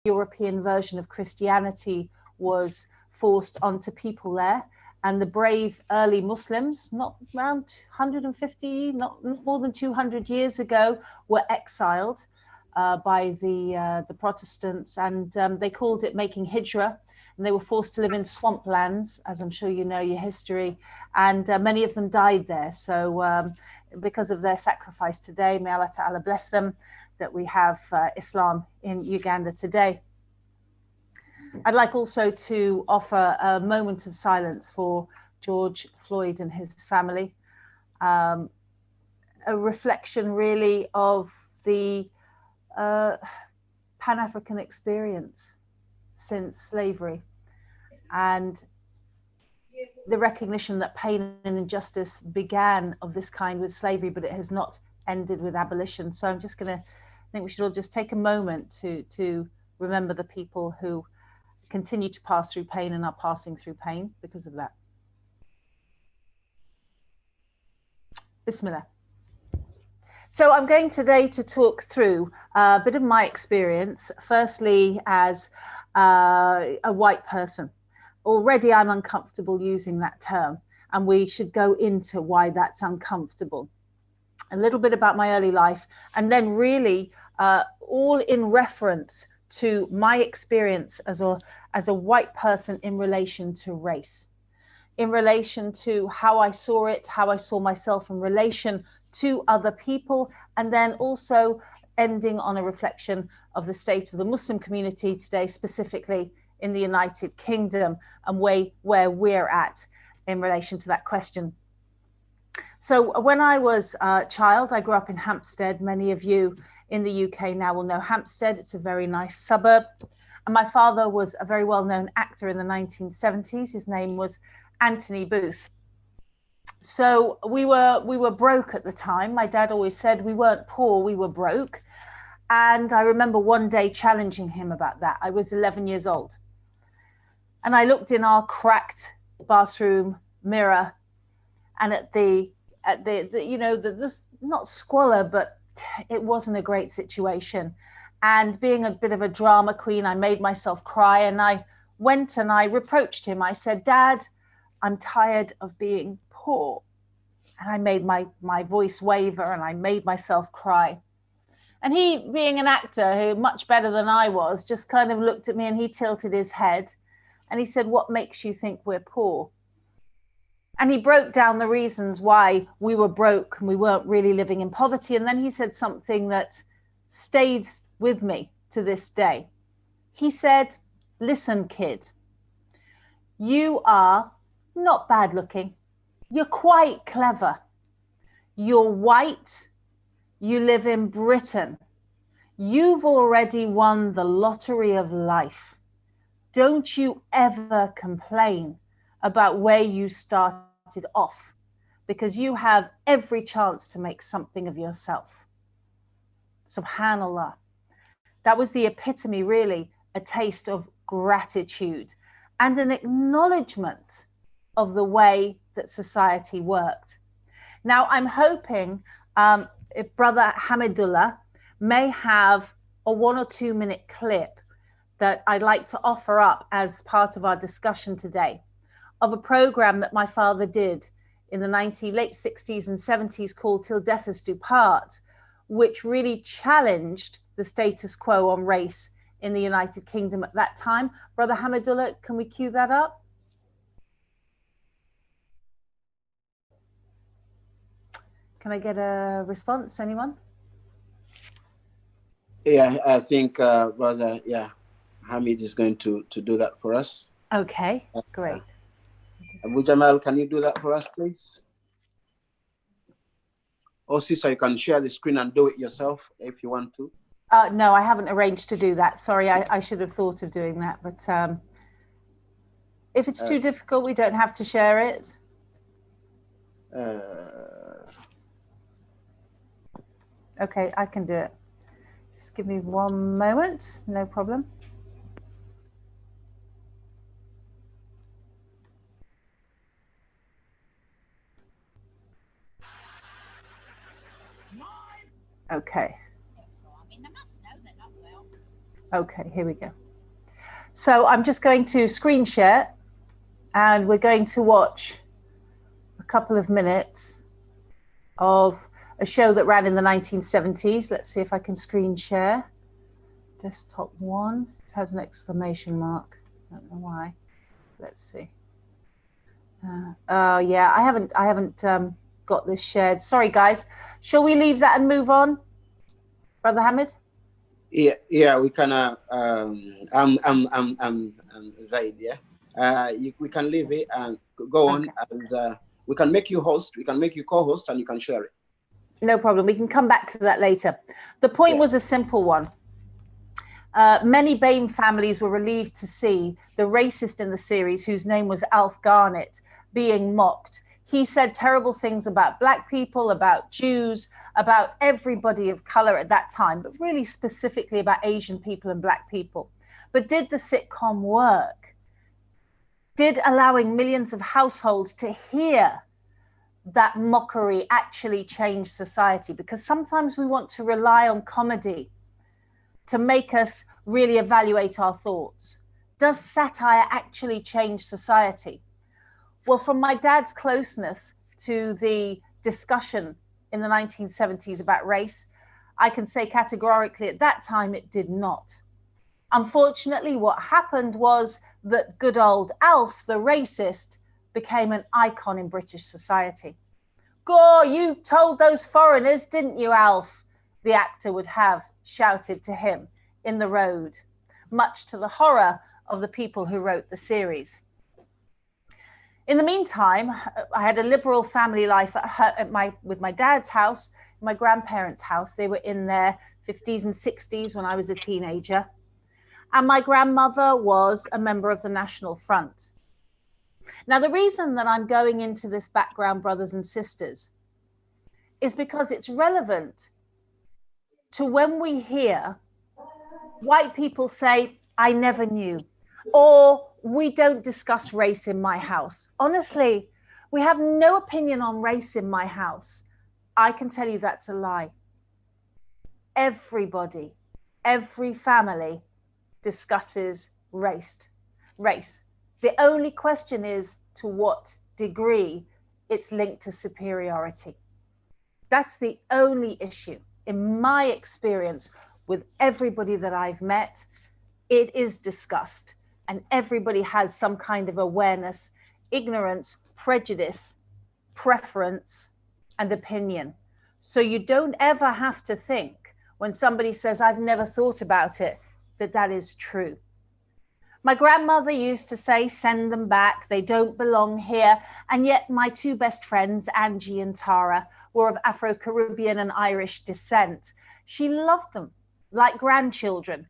European version of Christianity was forced onto people there. And the brave early Muslims, not around 150, not more than 200 years ago, were exiled by the Protestants, and they called it making hijrah. And they were forced to live in swamplands, as I'm sure you know your history, and many of them died there. So because of their sacrifice today, may Allah Ta'ala bless them, that we have Islam in Uganda today. I'd like also to offer a moment of silence for George Floyd and his family. A reflection really of the Pan-African experience since slavery, and the recognition that pain and injustice began of this kind with slavery, but it has not ended with abolition. So I'm just going to, I think we should all just take a moment to remember the people who continue to pass through pain and are passing through pain because of that. Bismillah. So I'm going today to talk through a bit of my experience, firstly as a white person. Already I'm uncomfortable using that term, and we should go into why that's uncomfortable. A little bit about my early life, and then really all in reference to my experience as a white person in relation to race, in relation to how I saw it, how I saw myself in relation to other people, and then also ending on a reflection of the state of the Muslim community today, specifically in the United Kingdom, and where we're at in relation to that question. So when I was a child, I grew up in Hampstead. Many of you in the UK now will know Hampstead. It's a very nice suburb. And my father was a very well-known actor in the 1970s. His name was Anthony Booth. So we were broke at the time. My dad always said we weren't poor, we were broke. And I remember one day challenging him about that. I was 11 years old. And I looked in our cracked bathroom mirror, and at the you know, this not squalor, but it wasn't a great situation. And being a bit of a drama queen, I made myself cry, and I went and I reproached him. I said, "Dad, I'm tired of being poor." And I made my voice waver, and I made myself cry. And he, being an actor who much better than I was, just kind of looked at me, and he tilted his head and he said, "What makes you think we're poor?" And he broke down the reasons why we were broke and we weren't really living in poverty. And then he said something that stayed with me to this day. He said, "Listen, kid, you are not bad looking. You're quite clever. You're white. You live in Britain. You've already won the lottery of life. Don't you ever complain about where you started off, because you have every chance to make something of yourself." Subhanallah. That was the epitome, really, a taste of gratitude and an acknowledgement of the way that society worked. Now, I'm hoping if Brother Hamidullah may have a 1 or 2 minute clip that I'd like to offer up as part of our discussion today, of a program that my father did in the late 60s and 70s called Till Death Us Do Part, which really challenged the status quo on race in the United Kingdom at that time. Brother Hamidullah, can we cue that up? Can I get a response, anyone? Yeah, I think Brother, Hamid is going to do that for us. Okay, great. Abu Jamal, can you do that for us, please? Or Sister, you can share the screen and do it yourself if you want to. No, I haven't arranged to do that. Sorry, I should have thought of doing that. But if it's too difficult, we don't have to share it. Okay, I can do it. Just give me 1 moment, no problem. Okay. Okay, here we go. So I'm just going to screen share and we're going to watch a couple of minutes of a show that ran in the 1970s. Let's see if I can screen share. Desktop 1, it has an exclamation mark. I don't know why. Let's see. Oh yeah, I haven't got this shared. Sorry guys. Shall we leave that and move on, Brother Hamid? Yeah, we can. Zaid. Yeah, we can leave it and go on, and we can make you host. We can make you co-host, and you can share it. No problem. We can come back to that later. The point was a simple one. Many BAME families were relieved to see the racist in the series, whose name was Alf Garnett, being mocked. He said terrible things about Black people, about Jews, about everybody of color at that time, but really specifically about Asian people and Black people. But did the sitcom work? Did allowing millions of households to hear that mockery actually change society? Because sometimes we want to rely on comedy to make us really evaluate our thoughts. Does satire actually change society? Well, from my dad's closeness to the discussion in the 1970s about race, I can say categorically at that time it did not. Unfortunately, what happened was that good old Alf, the racist, became an icon in British society. Gore, you told those foreigners, didn't you, Alf? The actor would have shouted to him in the road, much to the horror of the people who wrote the series. In the meantime, I had a liberal family life with my dad's house, my grandparents' house. They were in their 50s and 60s when I was a teenager. And my grandmother was a member of the National Front. Now, the reason that I'm going into this background, brothers and sisters, is because it's relevant to when we hear white people say, I never knew, or we don't discuss race in my house. Honestly, we have no opinion on race in my house. I can tell you that's a lie. Everybody, every family discusses race. The only question is to what degree it's linked to superiority. That's the only issue. In my experience with everybody that I've met, it is discussed. And everybody has some kind of awareness, ignorance, prejudice, preference, and opinion. So you don't ever have to think when somebody says, I've never thought about it, that that is true. My grandmother used to say, send them back, they don't belong here. And yet my two best friends, Angie and Tara, were of Afro-Caribbean and Irish descent. She loved them like grandchildren.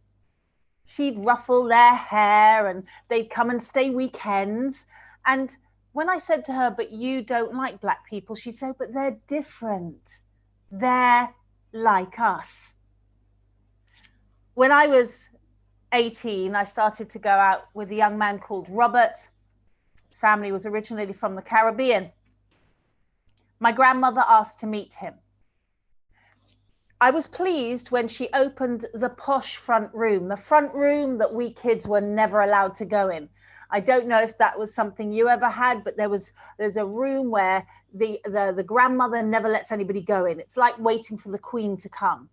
She'd ruffle their hair and they'd come and stay weekends. And when I said to her, but you don't like Black people, she said, but they're different. They're like us. When I was 18, I started to go out with a young man called Robert. His family was originally from the Caribbean. My grandmother asked to meet him. I was pleased when she opened the posh front room, the front room that we kids were never allowed to go in. I don't know if that was something you ever had, but there's a room where the grandmother never lets anybody go in. It's like waiting for the Queen to come.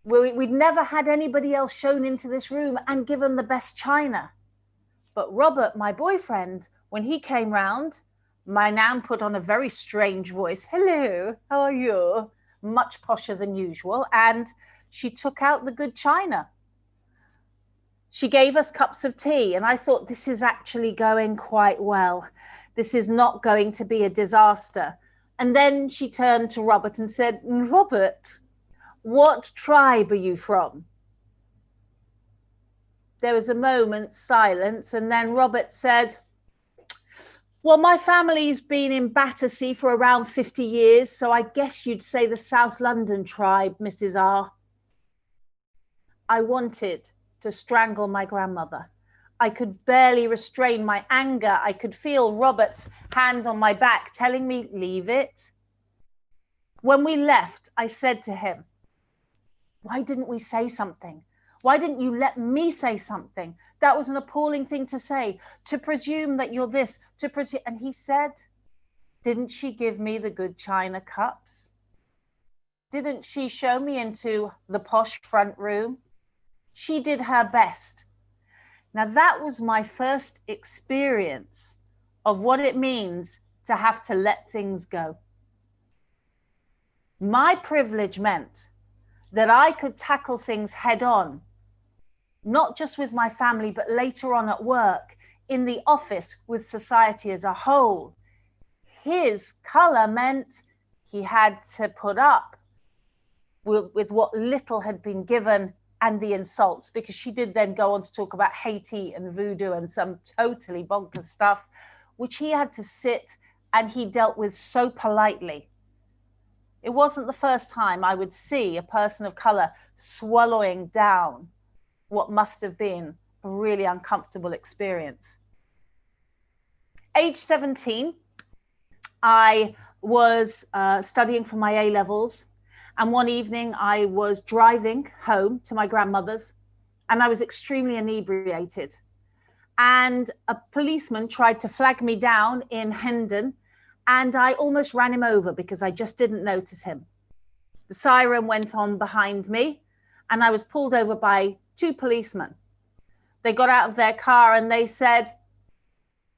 We'd never had anybody else shown into this room and given the best china. But Robert, my boyfriend, when he came round, my nan put on a very strange voice. Hello, how are you? Much posher than usual. And she took out the good china. She gave us cups of tea. And I thought, this is actually going quite well. This is not going to be a disaster. And then she turned to Robert and said, Robert, what tribe are you from? There was a moment's silence, and then Robert said, well, my family's been in Battersea for around 50 years, so I guess you'd say the South London tribe, Mrs. R. I wanted to strangle my grandmother. I could barely restrain my anger. I could feel Robert's hand on my back telling me, leave it. When we left, I said to him, why didn't we say something? Why didn't you let me say something? That was an appalling thing to say, to presume that you're this, to presume. And he said, didn't she give me the good china cups? Didn't she show me into the posh front room? She did her best. Now, that was my first experience of what it means to have to let things go. My privilege meant that I could tackle things head on, not just with my family, but later on at work, in the office, with society as a whole. His color meant he had to put up with what little had been given and the insults, because she did then go on to talk about Haiti and voodoo and some totally bonkers stuff, which he had to sit and he dealt with so politely. It wasn't the first time I would see a person of color swallowing down what must have been a really uncomfortable experience. Age 17, I was studying for my A-levels. And one evening I was driving home to my grandmother's and I was extremely inebriated. And a policeman tried to flag me down in Hendon and I almost ran him over because I just didn't notice him. The siren went on behind me and I was pulled over by two policemen. They got out of their car and they said,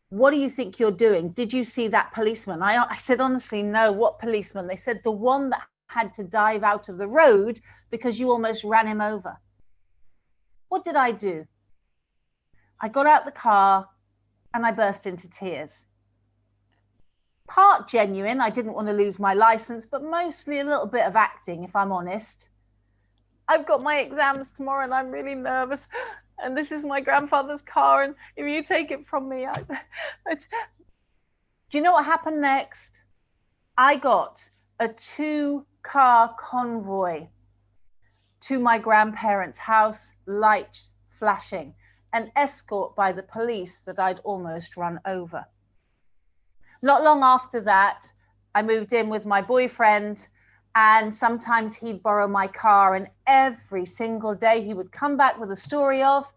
"What do you think you're doing? Did you see that policeman?" I said, "Honestly, no." "What policeman?" They said, "The one that had to dive out of the road because you almost ran him over." What did I do? I got out the car and I burst into tears. Part genuine, I didn't want to lose my license, but mostly a little bit of acting, if I'm honest. I've got my exams tomorrow and I'm really nervous. And this is my grandfather's car. And if you take it from me, Do you know what happened next? I got a 2-car convoy to my grandparents' house, lights flashing, an escort by the police that I'd almost run over. Not long after that, I moved in with my boyfriend, and sometimes he'd borrow my car, and every single day he would come back with a story of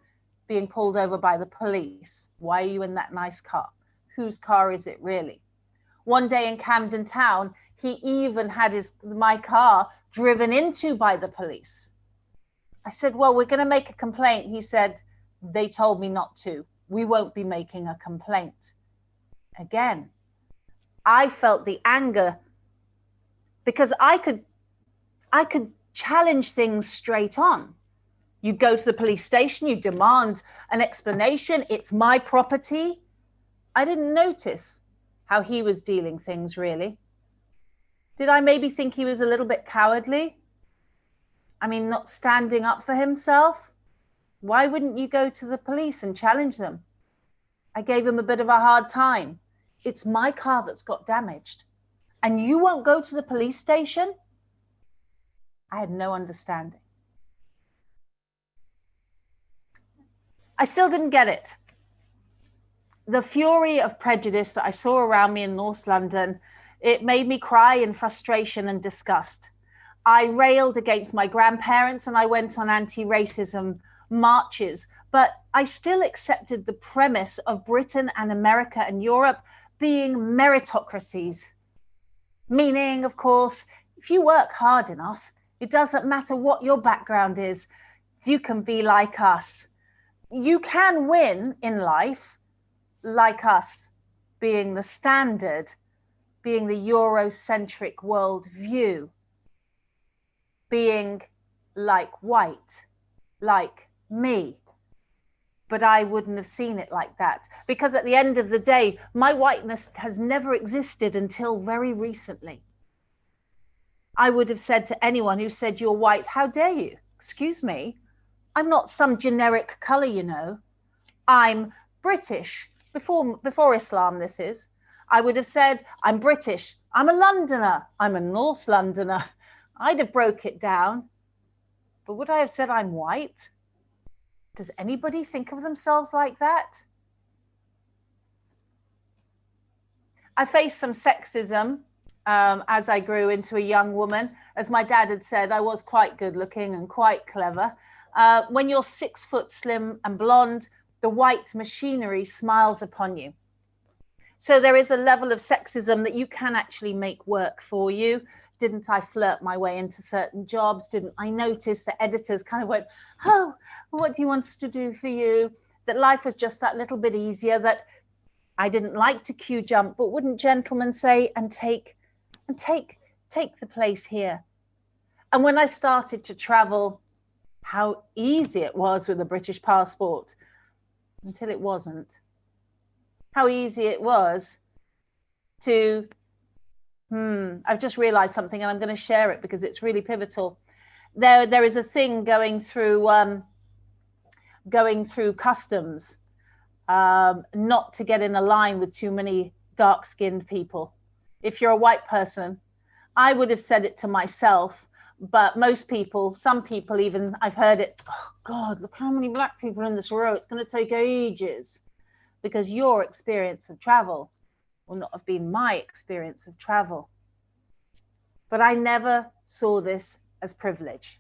being pulled over by the police. Why are you in that nice car? Whose car is it really? One day in Camden Town, he even had my car driven into by the police. I said, "Well, we're going to make a complaint." He said, "They told me not to. We won't be making a complaint." Again, I felt the anger because I could challenge things straight on. You go to the police station, you demand an explanation. It's my property. I didn't notice how he was dealing things, really. Did I maybe think he was a little bit cowardly? I mean, not standing up for himself? Why wouldn't you go to the police and challenge them? I gave him a bit of a hard time. It's my car that's got damaged. And you won't go to the police station? I had no understanding. I still didn't get it. The fury of prejudice that I saw around me in North London, it made me cry in frustration and disgust. I railed against my grandparents and I went on anti-racism marches, but I still accepted the premise of Britain and America and Europe being meritocracies. Meaning, of course, if you work hard enough, it doesn't matter what your background is, you can be like us. You can win in life like us, being the standard, being the Eurocentric world view, being like white, like me. But I wouldn't have seen it like that, because at the end of the day, my whiteness has never existed until very recently. I would have said to anyone who said you're white, "How dare you? Excuse me, I'm not some generic color, you know. I'm British." Before Islam, this is. I would have said, "I'm British. I'm a Londoner. I'm a North Londoner." I'd have broke it down. But would I have said I'm white? Does anybody think of themselves like that? I faced some sexism as I grew into a young woman. As my dad had said, I was quite good looking and quite clever. When you're 6 foot, slim and blonde, the white machinery smiles upon you. So there is a level of sexism that you can actually make work for you. Didn't I flirt my way into certain jobs? Didn't I notice that editors kind of went, oh, what do you want us to do for you? That life was just that little bit easier, that I didn't like to queue jump, but wouldn't gentlemen say, and take the place here. And when I started to travel, how easy it was with a British passport, until it wasn't. How easy it was to, I've just realized something, and I'm going to share it because it's really pivotal. There is a thing going through customs, not to get in a line with too many dark-skinned people. If you're a white person, I would have said it to myself, but most people, some people even, I've heard it, oh God, look how many black people in this row, it's going to take ages. Because your experience of travel will not have been my experience of travel. But I never saw this as privilege.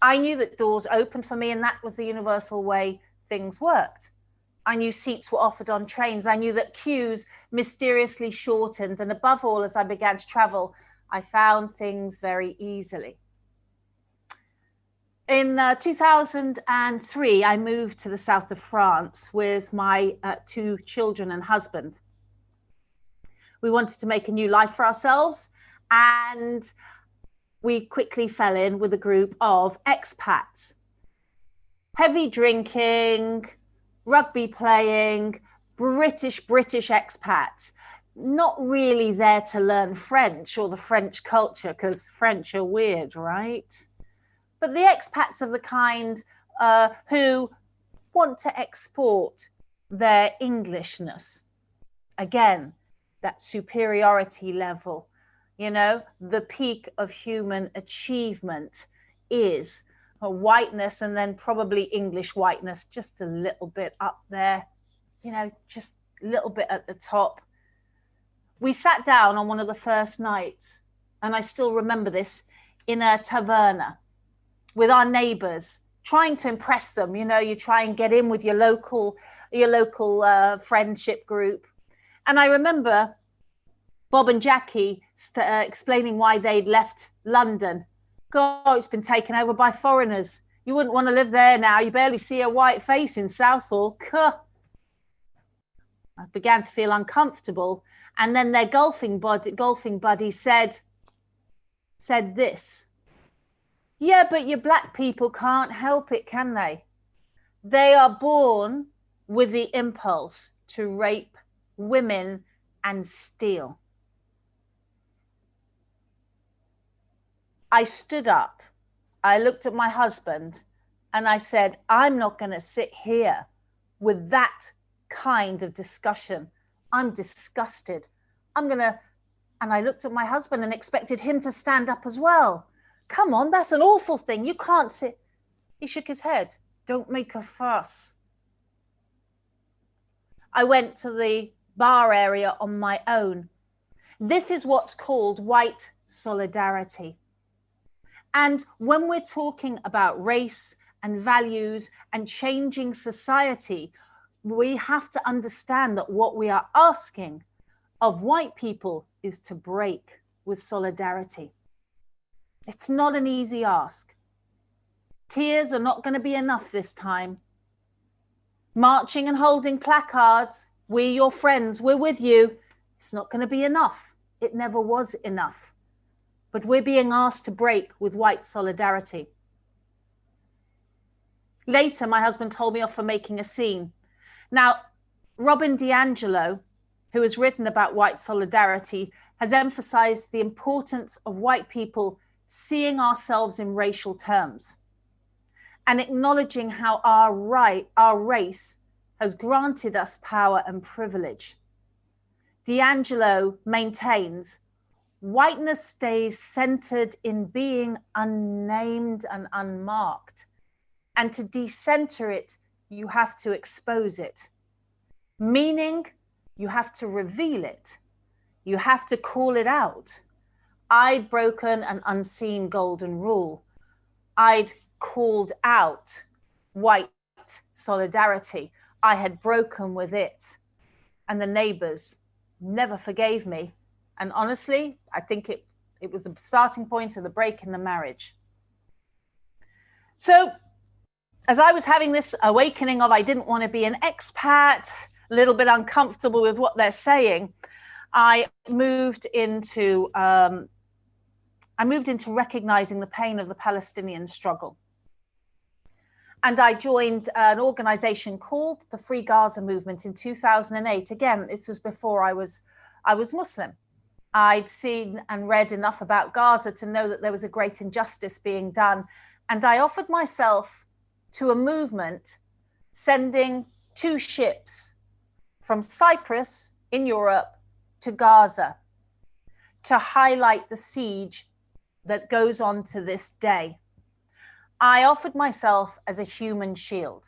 I knew that doors opened for me, and that was the universal way things worked. I knew seats were offered on trains. I knew that queues mysteriously shortened. And above all, as I began to travel, I found things very easily. In 2003, I moved to the south of France with my 2 children and husband. We wanted to make a new life for ourselves, and we quickly fell in with a group of expats. Heavy drinking, rugby playing, British expats, not really there to learn French or the French culture, because French are weird, right? But the expats of the kind who want to export their Englishness. Again, that superiority level, you know, the peak of human achievement is a whiteness, and then probably English whiteness, just a little bit up there, you know, just a little bit at the top. We sat down on one of the first nights, and I still remember this, in a taverna, with our neighbors, trying to impress them. You know, you try and get in with your local friendship group. And I remember Bob and Jackie explaining why they'd left London. God, it's been taken over by foreigners. You wouldn't want to live there now. You barely see a white face in Southall. I began to feel uncomfortable. And then their golfing buddy said this. Yeah, but your black people can't help it, can they? They are born with the impulse to rape women and steal. I stood up, I looked at my husband, and I said, I'm not going to sit here with that kind of discussion. I'm disgusted. And I looked at my husband and expected him to stand up as well. Come on, that's an awful thing. You can't sit. He shook his head. Don't make a fuss. I went to the bar area on my own. This is what's called white solidarity. And when we're talking about race and values and changing society, we have to understand that what we are asking of white people is to break with solidarity. It's not an easy ask. Tears are not going to be enough this time. Marching and holding placards, we're your friends, we're with you. It's not going to be enough. It never was enough. But we're being asked to break with white solidarity. Later, my husband told me off for making a scene. Now, Robin DiAngelo, who has written about white solidarity, has emphasized the importance of white people seeing ourselves in racial terms and acknowledging how our race has granted us power and privilege. DiAngelo maintains whiteness stays centered in being unnamed and unmarked. And to decenter it, you have to expose it. Meaning, you have to reveal it. You have to call it out. I'd broken an unseen golden rule. I'd called out white solidarity. I had broken with it, and the neighbors never forgave me. And honestly, I think it was the starting point of the break in the marriage. So as I was having this awakening of I didn't want to be an expat, a little bit uncomfortable with what they're saying, I moved into recognizing the pain of the Palestinian struggle. And I joined an organization called the Free Gaza Movement in 2008. Again, this was before I was Muslim. I'd seen and read enough about Gaza to know that there was a great injustice being done. And I offered myself to a movement sending 2 ships from Cyprus in Europe to Gaza to highlight the siege that goes on to this day. I offered myself as a human shield.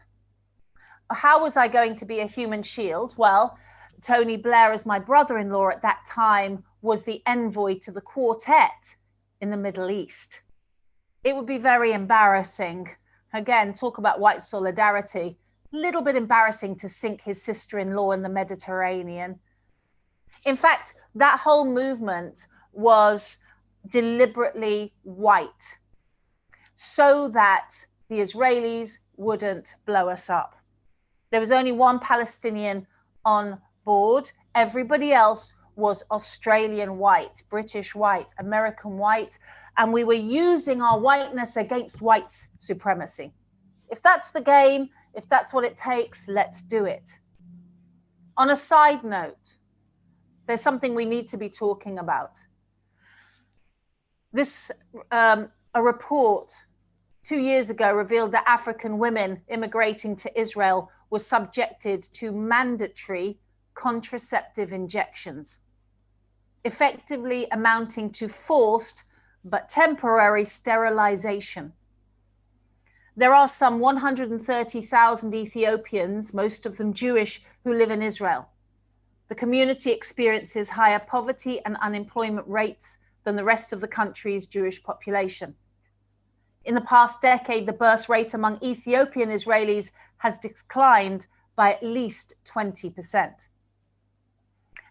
How was I going to be a human shield? Well, Tony Blair, as my brother-in-law at that time, was the envoy to the quartet in the Middle East. It would be very embarrassing. Again, talk about white solidarity. A little bit embarrassing to sink his sister-in-law in the Mediterranean. In fact, that whole movement was deliberately white so that the Israelis wouldn't blow us up. There was only one Palestinian on board. Everybody else was Australian white, British white, American white, and we were using our whiteness against white supremacy. If that's the game, if that's what it takes, let's do it. On a side note, there's something we need to be talking about. A report 2 years ago revealed that African women immigrating to Israel were subjected to mandatory contraceptive injections, effectively amounting to forced but temporary sterilization. There are some 130,000 Ethiopians, most of them Jewish, who live in Israel. The community experiences higher poverty and unemployment rates than the rest of the country's Jewish population. In the past decade, the birth rate among Ethiopian Israelis has declined by at least 20%.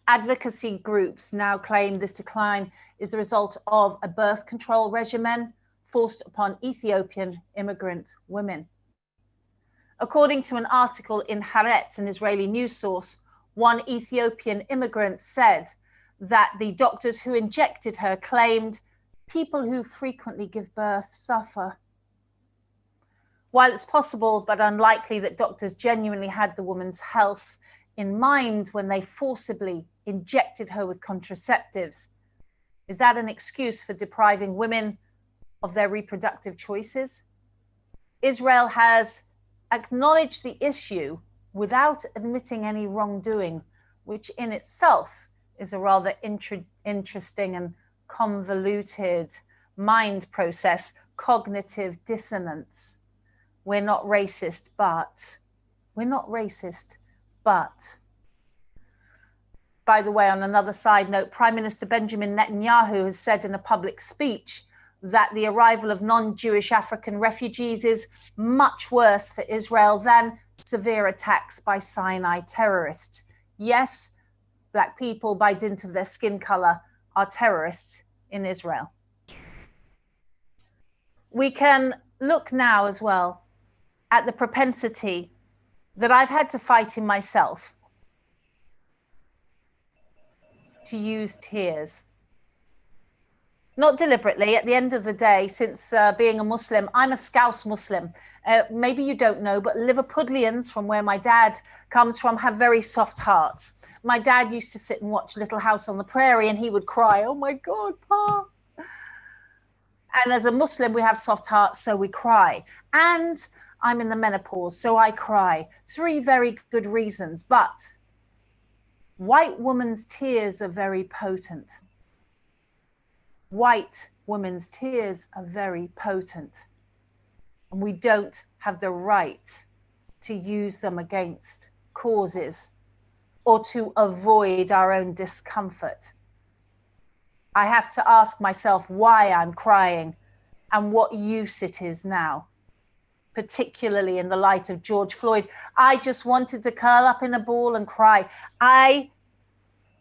Advocacy groups now claim this decline is the result of a birth control regimen forced upon Ethiopian immigrant women. According to an article in Haaretz, an Israeli news source, one Ethiopian immigrant said that the doctors who injected her claimed people who frequently give birth suffer. While it's possible but unlikely that doctors genuinely had the woman's health in mind when they forcibly injected her with contraceptives, is that an excuse for depriving women of their reproductive choices? Israel has acknowledged the issue without admitting any wrongdoing, which in itself is a rather interesting and convoluted mind process, cognitive dissonance. We're not racist, but. By the way, on another side note, Prime Minister Benjamin Netanyahu has said in a public speech that the arrival of non-Jewish African refugees is much worse for Israel than severe attacks by Sinai terrorists. Yes, Black people, by dint of their skin color, are terrorists in Israel. We can look now as well at the propensity that I've had to fight in myself to use tears. Not deliberately. At the end of the day, since being a Muslim, I'm a Scouse Muslim. Maybe you don't know, but Liverpudlians, from where my dad comes from, have very soft hearts. My dad used to sit and watch Little House on the Prairie and he would cry, "Oh my God, Pa." And as a Muslim, we have soft hearts, so we cry. And I'm in the menopause, so I cry. 3 very good reasons, but white woman's tears are very potent. White women's tears are very potent. And we don't have the right to use them against causes or to avoid our own discomfort. I have to ask myself why I'm crying and what use it is now. particularly in the light of George Floyd. I just wanted to curl up in a ball and cry. I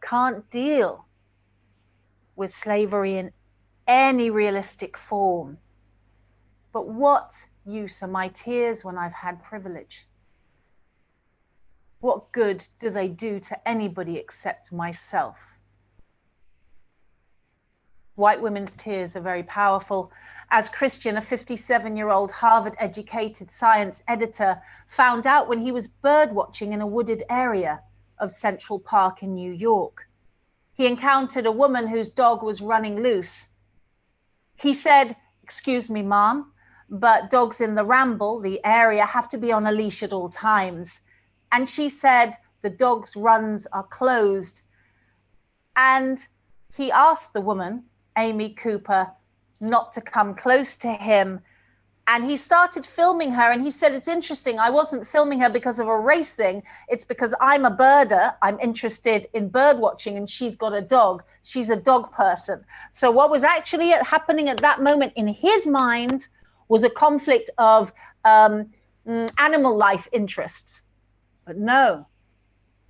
can't deal with slavery in any realistic form. But what use are my tears when I've had privilege? What good do they do to anybody except myself? White women's tears are very powerful. As Christian, a 57-year-old Harvard-educated science editor, found out when he was birdwatching in a wooded area of Central Park in New York. He encountered a woman whose dog was running loose. He said, "Excuse me, ma'am, but dogs in the ramble, the area, have to be on a leash at all times." And she said, "The dog's runs are closed." And he asked the woman, Amy Cooper, not to come close to him. And he started filming her. And he said, "It's interesting. I wasn't filming her because of a race thing. It's because I'm a birder. I'm interested in bird watching, and she's got a dog. She's a dog person." So what was actually happening at that moment in his mind was a conflict of animal life interests. But no,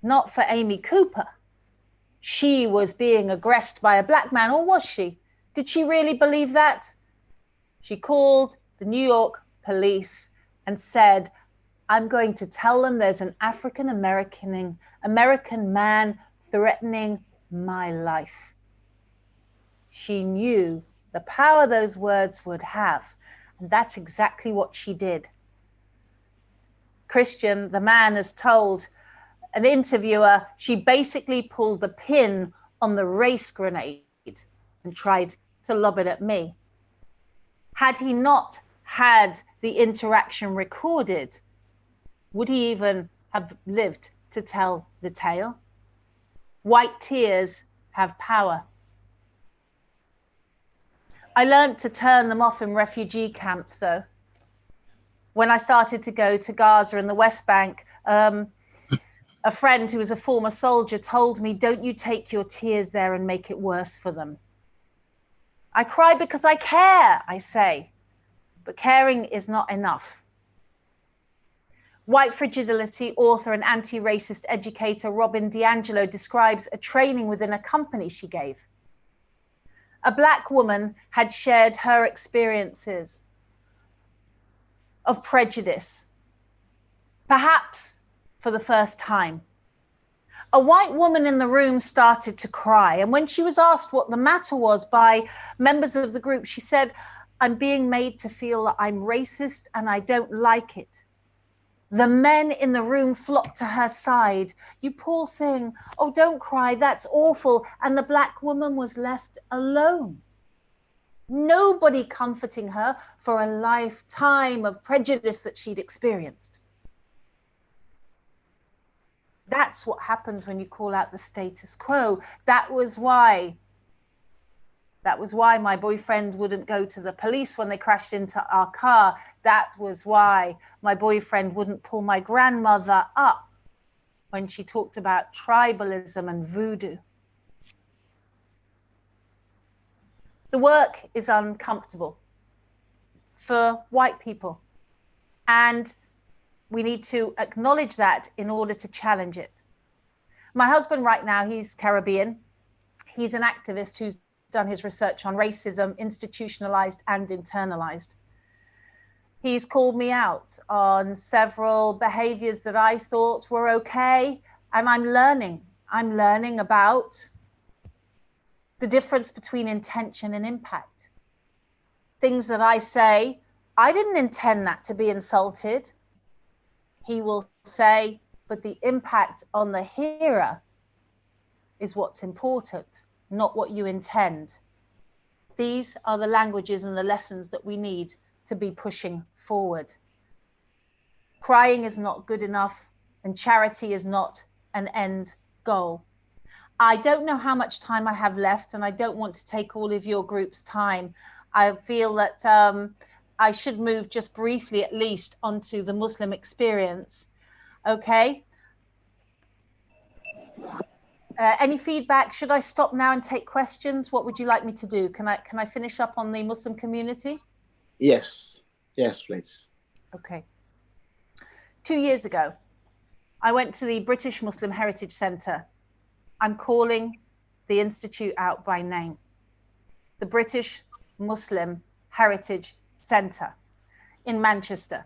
not for Amy Cooper. She was being aggressed by a black man, or was she? Did she really believe that? She called the New York police and said, "I'm going to tell them there's an African-American man threatening my life." She knew the power those words would have, and that's exactly what she did. Christian, the man, has told an interviewer she basically pulled the pin on the race grenade and tried to lob it at me. Had he not had the interaction recorded, would he even have lived to tell the tale? White tears have power. I learned to turn them off in refugee camps, though. When I started to go to Gaza and the West Bank, a friend who was a former soldier told me, "Don't you take your tears there and make it worse for them." I cry because I care, I say, but caring is not enough. White Fragility author and anti-racist educator Robin DiAngelo describes a training within a company she gave. A black woman had shared her experiences of prejudice, perhaps for the first time. A white woman in the room started to cry, and when she was asked what the matter was by members of the group, she said, "I'm being made to feel that I'm racist and I don't like it." The men in the room flocked to her side. "You poor thing. Oh, don't cry. That's awful." And the black woman was left alone. Nobody comforting her for a lifetime of prejudice that she'd experienced. That's what happens when you call out the status quo. That was why my boyfriend wouldn't go to the police when they crashed into our car. That was why my boyfriend wouldn't pull my grandmother up when she talked about tribalism and voodoo. The work is uncomfortable for white people, and we need to acknowledge that in order to challenge it. My husband right now, he's Caribbean. He's an activist who's done his research on racism, institutionalized and internalized. He's called me out on several behaviors that I thought were okay, and I'm learning about the difference between intention and impact. Things that I say, "I didn't intend that to be insulted." He will say, "But the impact on the hearer is what's important, not what you intend." These are the languages and the lessons that we need to be pushing forward. Crying is not good enough, and charity is not an end goal. I don't know how much time I have left, and I don't want to take all of your group's time. I feel that I should move just briefly, at least, onto the Muslim experience. Okay. Any feedback? Should I stop now and take questions? What would you like me to do? Can I finish up on the Muslim community? Yes, please. Okay. 2 years ago, I went to the British Muslim Heritage Centre. I'm calling the institute out by name. The British Muslim Heritage Centre in Manchester,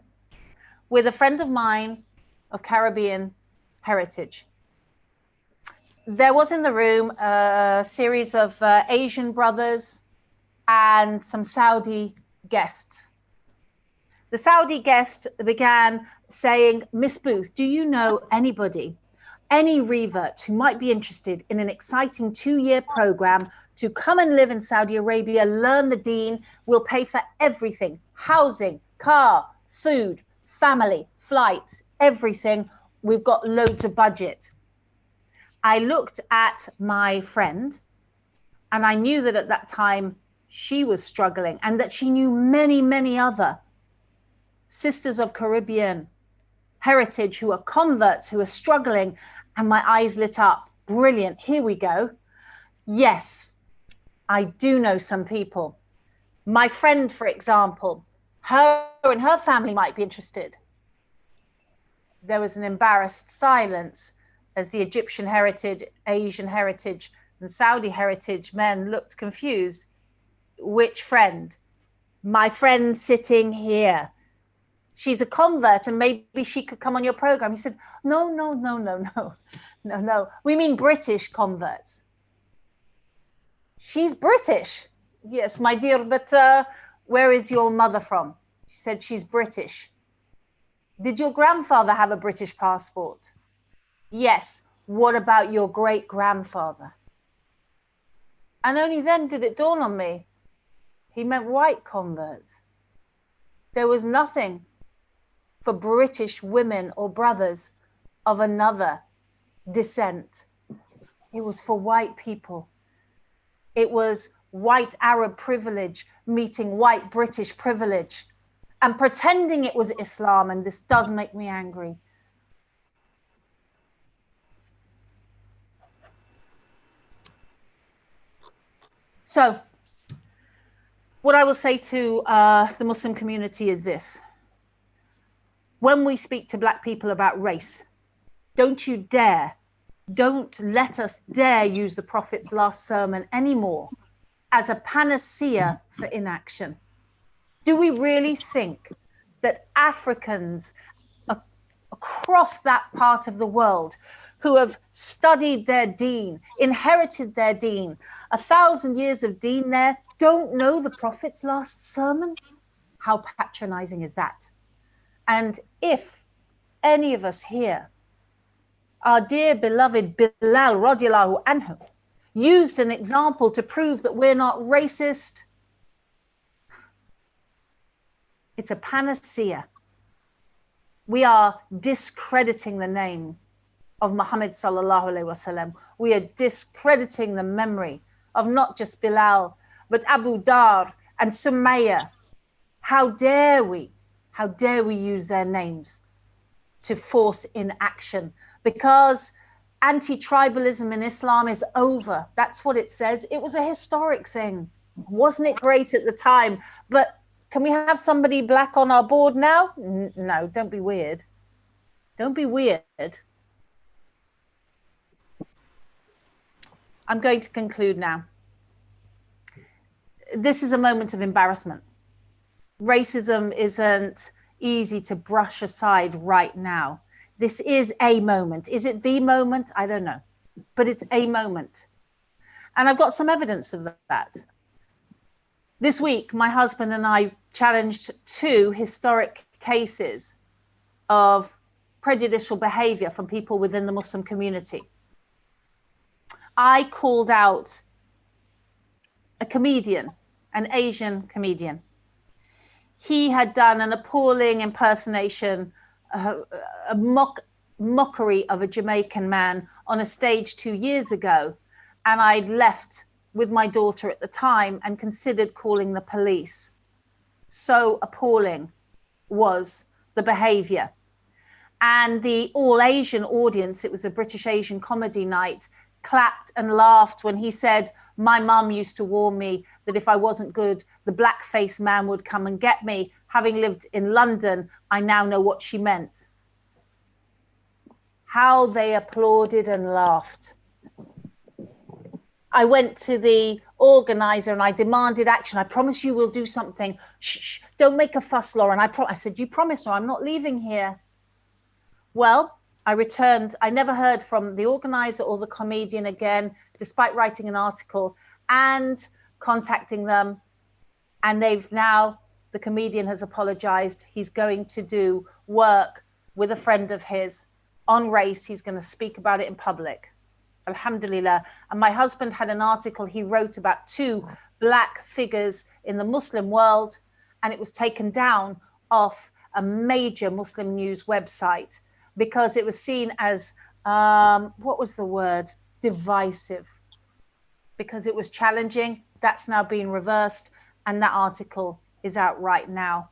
with a friend of mine of Caribbean heritage. There was in the room a series of Asian brothers and some Saudi guests. The Saudi guest began saying, Miss Booth, do you know anybody, any revert who might be interested in an exciting 2-year program to come and live in Saudi Arabia, learn the deen, we'll pay for everything, housing, car, food, family, flights, everything. We've got loads of budget. I looked at my friend and I knew that at that time she was struggling and that she knew many, many other sisters of Caribbean heritage who are converts, who are struggling, and my eyes lit up. Brilliant, here we go. Yes, I do know some people. My friend, for example, her and her family might be interested. There was an embarrassed silence as the Egyptian heritage, Asian heritage, and Saudi heritage men looked confused. Which friend? My friend sitting here. She's a convert and maybe she could come on your program. He said, no. We mean British converts. She's British. Yes, my dear, but where is your mother from? She said she's British. Did your grandfather have a British passport? Yes. What about your great-grandfather? And only then did it dawn on me. He meant white converts. There was nothing for British women or brothers of another descent. It was for white people. It was white Arab privilege meeting white British privilege and pretending it was Islam, and this does make me angry. So, what I will say to the Muslim community is this. When we speak to Black people about race, don't let us dare use the Prophet's last sermon anymore as a panacea for inaction. Do we really think that Africans across that part of the world who have studied their deen, inherited their deen, 1,000 years of deen there, don't know the Prophet's last sermon? How patronizing is that? And if any of us here, our dear beloved Bilal radiallahu anhu, used an example to prove that we're not racist, it's a panacea. We are discrediting the name of Muhammad sallallahu alaihi wasallam. We are discrediting the memory of not just Bilal, but Abu Dar and Sumayya. How dare we use their names to force inaction? Because anti-tribalism in Islam is over. That's what it says. It was a historic thing. Wasn't it great at the time? But can we have somebody Black on our board now? No, don't be weird. Don't be weird. I'm going to conclude now. This is a moment of embarrassment. Racism isn't easy to brush aside right now. This is a moment. Is it the moment? I don't know. But it's a moment. And I've got some evidence of that. This week, my husband and I challenged 2 historic cases of prejudicial behavior from people within the Muslim community. I called out a comedian, an Asian comedian. He had done an appalling impersonation, a mockery of a Jamaican man on a stage 2 years ago. And I'd left with my daughter at the time and considered calling the police. So appalling was the behavior. And the all Asian audience, it was a British Asian comedy night, clapped and laughed when he said, my mum used to warn me that if I wasn't good, the blackface man would come and get me. having lived in London, I now know what she meant. How they applauded and laughed. I went to the organizer and I demanded action. I promise you we'll do something. Shh, don't make a fuss, Lauren. I said, you promise? No, I'm not leaving here. Well, I returned. I never heard from the organizer or the comedian again, despite writing an article and contacting them. And they've now, the comedian has apologized. He's going to do work with a friend of his on race. He's going to speak about it in public. Alhamdulillah. And my husband had an article he wrote about 2 black figures in the Muslim world, and it was taken down off a major Muslim news website because it was seen as, what was the word? Divisive. Because it was challenging. That's now been reversed, and that article is out right now.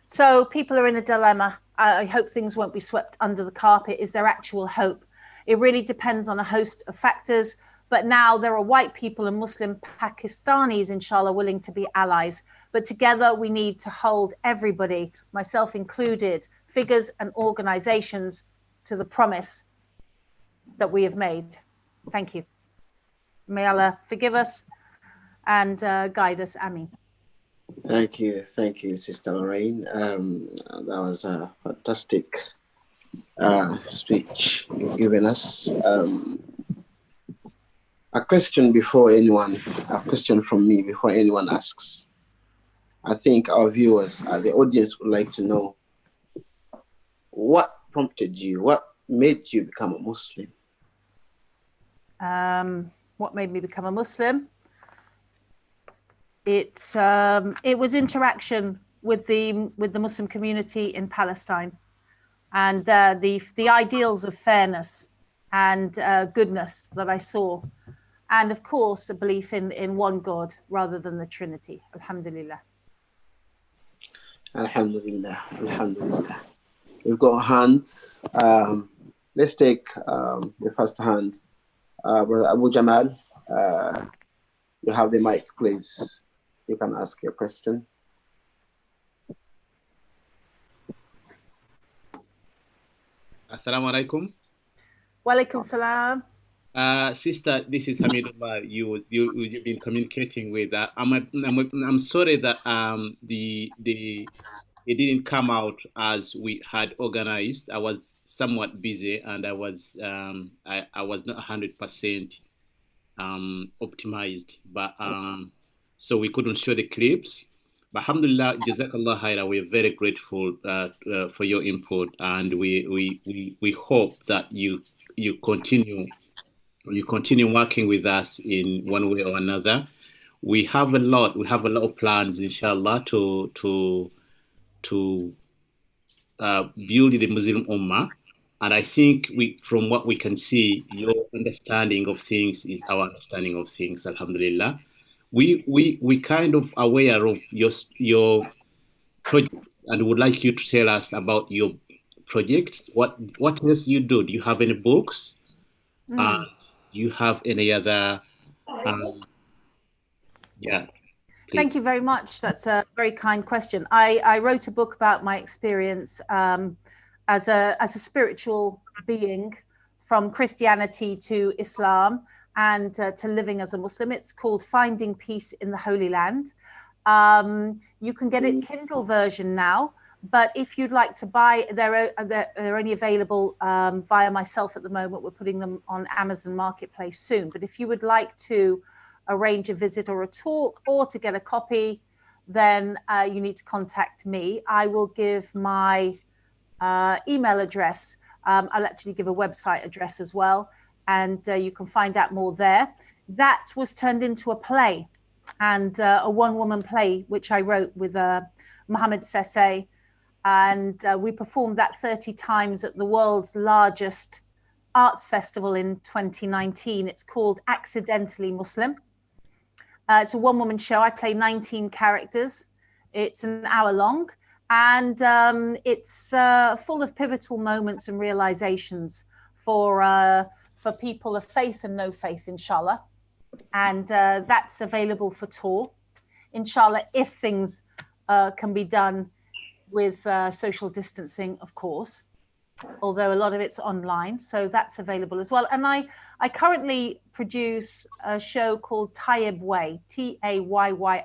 So people are in a dilemma. I hope things won't be swept under the carpet. Is there actual hope? It really depends on a host of factors. But now there are white people and Muslim Pakistanis, inshallah, willing to be allies. But together we need to hold everybody, myself included, figures and organizations, to the promise that we have made. Thank you. May Allah forgive us and guide us. Ameen. Thank you, Sister Lorraine. That was a fantastic speech you've given us. A question from me before anyone asks. I think our viewers, the audience, would like to know what prompted you, what made you become a Muslim? What made me become a Muslim? It was interaction with the Muslim community in Palestine, and the ideals of fairness and goodness that I saw, and of course a belief in one God rather than the Trinity. Alhamdulillah. Alhamdulillah. Alhamdulillah. We've got hands. Let's take the first hand. Brother Abu Jamal, you have the mic, please. You can ask your question. Assalamu alaikum. Wa alaikum salam. Sister, this is Hamidullah. You've been communicating with. I'm sorry that it didn't come out as we had organized. I was somewhat busy and I was not 100% optimized, but so we couldn't show the clips. But alhamdulillah, jazakallah khaira, we're very grateful for your input, and we hope that you continue working with us in one way or another. We have a lot of plans, inshallah, to build the Muslim Ummah. And I think from what we can see, your understanding of things is our understanding of things, alhamdulillah. We kind of aware of your project and would like you to tell us about your projects. What else you do? Do you have any books? Do you have any other? Yeah. Please. Thank you very much. That's a very kind question. I wrote a book about my experience as a spiritual being from Christianity to Islam and to living as a Muslim. It's called Finding Peace in the Holy Land. You can get it Kindle version now, but if you'd like to buy, they're only available via myself at the moment. We're putting them on Amazon Marketplace soon. But if you would like to arrange a visit or a talk or to get a copy, then you need to contact me. I will give my email address. I'll actually give a website address as well, and you can find out more there. That was turned into a play, and a one-woman play which I wrote with Mohammed Sese, and we performed that 30 times at the world's largest arts festival in 2019. It's called Accidentally Muslim. It's a one-woman show. I play 19 characters. It's an hour long, and it's full of pivotal moments and realizations for people of faith and no faith, inshallah. And that's available for tour, inshallah, if things can be done with social distancing, of course, although a lot of it's online. So that's available as well. And I currently produce a show called Thurayyaay, Tayyib Way,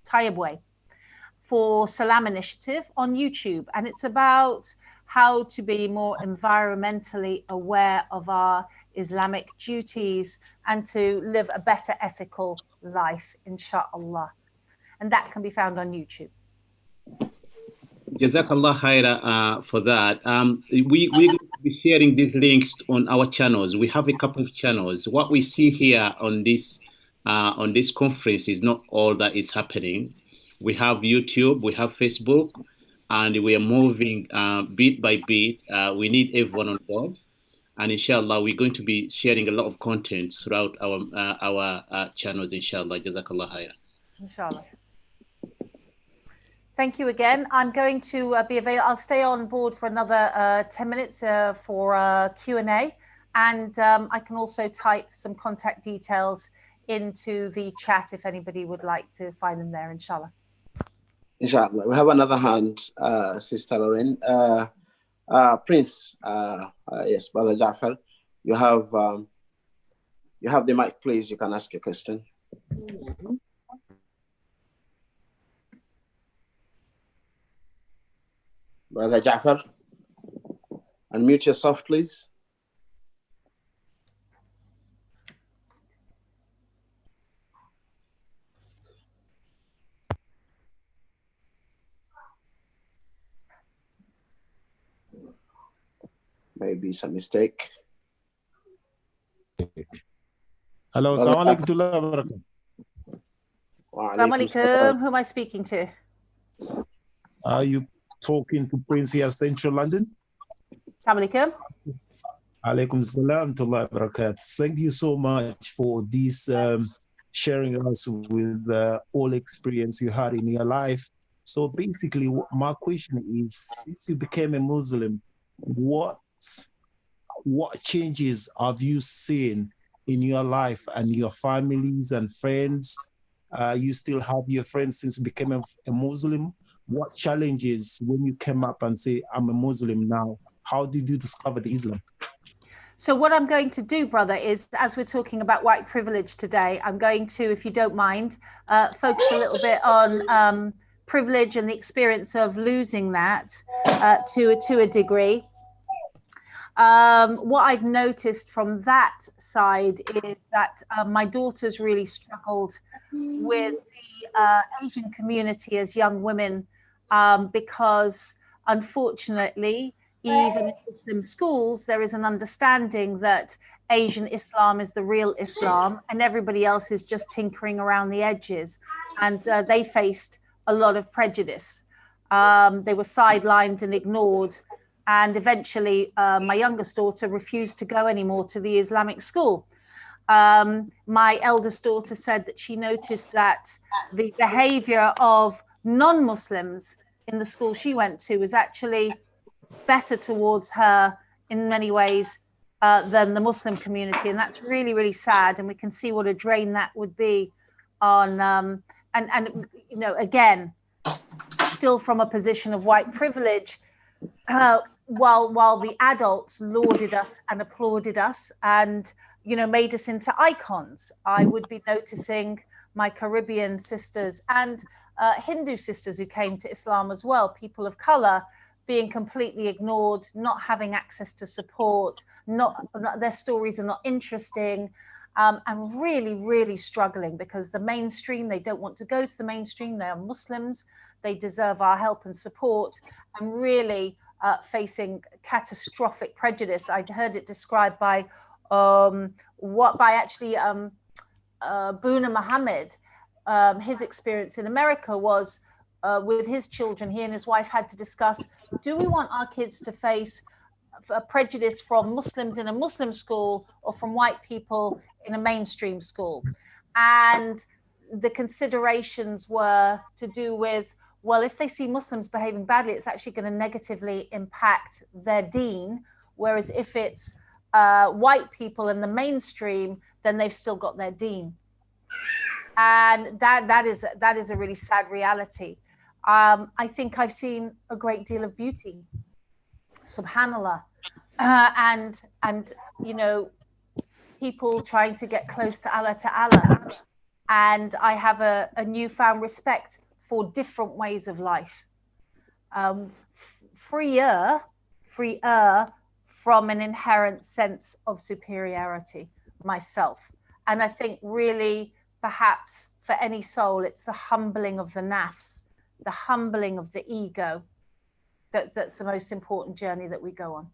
Thurayyaay Way, for Salam Initiative on YouTube. And it's about how to be more environmentally aware of our Islamic duties and to live a better ethical life, inshallah. And that can be found on YouTube. Jazakallah khaira for that. We're going to be sharing these links on our channels. We have a couple of channels. What we see here on this conference is not all that is happening. We have YouTube, we have Facebook, and we are moving bit by bit. We need everyone on board. And inshallah, we're going to be sharing a lot of content throughout our channels, inshallah. Jazakallah khair. Inshallah. Thank you again. I'm going to be available. I'll stay on board for another 10 minutes for Q&A. And I can also type some contact details into the chat if anybody would like to find them there, inshallah. Inshallah. We have another hand, Sister Lauren. Prince, yes, Brother Jafar, you have the mic, please. You can ask your question. Brother Jafar, unmute yourself, please. Maybe some mistake. Hello, assalamu alaikum. Assalamu alaikum. Who am I speaking to? Are you talking to Prince here, Central London? Assalamu alaikum. Alaikum salam to Allah barakat. Thank you so much for this sharing us with all experience you had in your life. So basically, my question is, since you became a Muslim, what changes have you seen in your life and your families and friends? You still have your friends since becoming a Muslim. What challenges when you came up and say, I'm a Muslim now? How did you discover the Islam? So what I'm going to do, brother, is as we're talking about white privilege today, I'm going to, if you don't mind, focus a little bit on privilege and the experience of losing that to a degree. What I've noticed from that side is that my daughters really struggled with the Asian community as young women because, unfortunately, even in Muslim schools, there is an understanding that Asian Islam is the real Islam and everybody else is just tinkering around the edges. And they faced a lot of prejudice. They were sidelined and ignored. And eventually, my youngest daughter refused to go anymore to the Islamic school. My eldest daughter said that she noticed that the behavior of non-Muslims in the school she went to was actually better towards her in many ways than the Muslim community. And that's really, really sad. And we can see what a drain that would be on, and you know, again, still from a position of white privilege, while the adults lauded us and applauded us and, you know, made us into icons, I would be noticing my Caribbean sisters and Hindu sisters who came to Islam as well, people of color, being completely ignored, not having access to support, their stories are not interesting, and really, really struggling because the mainstream, they don't want to go to the mainstream. They are Muslims. They deserve our help and support, and really facing catastrophic prejudice. I heard it described by Boona Muhammad. His experience in America was with his children. He and his wife had to discuss, do we want our kids to face a prejudice from Muslims in a Muslim school or from white people in a mainstream school? And the considerations were to do with, well, if they see Muslims behaving badly, it's actually going to negatively impact their deen. Whereas if it's white people in the mainstream, then they've still got their deen. And that is a really sad reality. I think I've seen a great deal of beauty, subhanallah, and you know, people trying to get close to Allah, and I have a newfound respect for different ways of life, freer from an inherent sense of superiority myself. And I think really, perhaps for any soul, it's the humbling of the nafs, the humbling of the ego, that's the most important journey that we go on.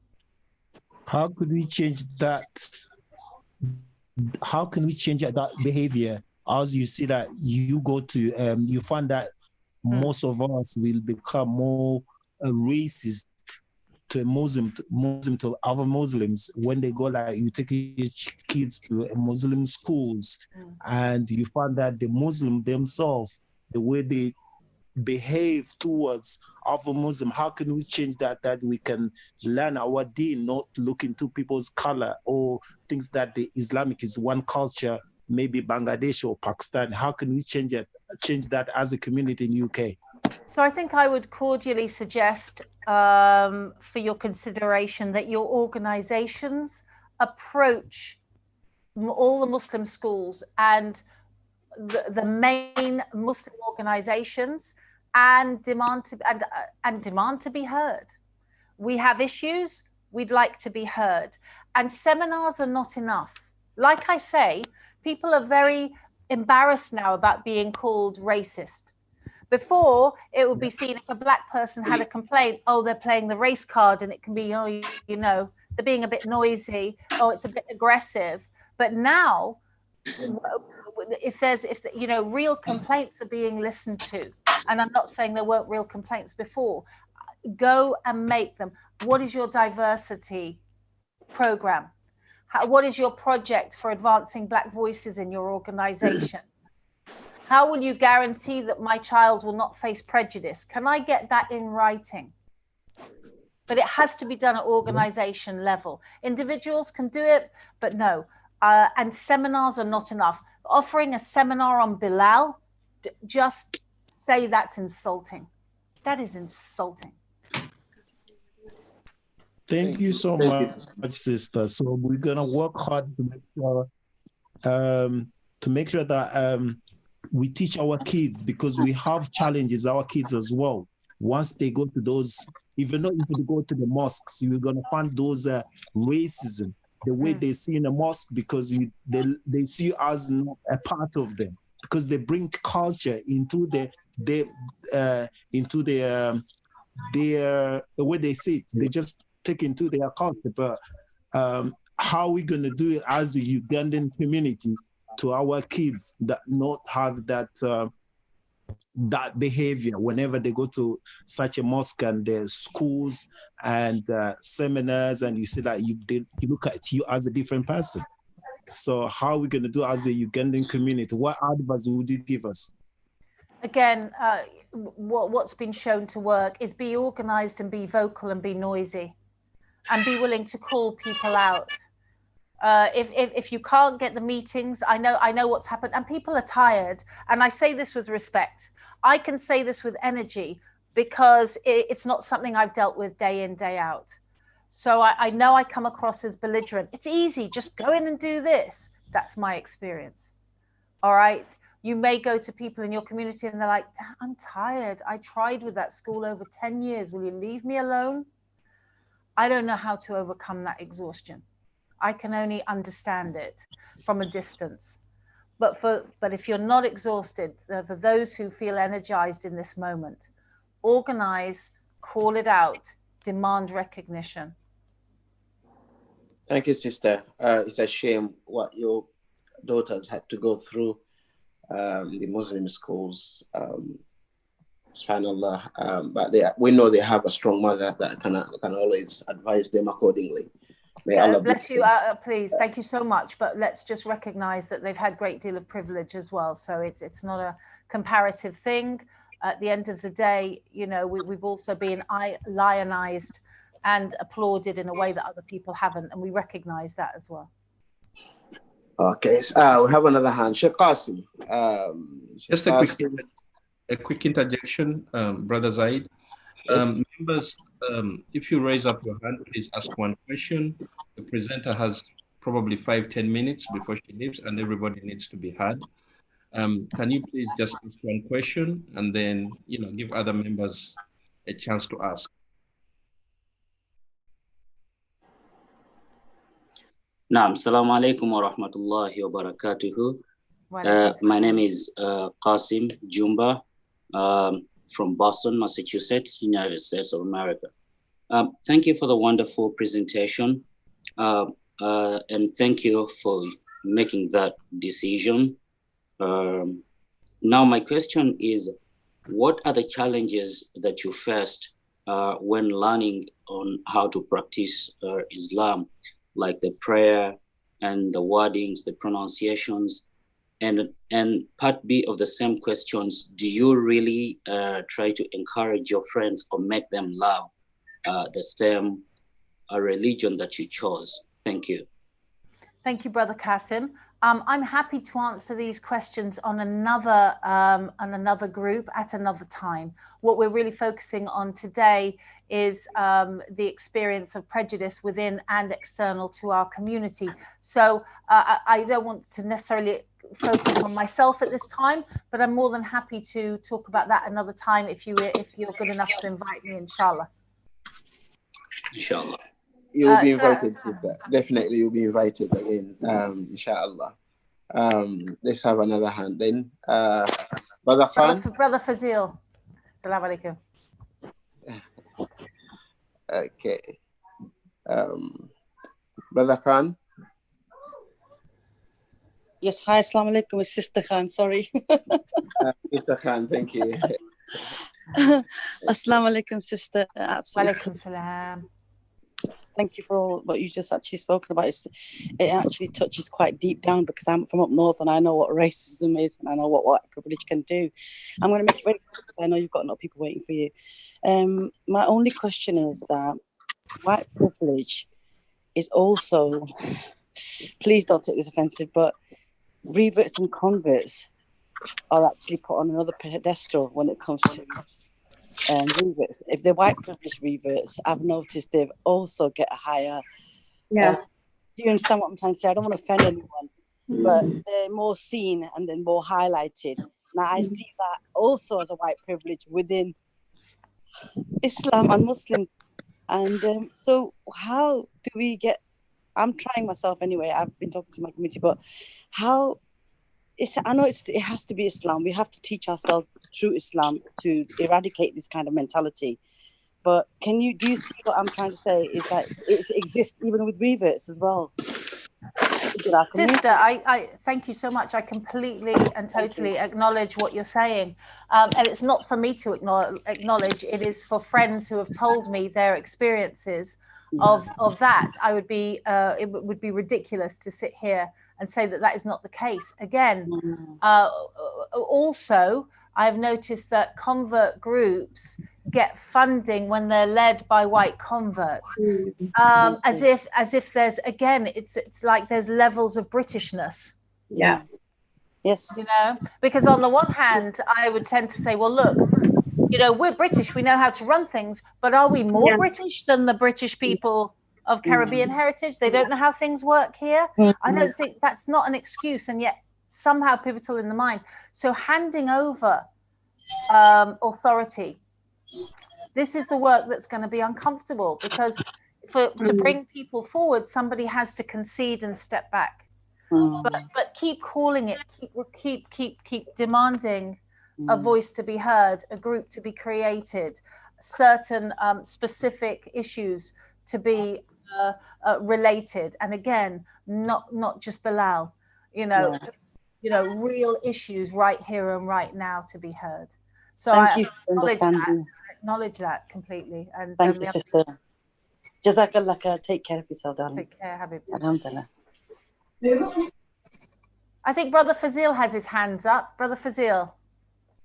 How could we change that? How can we change that behavior? As you see that you go to, you find that most of us will become more racist to a Muslim to other Muslims when they go, like you take your kids to Muslim schools, and you find that the Muslim themselves, the way they behave towards other Muslim, how can we change that we can learn our deen, not look into people's color or things that the Islamic is one culture, maybe Bangladesh or Pakistan? How can we change that as a community in UK? So I think I would cordially suggest for your consideration that your organizations approach all the Muslim schools and the main Muslim organizations and demand to be heard. We have issues, we'd like to be heard. And seminars are not enough. Like I say, people are very embarrassed now about being called racist. Before, it would be seen if a black person had a complaint, oh, they're playing the race card, and it can be, oh, you know, they're being a bit noisy, oh, it's a bit aggressive. But now, if you know, real complaints are being listened to, and I'm not saying there weren't real complaints before, go and make them. What is your diversity program? What is your project for advancing Black voices in your organization? How will you guarantee that my child will not face prejudice? Can I get that in writing? But it has to be done at organization level. Individuals can do it, but no. And seminars are not enough. Offering a seminar on Bilal, just say that's insulting. That is insulting. Thank you so much, sister. So we're gonna work hard to make sure that we teach our kids, because we have challenges, our kids as well. Once they go to those, even though if you go to the mosques, you're gonna find those racism, the way they see in a mosque, because they see you as not a part of them, because they bring culture into the way they see it. They just take into their culture. But how are we going to do it as a Ugandan community to our kids that not have that that behavior whenever they go to such a mosque and their schools and seminars, and you see that you look at you as a different person? So how are we going to do as a Ugandan community? What advice would you give us? Again, what's been shown to work is be organized and be vocal and be noisy and be willing to call people out. If you can't get the meetings, I know what's happened, and people are tired. And I say this with respect. I can say this with energy because it's not something I've dealt with day in, day out. So I know I come across as belligerent. It's easy, just go in and do this. That's my experience. All right. You may go to people in your community and they're like, I'm tired. I tried with that school over 10 years. Will you leave me alone? I don't know how to overcome that exhaustion. I can only understand it from a distance. But if you're not exhausted, for those who feel energized in this moment, organize, call it out, demand recognition. Thank you, sister. It's a shame what your daughters had to go through. The Muslim schools, subhanallah, but we know they have a strong mother that can always advise them accordingly. May Allah bless you, please. Thank you so much. But let's just recognize that they've had a great deal of privilege as well. So it's not a comparative thing. At the end of the day, you know, we've also been lionized and applauded in a way that other people haven't, and we recognize that as well. Okay, so we have another hand. Sheikh Qasim. Just a quick interjection, Brother Zaid. Yes. Members, if you raise up your hand, please ask one question. The presenter has probably 5-10 minutes before she leaves, and everybody needs to be heard. Can you please just ask one question and then, give other members a chance to ask? Naam, Assalamu alaikum wa rahmatullahi wa barakatuhu. My name is Qasim Jumba from Boston, Massachusetts, United States of America. Thank you for the wonderful presentation, and thank you for making that decision. Now my question is, what are the challenges that you faced when learning on how to practice Islam, like the prayer and the wordings, the pronunciations? And part B of the same questions, do you really try to encourage your friends or make them love the same religion that you chose? Thank you. Thank you, Brother Qasim. I'm happy to answer these questions on another group at another time. What we're really focusing on today is the experience of prejudice within and external to our community. So I don't want to necessarily focus on myself at this time, but I'm more than happy to talk about that another time if you're good enough to invite me, inshallah. Inshallah. You'll be invited, sister. Definitely, you'll be invited again, inshallah. Let's have another hand then. Brother Khan. Brother Fazil. Assalamu alaikum. Okay. Brother Khan. Yes, hi, Assalamu alaikum, it's Sister Khan, sorry. Mr. Khan, thank you. Assalamu alaikum, sister. Absolutely. Walaikum salam. Thank you for all what you just actually spoken about. It actually touches quite deep down because I'm from up north and I know what racism is and I know what white privilege can do. I'm going to make it very quick because I know you've got a lot of people waiting for you. My only question is that white privilege is also, please don't take this offensive, but reverts and converts are actually put on another pedestal when it comes to reverts. If they're white privilege reverts, I've noticed they've also get a higher. Do you understand what I'm trying to say? I don't want to offend anyone, but they're more seen and then more highlighted. Now I see that also as a white privilege within Islam and Muslims. And so how do we get? I'm trying myself anyway. I've been talking to my community, but how? I know it has to be Islam. We have to teach ourselves through Islam to eradicate this kind of mentality. But do you see what I'm trying to say? Is that it exists even with reverts as well? Sister, I thank you so much. I completely and totally acknowledge what you're saying. And it's not for me to acknowledge, it is for friends who have told me their experiences of that. It would be ridiculous to sit here and say that that is not the case. Again, also, I've noticed that convert groups get funding when they're led by white converts, as if there's, again, it's like there's levels of Britishness. Yeah. Yes. You know, because on the one hand, I would tend to say, well, look, you know, we're British, we know how to run things, but are we more British than the British people of Caribbean heritage? They don't know how things work here. I don't think that's not an excuse, and yet somehow pivotal in the mind. So handing over authority, this is the work that's going to be uncomfortable, because to bring people forward, somebody has to concede and step back. But keep calling it, keep demanding a voice to be heard, a group to be created, certain specific issues to be related, and again, not just Bilal, you know, real issues right here and right now to be heard. So I acknowledge that completely. And thank you, sister. Jazakallah khair. Take care of yourself, darling. Take care, Habibti. Alhamdulillah. I think Brother Fazil has his hands up. Brother Fazil,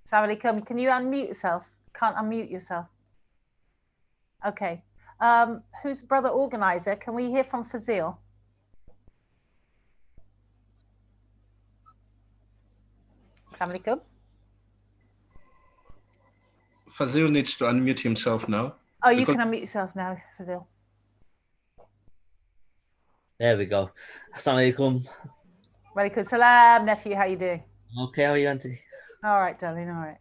Assalamu alaikum. Can you unmute yourself? Can't unmute yourself. Okay. Who's Brother Organizer? Can we hear from Fazil? Assalamu alaikum. Fazil needs to unmute himself now. Oh, you can unmute yourself now, Fazil. There we go. Assalamu alaikum. Walaikum salam, nephew. How you doing? Okay, how are you, Auntie? All right, darling. All right.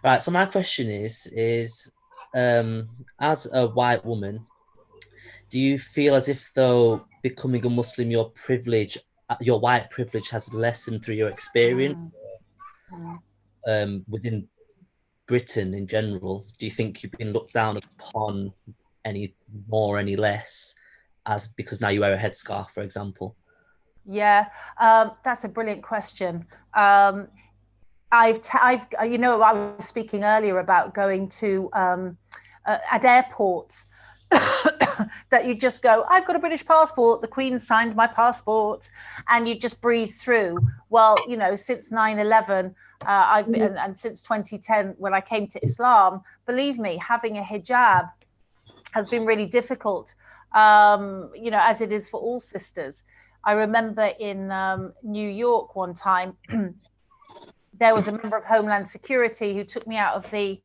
Right. So my question is, as a white woman, do you feel as if though becoming a Muslim, your white privilege has lessened through your experience? Within Britain in general, do you think you've been looked down upon any more, any less, because now you wear a headscarf, for example? Yeah, that's a brilliant question. I've you know, I was speaking earlier about going to at airports that you just go, I've got a British passport, the Queen signed my passport, and you just breeze through. Well, you know, since 9/11, I've been, and since 2010, when I came to Islam, believe me, having a hijab has been really difficult, you know, as it is for all sisters. I remember in New York one time, there was a member of Homeland Security who took me out of the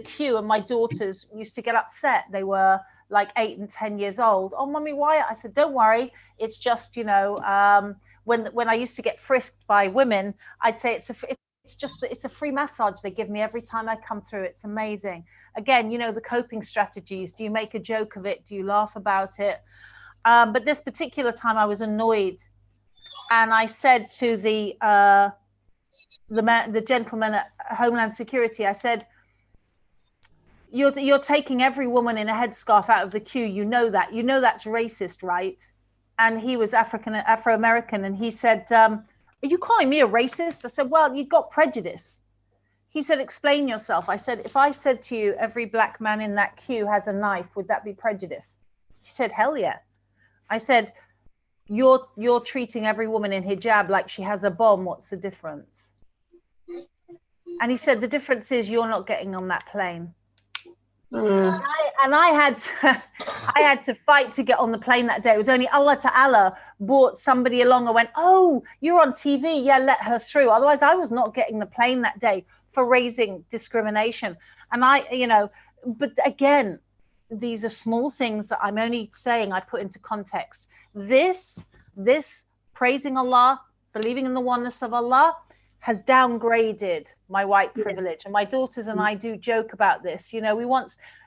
queue, and my daughters used to get upset. They were like 8 and 10 years old. Oh, Mummy, why? I said, don't worry. It's just, you know, when I used to get frisked by women, I'd say it's a free massage they give me every time I come through. It's amazing. Again, you know, the coping strategies. Do you make a joke of it? Do you laugh about it? But this particular time I was annoyed, and I said to the gentleman at Homeland Security, I said, you're taking every woman in a headscarf out of the queue. You know that. You know that's racist, right? And he was Afro-American, and he said, are you calling me a racist? I said, well, you've got prejudice. He said, explain yourself. I said, if I said to you, every black man in that queue has a knife, would that be prejudice? He said, hell yeah. I said, you're treating every woman in hijab like she has a bomb. What's the difference? And he said, the difference is you're not getting on that plane. And I had to fight to get on the plane that day. It was only Allah Ta'ala brought somebody along and went, oh, you're on TV. Yeah, let her through. Otherwise, I was not getting the plane that day for raising discrimination. And you know, but again, these are small things that I'm only saying I put into context. This praising Allah, believing in the oneness of Allah, has downgraded my white privilege. And my daughters and I do joke about this. You know,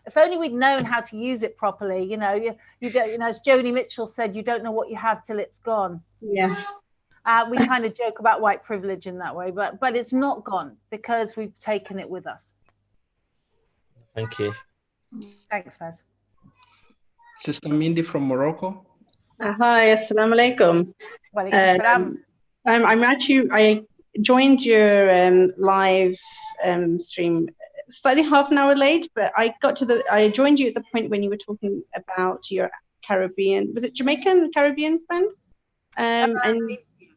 if only we'd known how to use it properly. You know, you don't, you know, as Joni Mitchell said, you don't know what you have till it's gone. Yeah. We kind of joke about white privilege in that way, but it's not gone because we've taken it with us. Thank you. Thanks, Faz. Sister Mindy from Morocco. Hi, assalamu alaikum. Walaikum salam. I joined your live stream slightly half an hour late, but I joined you at the point when you were talking about your Caribbean, was it Jamaican Caribbean friend? And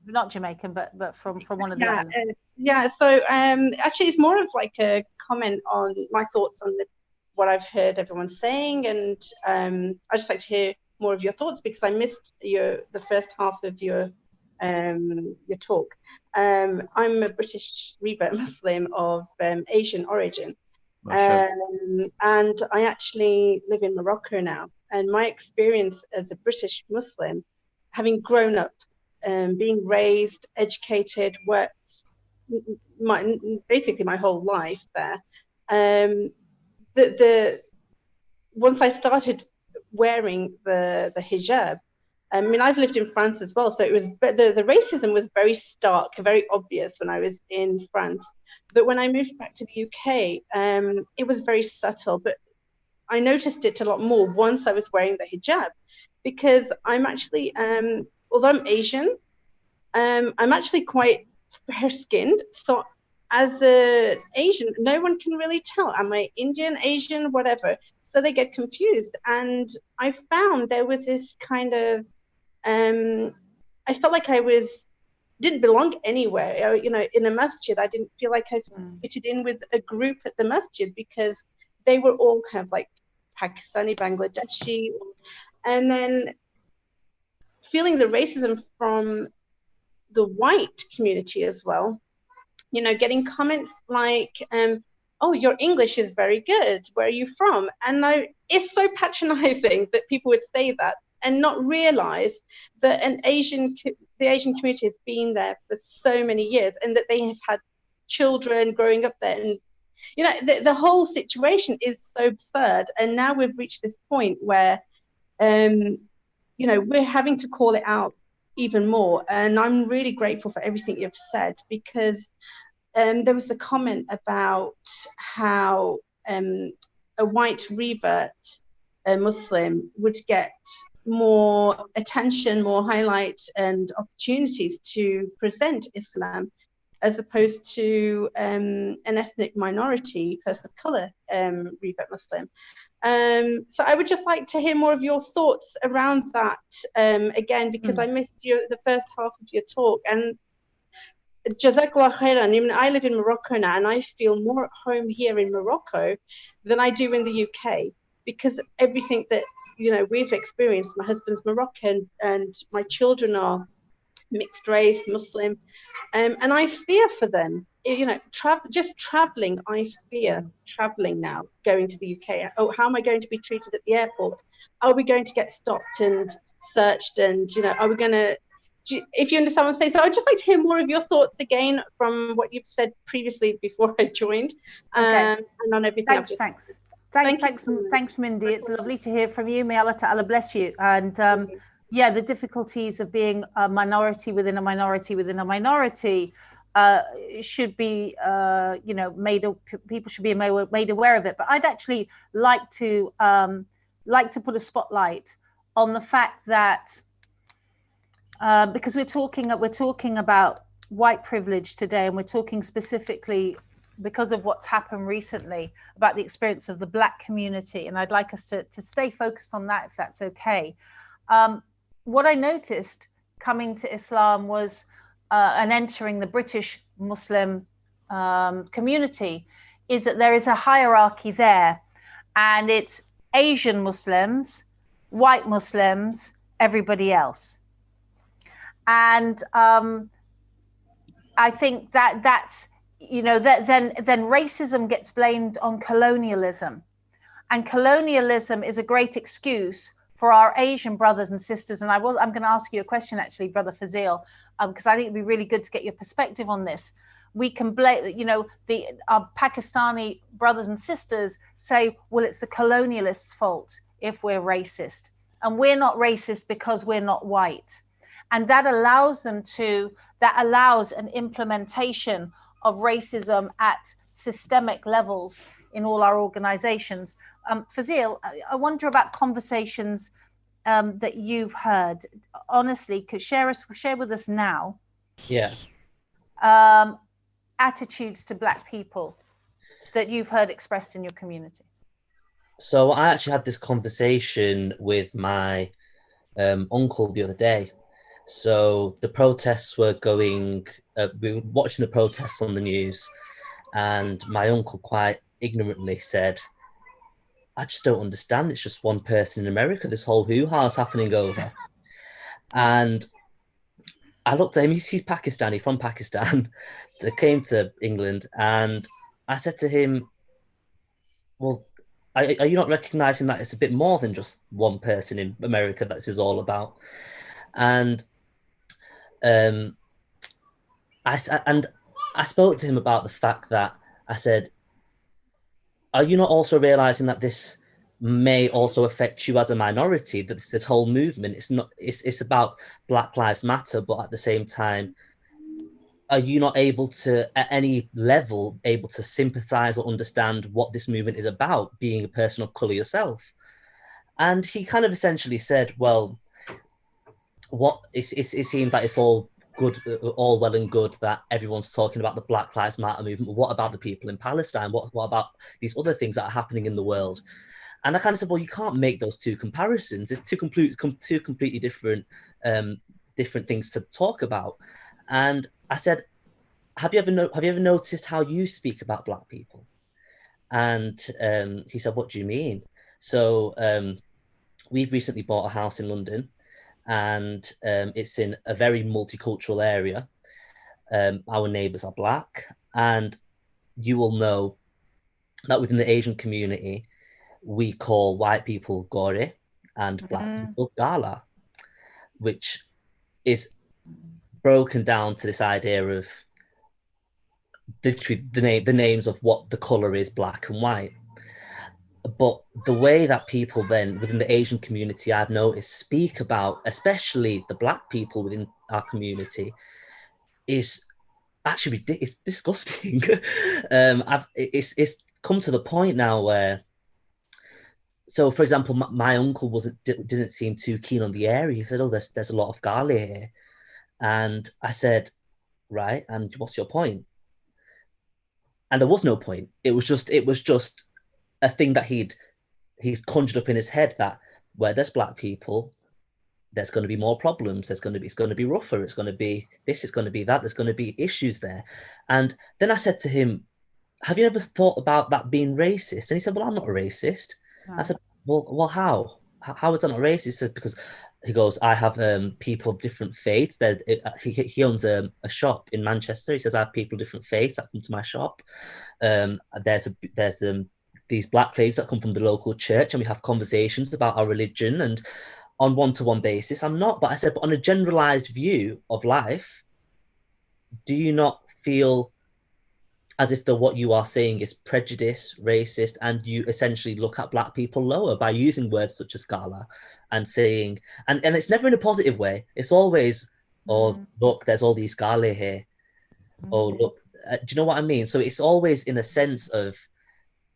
not Jamaican, but from one of the others. So actually it's more of like a comment on my thoughts on what I've heard everyone saying, and I'd just like to hear more of your thoughts because I missed the first half of your talk. I'm a British revert Muslim of Asian origin, and I actually live in Morocco now. And my experience as a British Muslim, having grown up, being raised, educated, worked basically my whole life there, once I started wearing the hijab, I mean, I've lived in France as well, so it was the racism was very stark, very obvious when I was in France. But when I moved back to the UK, it was very subtle. But I noticed it a lot more once I was wearing the hijab, because I'm actually, although I'm Asian, I'm actually quite fair-skinned. So as an Asian, no one can really tell. Am I Indian, Asian, whatever? So they get confused. And I found there was this kind of, I felt like I didn't belong anywhere. You know, in a masjid, I didn't feel like I fitted in with a group at the masjid because they were all kind of like Pakistani, Bangladeshi, and then feeling the racism from the white community as well. you know, getting comments like, oh, your English is very good. Where are you from? And it's so patronizing that people would say that and not realize that the Asian community has been there for so many years, and that they have had children growing up there. And, you know, the whole situation is so absurd. And now we've reached this point where, you know, we're having to call it out even more. And I'm really grateful for everything you've said, because there was a comment about how a white revert, a Muslim, would get more attention, more highlight and opportunities to present Islam, as opposed to an ethnic minority, person of color, revert Muslim. So I would just like to hear more of your thoughts around that, again, because I missed the first half of your talk. And Jazakallah khairan. I mean, I live in Morocco now, and I feel more at home here in Morocco than I do in the UK, because everything that, you know, we've experienced. My husband's Moroccan, and my children are mixed race, Muslim, and I fear for them. You know, just traveling, I fear traveling now, going to the UK. Oh, how am I going to be treated at the airport? Are we going to get stopped and searched? And, you know, are we going to? If you understand what I'm saying. So I'd just like to hear more of your thoughts again from what you've said previously before I joined, and on everything. Thanks, Mindy. It's lovely to hear from you. May Allah Ta'ala bless you. And yeah, the difficulties of being a minority within a minority within a minority should be, you know, people should be made aware of it. But I'd actually like to put a spotlight on the fact that, because we're talking about white privilege today, and we're talking specifically because of what's happened recently about the experience of the Black community, and I'd like us to stay focused on that, if that's okay. What I noticed coming to Islam was and entering the British Muslim community is that there is a hierarchy there, and it's Asian Muslims, white Muslims, everybody else. And I think that's, you know, then racism gets blamed on colonialism, and colonialism is a great excuse for our Asian brothers and sisters. And I'm going to ask you a question, actually, Brother Fazil, because I think it'd be really good to get your perspective on this. We can blame, you know, our Pakistani brothers and sisters say, well, it's the colonialists' fault if we're racist, and we're not racist because we're not white. And that allows an implementation of racism at systemic levels in all our organizations. Fazil, I wonder about conversations that you've heard. Honestly, could share with us now. Yeah. Attitudes to Black people that you've heard expressed in your community. So I actually had this conversation with my uncle the other day. So the protests were going, we were watching the protests on the news, and my uncle quite ignorantly said, I just don't understand. It's just one person in America. This whole hoo-ha's happening over. And I looked at him, he's Pakistani, from Pakistan, that came to England. And I said to him, well, are you not recognizing that it's a bit more than just one person in America that this is all about? And I spoke to him about the fact that I said, are you not also realizing that this may also affect you as a minority, that this whole movement, it's about Black Lives Matter, but at the same time, are you not able to, at any level, able to sympathize or understand what this movement is about, being a person of color yourself? And he kind of essentially said, well, it seemed that it's all good, all well and good that everyone's talking about the Black Lives Matter movement, but what about the people in Palestine? What about these other things that are happening in the world? And I kind of said, well, you can't make those two comparisons. It's two completely different things to talk about. And I said, have you ever noticed how you speak about Black people? And he said, what do you mean? So we've recently bought a house in London, and it's in a very multicultural area. Our neighbours are Black, And you will know that within the Asian community, we call white people gore and black people gala, which is broken down to this idea of the names of what the color is, black and white. But the way that people then within the Asian community, I've noticed, speak about, especially the black people within our community, is actually it's disgusting. It's come to the point now where, so for example, my uncle didn't seem too keen on the area. He said, "Oh, there's a lot of Gali here," and I said, "Right, and what's your point?" And there was no point. It was just a thing that he's conjured up in his head, that where there's black people, there's going to be more problems. It's going to be rougher. It's going to be this. It's going to be that. There's going to be issues there. And then I said to him, "Have you ever thought about that being racist?" And he said, "Well, I'm not a racist." No. I said, "Well, how? How is that not racist?" He said, "Because," he goes, "I have people of different faiths. He owns a shop in Manchester. He says, I have people of different faiths that come to my shop. There's these black ladies that come from the local church, and we have conversations about our religion and on one-to-one basis. I'm not," but I said, "But on a generalized view of life, do you not feel as if what you are saying is prejudice, racist, and you essentially look at black people lower by using words such as gala and saying," and it's never in a positive way. It's always, "Oh, look, there's all these gala here. Oh, look," do you know what I mean? So it's always in a sense of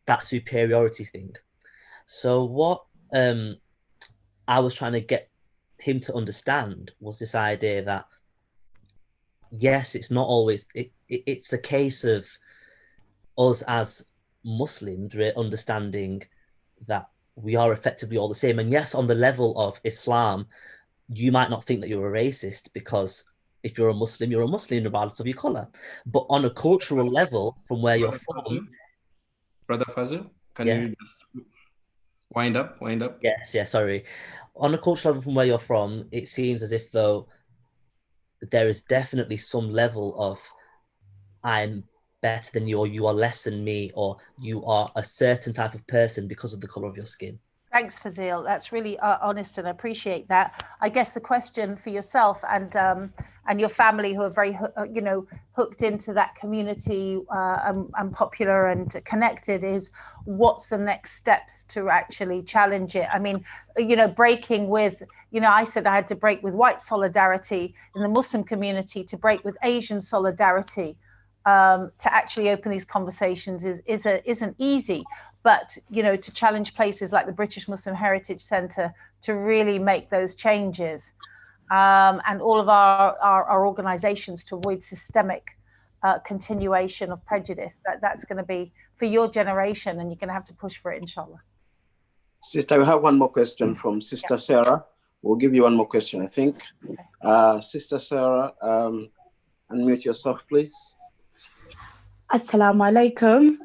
that superiority thing. So what I was trying to get him to understand was this idea that, yes, it's not always, it's a case of us as Muslims understanding that we are effectively all the same. And yes, on the level of Islam, you might not think that you're a racist, because if you're a Muslim regardless of your color. But on a cultural level, from where you're from, Brother Fazil, can you just wind up? Yes, sorry. On a cultural level, from where you're from, it seems as if though there is definitely some level of I'm better than you, or you are less than me, or you are a certain type of person because of the color of your skin. Thanks, Fazil. That's really honest, and I appreciate that. I guess the question for yourself and your family, who are very, hooked into that community and popular and connected, is what's the next steps to actually challenge it? I mean, breaking with, I said I had to break with white solidarity in the Muslim community to break with Asian solidarity. To actually open these conversations isn't easy. But, to challenge places like the British Muslim Heritage Centre to really make those changes, and all of our organisations to avoid systemic continuation of prejudice, that's going to be for your generation, and you're going to have to push for it, inshallah. Sister, we have one more question from Sister Sarah. We'll give you one more question, I think. Okay. Sister Sarah, unmute yourself, please. Assalamu alaikum.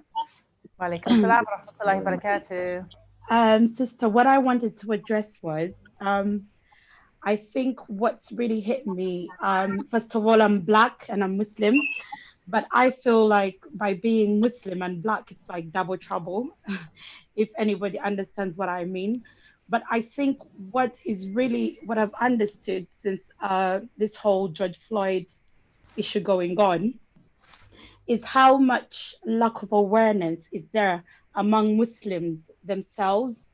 Walaikum salam wa rahmatullahi wa barakatuh. Sister, what I wanted to address was, I think what's really hit me, first of all, I'm Black and I'm Muslim, but I feel like by being Muslim and Black, it's like double trouble, if anybody understands what I mean. But I think what I've understood since this whole George Floyd issue going on is how much lack of awareness is there among Muslims themselves,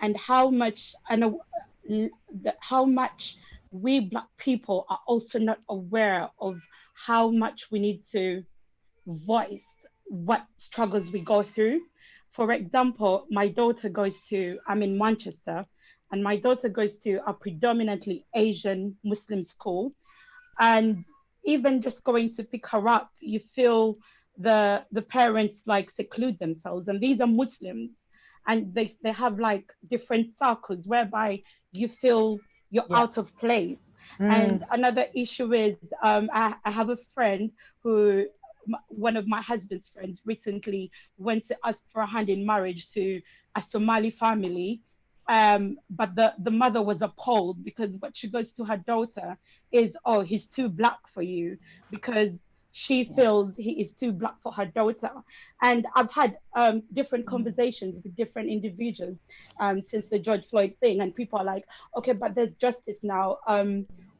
and how much we Black people are also not aware of how much we need to voice what struggles we go through. For example, I'm in Manchester, and my daughter goes to a predominantly Asian Muslim school, and even just going to pick her up, you feel the parents like seclude themselves, and these are Muslims, and they have like different circles whereby you feel you're out of place. And another issue is I have a friend who, one of my husband's friends, recently went to ask for a hand in marriage to a Somali family. But the mother was appalled, because what she goes to her daughter is, "Oh, he's too Black for you," because she feels he is too black for her daughter. And I've had different conversations with different individuals since the George Floyd thing, and people are like, okay, but there's justice now.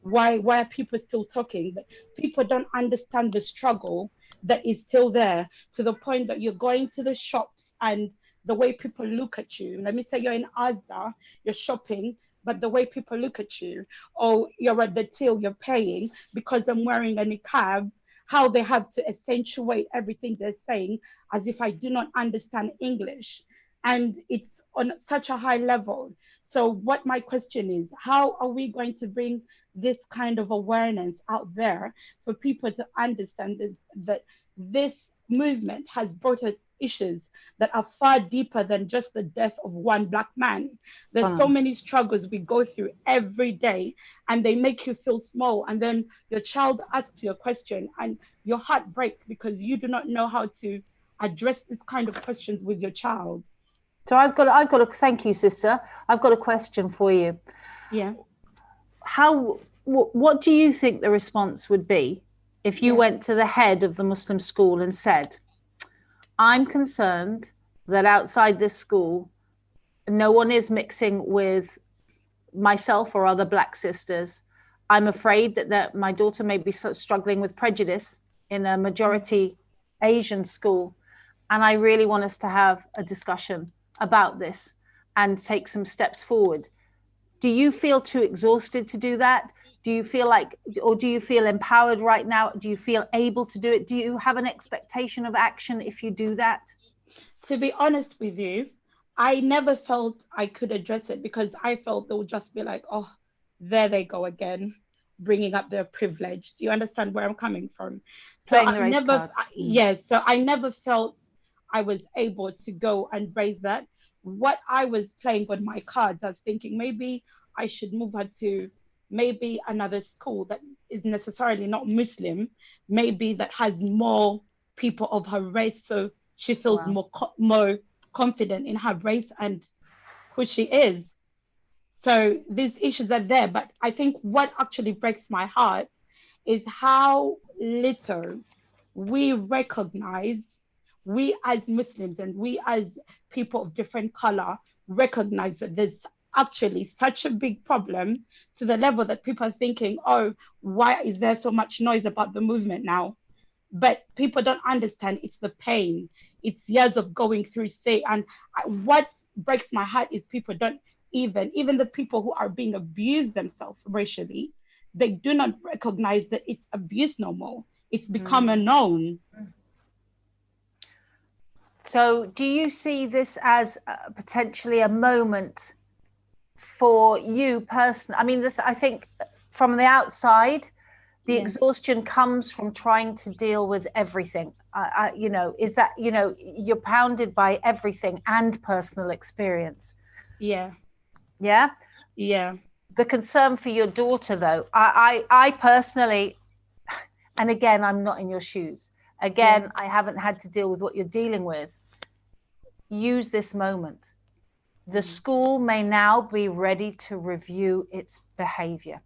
Why are people still talking? But people don't understand the struggle that is still there, to the point that you're going to the shops and the way people look at you. Let me say you're in Asda, you're shopping, but the way people look at you, or you're at the till, you're paying because I'm wearing a niqab, how they have to accentuate everything they're saying as if I do not understand English. And it's on such a high level. So what my question is, how are we going to bring this kind of awareness out there for people to understand that this movement has brought us issues that are far deeper than just the death of one black man? There's so many struggles we go through every day, and they make you feel small. And then your child asks you a question and your heart breaks because you do not know how to address this kind of questions with your child. So I've got a thank you, sister. I've got a question for you. Yeah. What do you think the response would be if you went to the head of the Muslim school and said, I'm concerned that outside this school, no one is mixing with myself or other black sisters. I'm afraid that my daughter may be struggling with prejudice in a majority Asian school. And I really want us to have a discussion about this and take some steps forward. Do you feel too exhausted to do that? Do you feel like, or do you feel empowered right now? Do you feel able to do it? Do you have an expectation of action if you do that? To be honest with you, I never felt I could address it, because I felt they would just be like, oh, there they go again, bringing up their privilege. Do you understand where I'm coming from? So I never, yes, so I never felt I was able to go and raise that. What I was playing with my cards, I was thinking maybe I should move her to maybe another school that is necessarily not Muslim, maybe that has more people of her race, so she feels more confident in her race and who she is. So these issues are there, but I think what actually breaks my heart is how little we recognize, we as Muslims and we as people of different color recognize that there's actually such a big problem, to the level that people are thinking, oh, why is there so much noise about the movement now? But people don't understand it's the pain. It's years of going through and what breaks my heart is people don't even the people who are being abused themselves racially, they do not recognize that it's abuse no more. It's become a known. So do you see this as potentially a moment for you personally? I mean, I think from the outside, the exhaustion comes from trying to deal with everything. Is that, you're pounded by everything and personal experience. Yeah. Yeah? Yeah. The concern for your daughter, though, I personally, and again, I'm not in your shoes. Again, I haven't had to deal with what you're dealing with. Use this moment. The school may now be ready to review its behavior.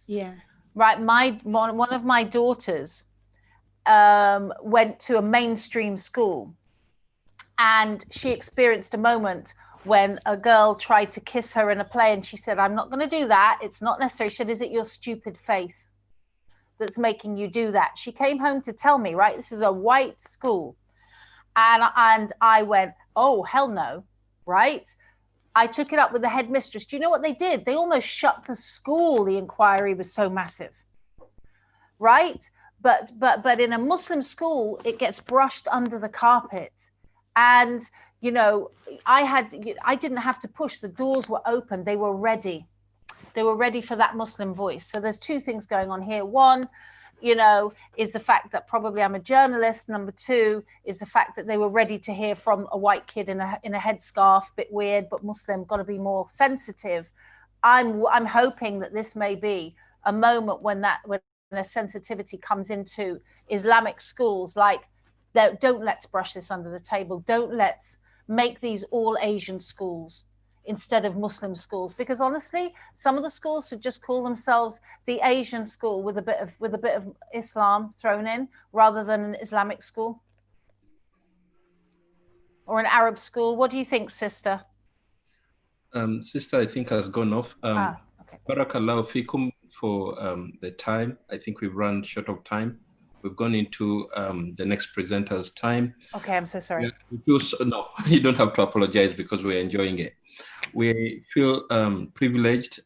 Yeah. Right. One of my daughters went to a mainstream school, and she experienced a moment when a girl tried to kiss her in a play, and she said, I'm not going to do that. It's not necessary. She said, is it your stupid face that's making you do that? She came home to tell me, right, this is a white school. And I went, oh, hell no, right? I took it up with the headmistress. Do you know what they did? They almost shut the school. The inquiry was so massive, right? But in a Muslim school, it gets brushed under the carpet. And, I didn't have to push. The doors were open. They were ready. They were ready for that Muslim voice. So there's two things going on here. One, is the fact that probably I'm a journalist. Number two is the fact that they were ready to hear from a white kid in a headscarf, bit weird, but Muslim, got to be more sensitive. I'm hoping that this may be a moment when a sensitivity comes into Islamic schools, like, don't let's brush this under the table. Don't let's make these all Asian schools. instead of Muslim schools? Because honestly, some of the schools should just call themselves the Asian school with a bit of Islam thrown in, rather than an Islamic school or an Arab school. What do you think, sister? Sister, I think has gone off. Okay. Barakallahu fikum for the time. I think we've run short of time. We've gone into the next presenter's time. Okay, I'm so sorry. No, you don't have to apologize because we're enjoying it. We feel privileged.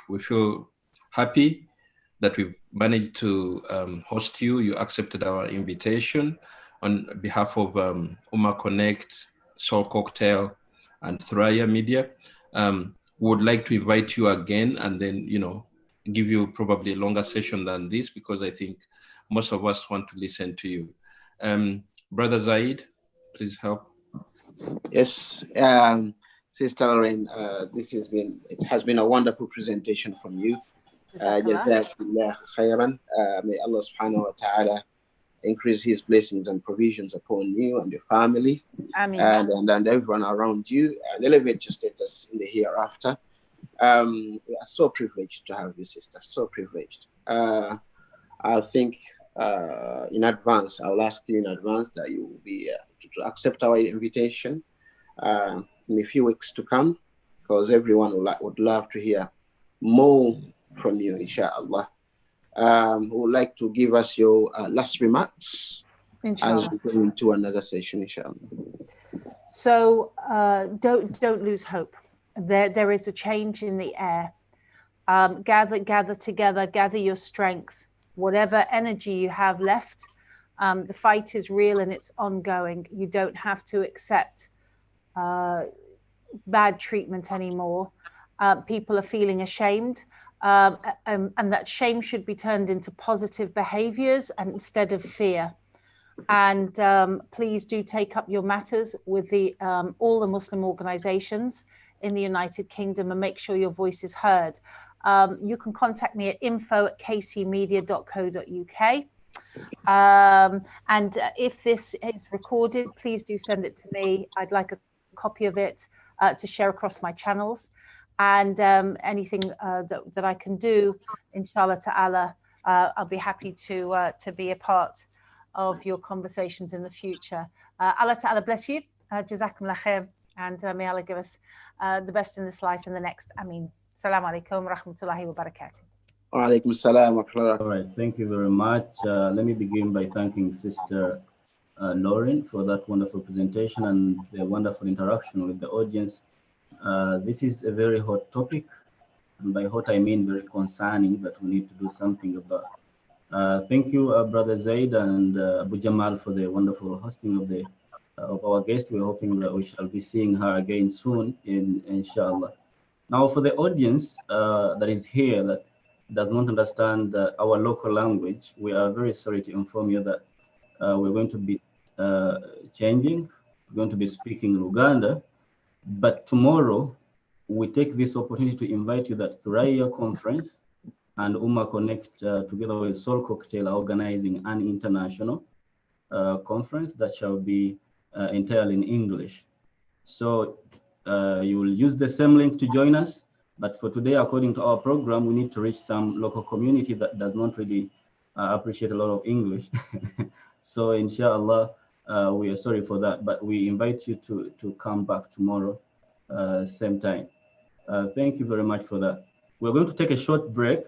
We feel happy that we've managed to host you. You accepted our invitation on behalf of Ummah Connect, Soul Cocktail, and ThurayyaIslamMedia. We would like to invite you again and then, give you probably a longer session than this, because I think most of us want to listen to you. Brother Zaid, please help. Yes, Sister Lorraine, it has been a wonderful presentation from you. Jazakallah khairan. May Allah subhanahu wa ta'ala increase his blessings and provisions upon you and your family. Ameen. And everyone around you, and elevate your status in the hereafter. We are so privileged to have you, sister, so privileged. I think in advance, I'll ask you in advance that you will be to accept our invitation in a few weeks to come, because everyone would love to hear more from you, inshallah. Who would like to give us your last remarks inshallah, as we go into another session, inshallah? So don't lose hope. There is a change in the air. Gather together, gather your strength, whatever energy you have left. The fight is real and it's ongoing. You don't have to accept bad treatment anymore. People are feeling ashamed, and that shame should be turned into positive behaviors and instead of fear. And please do take up your matters with all the Muslim organizations in the United Kingdom and make sure your voice is heard. You can contact me at info@kcmedia.co.uk. And if this is recorded, please do send it to me. I'd like a copy of it to share across my channels. And anything that I can do, inshallah ta'ala, I'll be happy to be a part of your conversations in the future. Allah ta'ala bless you. Jazakumullah khair. And may Allah give us the best in this life and the next. Ameen. Assalamu alaikum wa rahmatullahi wa barakatuh. Wa alaikum assalam wa rahmatullahi. All right, thank you very much. Let me begin by thanking Sister Lauren for that wonderful presentation and the wonderful interaction with the audience. This is a very hot topic, and by hot I mean very concerning, that we need to do something about. Thank you, Brother Zaid and Abu Jamal, for the wonderful hosting of our guest. We're hoping that we shall be seeing her again soon, inshallah. Now, for the audience that is here that does not understand our local language, we are very sorry to inform you that we're going to be changing. We're going to be speaking Luganda. But tomorrow, we take this opportunity to invite you that Thurayya Conference and Ummah Connect, together with Soul Cocktail, are organizing an international conference that shall be entirely in English. So you will use the same link to join us. But for today, according to our program, we need to reach some local community that does not really appreciate a lot of English. So inshallah, we are sorry for that, but we invite you to come back tomorrow, same time. Thank you very much for that. We're going to take a short break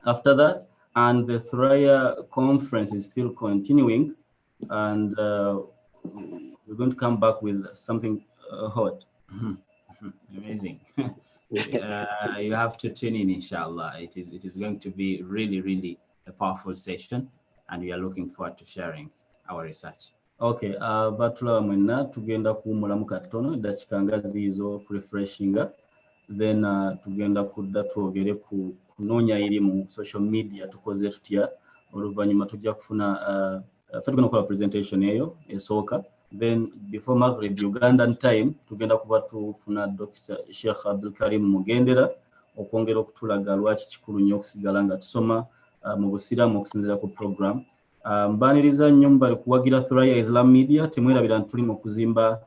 after that, and the Thurayya conference is still continuing, and we're going to come back with something hot. Amazing. You have to tune in, inshallah. It is going to be really a powerful session, and we are looking forward to sharing our research. Okay, batula mwena tugenda kuwumulamu katono dakika nga ziizo refreshinga, then tugenda kudda twogere ku kunoonya eri mu social media tukoze tutya, oluvannyuma tujja kufuna tugenda kukola presentation eyo esooka, then before Maghrib Ugandan time tugenda kuba tufuna Dr. Sheikh Abdulkarim Mugendera okwongera okutulaga lwaki kikulu nnyo okusigala nga tusoma mu busiraamu okusinziira ku program. Mbaniriza nnyo mbali kuwagira ThurayyaIslamMedia, temwerabira tuli mu kuzimba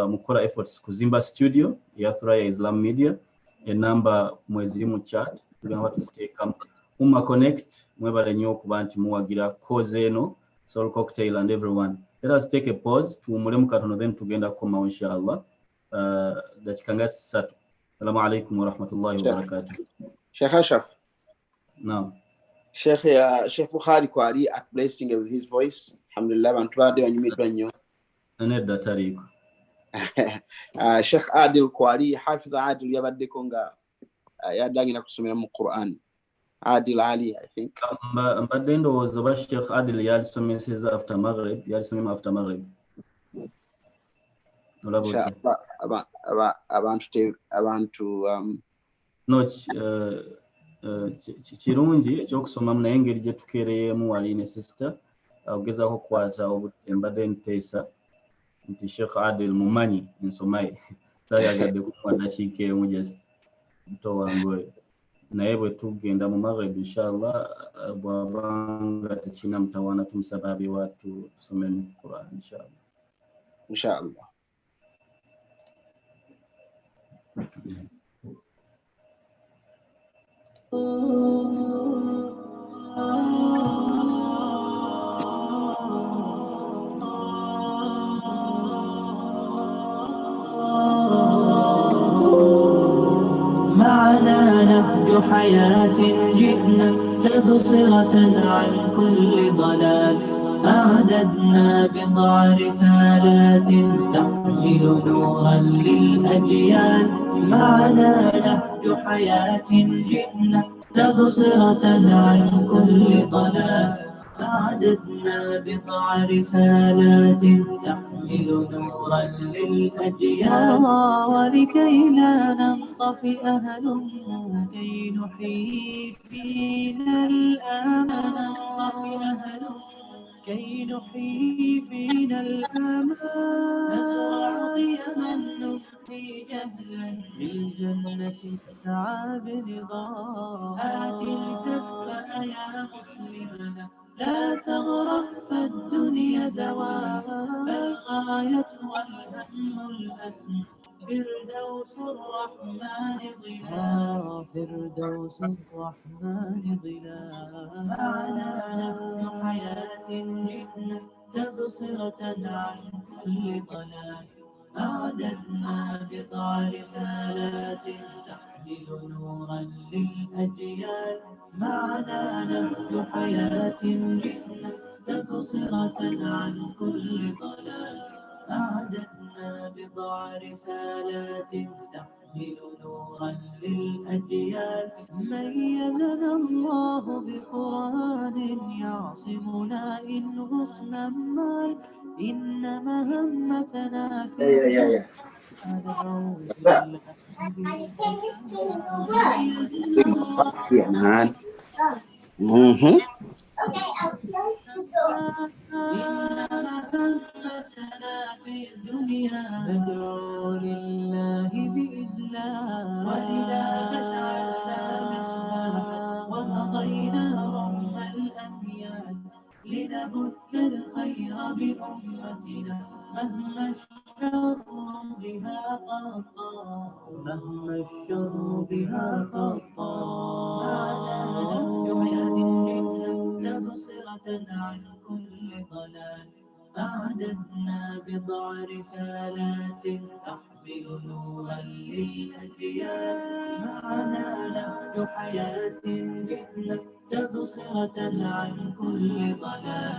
mukora efforts kuzimba studio ya ThurayyaIslamMedia enamba mweziri mu chat tugamba tuziteekamu mumma connect mwebale nnyo okuba nti muwagira cause eno Soul Cocktail and everyone. Let us take a pause tuwumulemu katono then tugenda kukomawo inshallah dakika nga 3. Assalamu alaikum wa rahmatullahi wa barakatuh. Sheikh Ashraf. Naam. Sheikh Bukhari kwali at blessing with his voice. Alhamdulillah bantu bade banyumidwa nnyo. Anedda taliiko. Sheikh Adil kwali Hafiz Adil yabaddeko nga yadangina kusomera mu Quran. Adil Ali, I think. Mbadde ndowooza oba Sheikh Adil yalisomeseza after Maghrib, yalisomera after Maghrib. abantu no kirungi ekyokusomamu naye engeri gye tukeereyeemu wali ne sister ogezaako okukwata embadde nteesa nti Sheikh Adil mumanyi nsomaye saayagadde kumuwa dakiika emu just muto wange oyo naye bwe tugenda mu Maghrib inshallah bw'abanga tekina mutawaana tumusaba abeewa tusome mu Quran inshallah. معنا نهج حياة جئنا تبصرة عن كل ضلال أعددنا بضع رسالات تحمل نورا للأجيال معنا نهج حياة جئنا تبصرة عن كل ضلال أعددنا بضع رسالات تحمل نورا للأجيال ولكي لا ننطفئ هلم كي نحيي فينا الأمان كي نحيي فينا الأمان نزرع قيما نبقي جهلا للجنة نسعى برضا آت الكف يا مسلمنا لا تغرق فالدنيا زوال فالغاية والهم الأسمى فردوس الرحمن ظلال فردوس الرحمن ظلال معنا نهج حياة جئنا تبصرة عن كل ضلال أعددنا بضع رسالات تحمل نورا للأجيال معنا نهج حياة جئنا تبصرة عن كل ضلال أعددنا بضع رسالات تحمل نورا للأجيال ميزنا الله بقرآن يعصمنا إن غصنا مال إن مهمتنا في في الدنيا ندعو لله بإذلال وإذا أشعلنا مصباحا ومضينا رغم الأميال لنبث الخير بأمتنا مهما الشر بها قطار مهما الشر بها قطار معنا نهج حياة جئنا تبصرة عن كل ضلال أعددنا بضع رسالات تحمل نورا للأجيال معنا نهج حياة جئنا تبصرة عن كل ضلال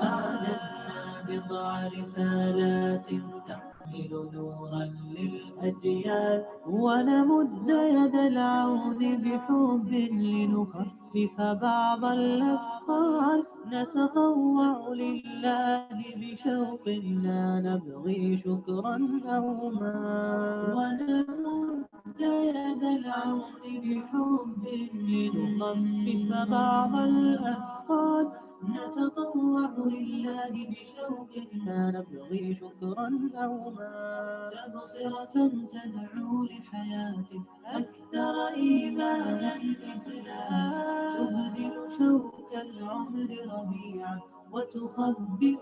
أعددنا بضع رسالات تحمل نورا للأجيال ونمد يد العون بحب لنخفف بعض الأثقال نتطوع لله بشوق لا نبغي شكرا أو مال ونمد يد العون بحب لنخفف بعض الأثقال نتطوع لله بشوق لا نبغي شكرا أو مال تبصرة تدعو لحياة أكثر إيمانا إجلال تبدل شوك العمر ربيعا وتخبئ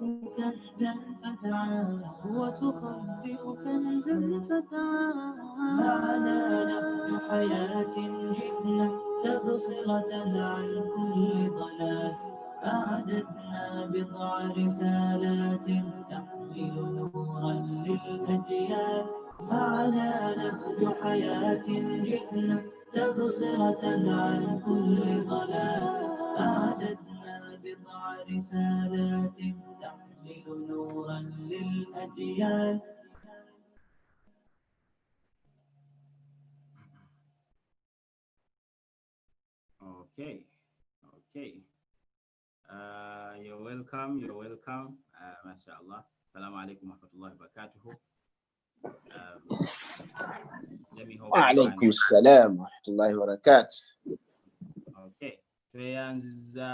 كنزا فتعال معنا نهج حياة جئنا تبصرة عن كل ضلال أعددنا بضع رسالات تحمل نورا للأجيال معنا نهج حياة جئنا تبصرة عن كل ضلال أعددنا بضع رسالات تحمل نورا للأجيال. Okay. You're welcome. MashaAllah. Assalamu alaikum wa rahmatullahi wa barakatuhu. Let me hope. Wa alaikum assalam wa rahmatullahi wa barakatuh. Okay. Tweyanziza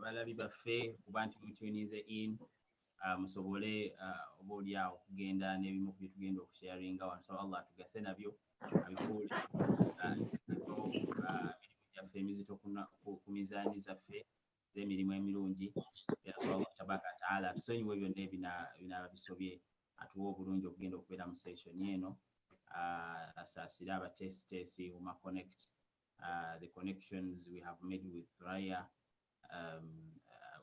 balabi baffe kuba nti mutunize in musobole obaolyawo okugenda n'ebimu ku bye tugenda okusharinga wano, so Allah tugase nabyo abikuule emirimu gyaffe emizito ku mizaani zaffe z'emirimu emirungi, era so Allah tabaraka wa taala tusonyiwe byonna ebinaaba bisobye atuwa obulungi okugenda okubeera mu session eno, asaasire abateesiteesi who connect the connections we have made with Thurayya.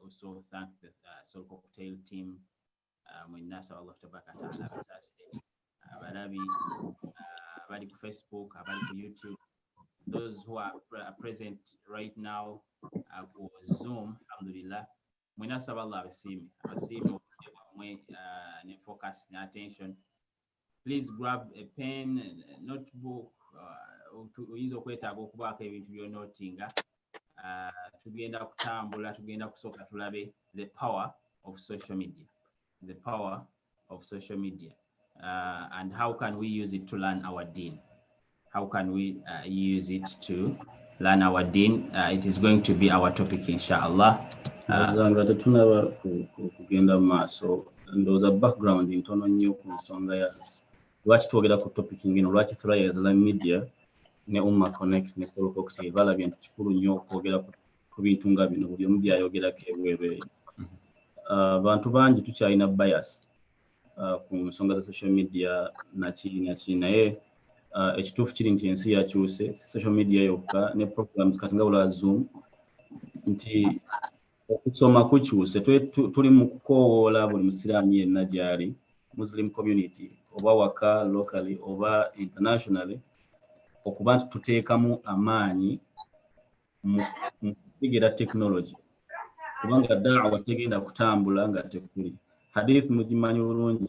Also thank the Soul Cocktail team. Mwenasa Allah tabaraka wa taala abasaasire abalabi abali ku Facebook, abali ku YouTube, those who are present right now ku Zoom, alhamdulillah. Mwenasa Allah abasiime ne focus ne attention. Please grab a pen, notebook, oyinza okwetaaga okubaako ebintu by'onootinga. Tugenda kutambula, tugenda kusooka tulabe the power of social media. And how can we use it to learn our deen? How can we use it to learn our deen? It is going to be our topic, inshallah. Zanga tunaba kugenda maaso ndowooza background ntono nnyo ku nsonga ya lwaki twogera ku topic ngino, lwaki ThurayyaIslamMedia ne Connect ne Soul Cocktail balabye nti kikulu nnyo okwogera ku bintu nga bino, buli omu byayogerako ebwereere. Abantu bangi tukyalina bias ku nsonga za social media nakiri naye ekituufu kiri nti ensi yakyuse, social media yokka ne programs kati nga bula Zoom nti okusoma kukyuse. Tuli mu kukoowoola buli musiraamu yenna gy'ali, Muslim community oba waka locally oba internationally, okuba nti tuteekamu amaanyi mu kutegeera technology, kubanga da'wa tegenda kutambula nga tekuli. Hadith mugimanyi bulungi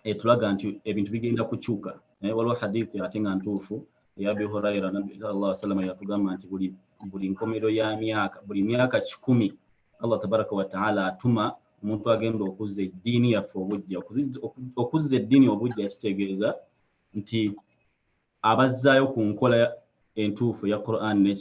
etulaga nti ebintu bigenda kukyuka. Waliwo hadith ate nga ntuufu eya Abi Hurayra, Nabbi sallallahu alaihi wasallam yatugamba nti buli nkomerero ya myaka, buli myaka 10 Allah tabaraka wa taala atuma omuntu agenda okuzza eddiini yaffe obujja. Okuzza eddiini obujja kitegeeza nti abazzaayo ku nkola entuufu ya Quran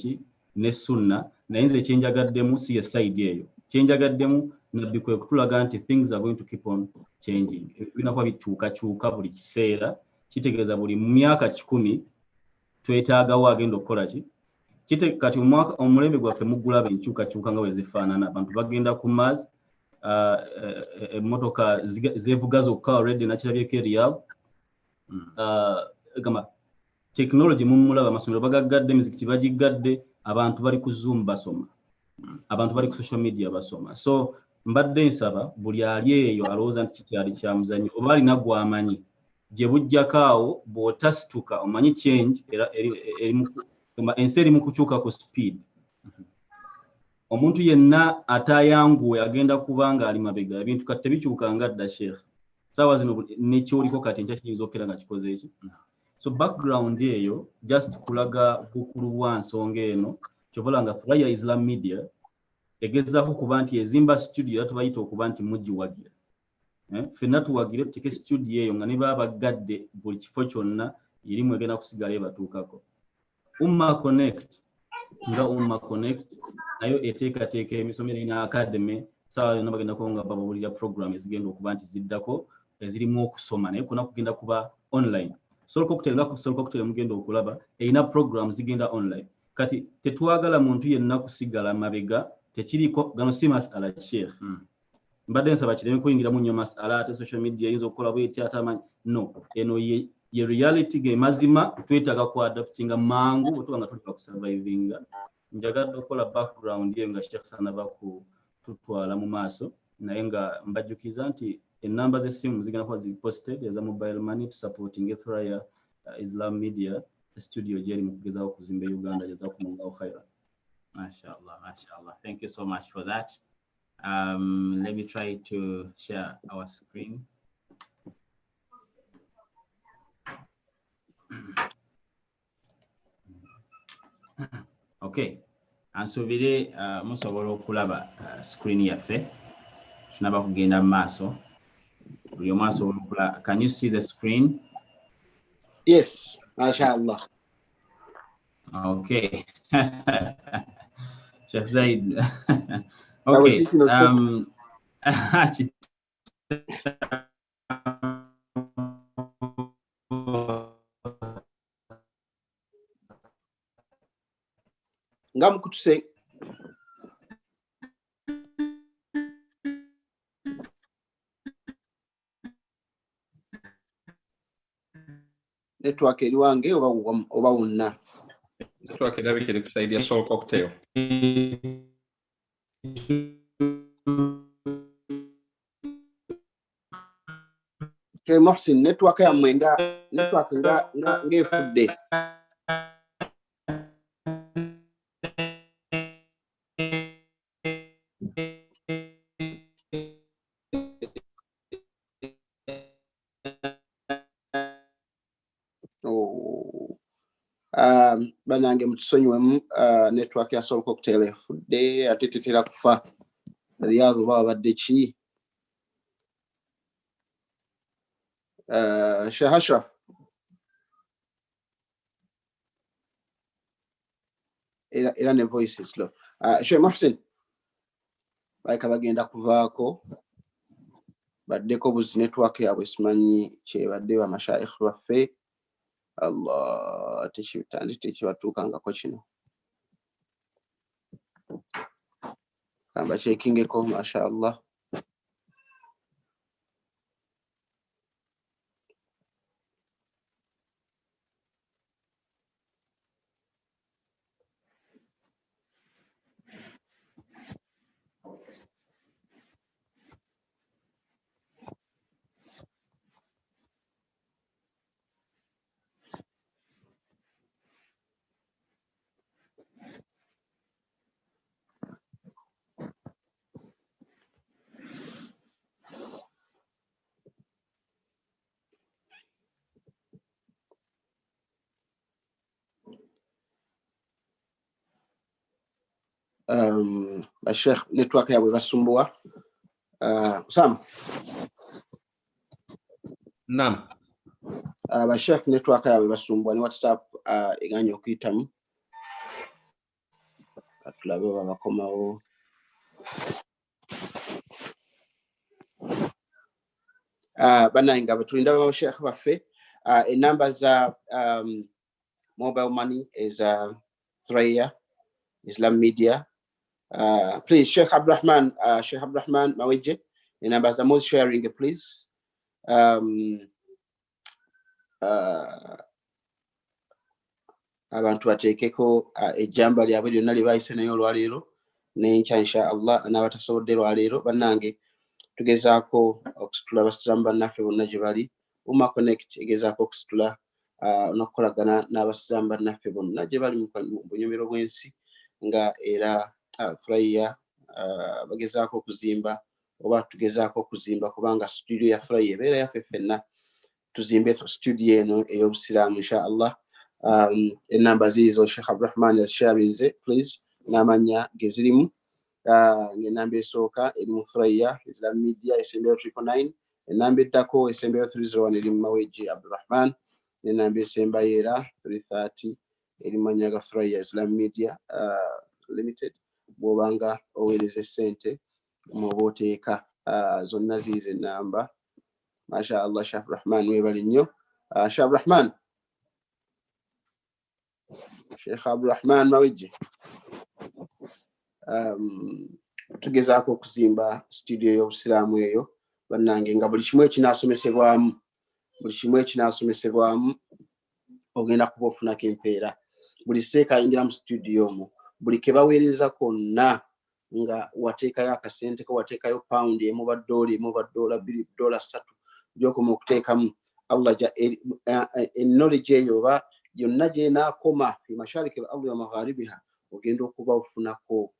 ne Sunna, naye nze kyenjagaddemu si ye side eyo. Kyenjagaddemu nabbi kwe kutulaga nti things are going to keep on changing. Binakuba bikyukakyuka buli kiseera, kitegeeza buli myaka 10 twetaagawo agenda okukola ki. Kati omulembe gwaffe mugulaba enkyukakyuka nga bwe zifaanana. Abantu bagenda ku Mars, emmotoka zeevuga zokka already nakirabyeko Riyadh. Gamba technology mumulaba, amasomero bagaggadde, emizikiti bagigadde, abantu bali ku Zoom basoma, abantu bali ku social media basoma. So mbadde nsaba buli ali eyo alowooza nti kikyali kya muzannyo oba alina gw'amanyi gye bujjako awo bw'otasituka omanyi change era ensi eri mu kukyuka ku speed. Omuntu yenna atayanguwe agenda kubanga ali mabega, ebintu kati tebikyuka nga dda Sheikh. Saawa zino nekyoliko kati nkya kiyinza okera nga kikoze eki. So background eyo just kulaga bukulu bwa nsonga eno, kyobola nga ThurayyaIslamMedia egezaako kuba nti ezimba studio tubayita okuba nti mugiwagira. Ffenna tuwagire tuteke studio eyo nga ne baba bagadde buli kifo kyonna irimu egenda kusigala ebatuukako. Connect nga Connect nayo eteekateeka emisomo erina academy, saawa yonna bagenda kuba babuulira program ezigenda okuba nti ziddako ezirimu okusoma, naye kuna kugenda kuba online. Soul Cocktail nga Soul Cocktail mugenda okulaba erina programs zigenda online. Kati tetwagala muntu yenna kusigala mabega tekiriko gano si masala Sheikh. Mbadde nsaba kireme kuyingira mu nnyo masala ate social media yinza okukola bweti atamanyi no eno ye reality ge mazima twetaaga ku adaptinga mangu bwe tuba nga tuli kusurvivinga. Njagadde okukola background ye nga Sheikh tanaba ku tutwala mu maaso naye nga mbajjukiza nti enamba z'essimu zigenda kuba ziri posted eza mobile money to supporting Thurayya Islam Media studio gyeri mu kugezaako okuzimba Uganda jazakumullahu khairan. Mashallah. Thank you so much for that. Let me try to share our screen. Okay. Ansubire musobola okulaba screen yaffe. Tunaba kugenda maaso. Buli omu asobola okulaba. Can you see the screen? Yes, mashallah. Okay. Sheikh Zaid. Okay. Ngam kutuse network eri wange oba wonna. Network erabikira kusaidia Soul Cocktail. Ke Mohsin network ya mwenga network ngefudde. Banange mutusonyiwemu network ya Soul Cocktail efudde ate tetera kufa. Riyadh baba badde ki? Sheikh Ashraf. Era ne voice slow. Sheikh Mohsin. Baika bagenda kuvaako. Baddeko buzi network yabwe simanyi kyebadde ba mashayikh baffe. Allah tekibatuukangako kino. Kamba kyekingeko mashallah. Sheikh network yabwe basumbua. Sam. Naam. Sheikh network yabwe basumbua ni WhatsApp eganya okuyitamu. Atulabe babakomawo. Bananga batulinda ba Sheikh baffe. Enamba za mobile money is Thurayya Islam Media. Please, Sheikh Abdulrahman, Mawejje, the numbers the most sharing, please. Abantu bateekeko ejjamba lyabwe lyonna lye baayise naye olwaleero n'enkya inshallah n'abatasobodde lwaleero bannange tugezaako okusitula abasiraamu bannaffe bonna gye bali. Umma Connect egezaako okusitula n'okukolagana n'abasiraamu bannaffe bonna gye bali mu bunyumiro bw'ensi nga era Thurayya bagezaako okuzimba oba tugezaako okuzimba kubanga studio ya Thurayya ebeera yaffe ffenna tuzimbe studio eno ey'obusiraamu inshallah. Enamba ziizo Sheikh Abdulrahman yazisharinze please n'amanya ge zirimu. Enamba esooka eri mu Thurayya Islam Media esembero 999. Enamba eddako esembero 301 eri mu Mawejje Abdulrahman. Enamba esembayo era 330 eri mu mannya ga Thurayya Islam Media Limited. Bw'obanga oweereza ssente muba oteeka zonna ziizo enamba. Mashallah Sheikh Abdulrahman webali nnyo. Sheikh Abdulrahman. Sheikh Abdulrahman Mawejje. tugezaako okuzimba studio y'obusiraamu eyo bannange nga buli kimu ekinaasomesebwamu ogenda kuba ofunako empeera. Buli seeka ayingira mu studio omwo, buli ke baweereza konna nga wateekayo akasente ko, wateekayo pound emu oba dola emu oba dola 2 dola 3 gy'okoma okuteekamu, Allah knowledge eyo oba yonna gy'enaakoma fi mashariki al-ardi wa magharibiha ogenda kuba ofunako.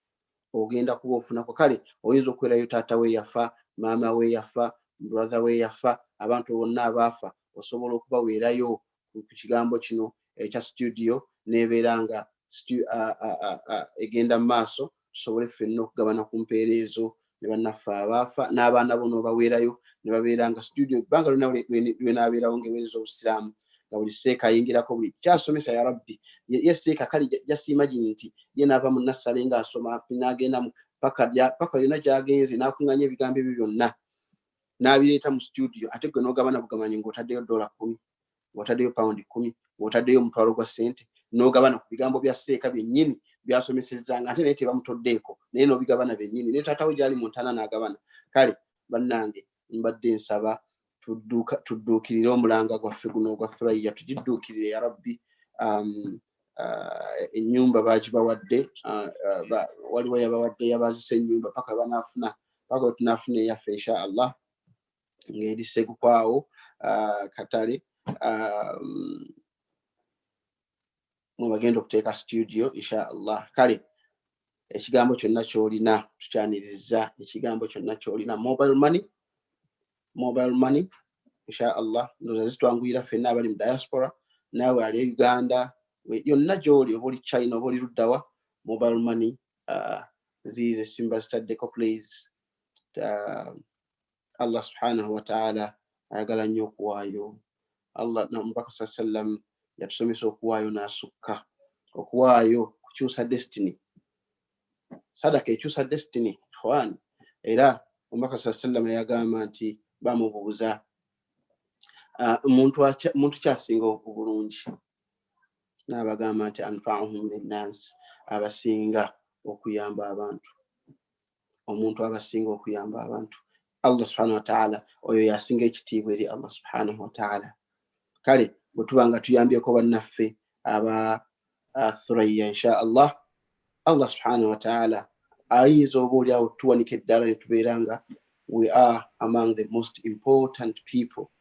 Kale oyinza okubeerayo taata we yafa, maama we yafa, brother we yafa, abantu bonna abaafa, osobola okubaweerayo ku kigambo kino ekya studio nebeera nga egenda mu maaso, tusobole ffenna okugabana ku mpeera ezo ne bannaffe abaafa n'abaana bo n'obaweerayo ne babeera nga studio ebbanga lwenaabeerawo ng'eweereza obusiraamu nga buli seeka ayingirako buli kyasomesa. Ya rabbi, ye seeka kale just imagine nti ye naava mu nassale ng'asoma n'agenda paka yonna gy'agenze n'akuŋŋanya ebigambo ebyo byonna n'abireeta mu studio, ate gwe n'ogabana bugamanyi ng'otaddeyo $10, ng'otaddeyo pound 10, ng'otaddeyo omutwalo gwa ssente, n'ogabana ku bigambo bya seeka byennyini byasomesezanga, ate naye tebamutoddeeko, naye n'obigabana byennyini, ne taata we gy'ali mu ntaana n'agabana. Kale bannange, mbadde nsaba tudduukirire omulanga gwaffe guno ogwa Thurayya, tugidduukirire ya rabbi. Ennyumba baagibawadde, waliwo yabawadde yabaazisa ennyumba paka banaafuna, paka we tunaafuna eyaffe insha Allah ng'eri Segukwawo Katale, mwe bagenda okuteeka studio insha Allah. Kale ekigambo kyonna ky'olina tukyaniriza, ekigambo kyonna ky'olina mobile money insha Allah ndoza zitwanguyira ffenna abali mu diaspora, naawe ali Uganda, yonna gy'oli, oba oli China oba oli luddawa, mobile money ziize simba zitaddeko please. Allah subhanahu wa ta'ala ayagala nnyo okuwaayo. Allah Mubaka sallam yatusomesa okuwaayo n'asukka, okuwaayo kukyusa destiny, sadaka ekyusa destiny ikhwan. Era Mubaka sallam yagamba nti bamubuuza muntu kyasinga obulungi, n'abagamba nti anfa'uhum linnas, abasinga okuyamba abantu, omuntu abasinga okuyamba abantu. Allah subhanahu wa ta'ala oyo yasinga ekitiibwa eri Allah subhanahu wa ta'ala. Kale bwe tuba nga tuyambyeko bannaffe aba Thurayya insha Allah, Allah subhanahu wa ta'ala ayinza obaolyawo tuwanika eddala ne tubeera nga we are among the most important people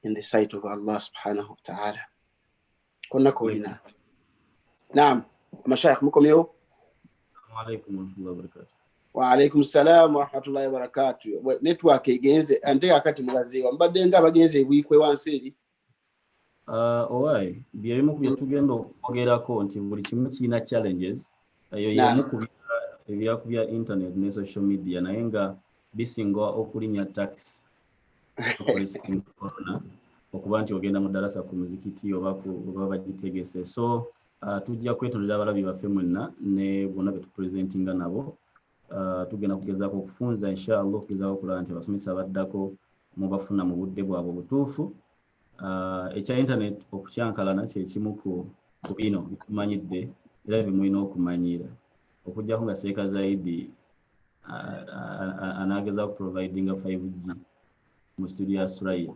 in the sight of Allah subhanahu wa ta'ala. Konna kolina. Naam, mashayikh mukomyewo? Wa alaykum wa barakatuh. Wa alaykum salam wa rahmatullahi wa barakatuh. Network egenze ante akati mulazeewa mbadde nga abagenze ebwikwe wansi eri. Owaye byerimu kubitugenda okwogerako nti buli kimu kirina challenges. Eyo yemu kubya internet ne social media, naye nga bisinga okulinya tax corona okuba nti ogenda mu ddarasa ku muzikiti oba bagitegese. So tujja kwetondera abalabi baffe mwenna ne bonna betupresentinga nabo. Tugenda kugezaako okufunza inshallah, okugezaako okulaba nti abasomesa baddako mubafuna mu budde bwabwe obutuufu. Ekya internet okukyankalana kye kimu ku bino bitumanyidde era bimulina okumanyira, okujjako nga Seeka Zaidi anagezaako providinga 5G mu studio ya Thurayya.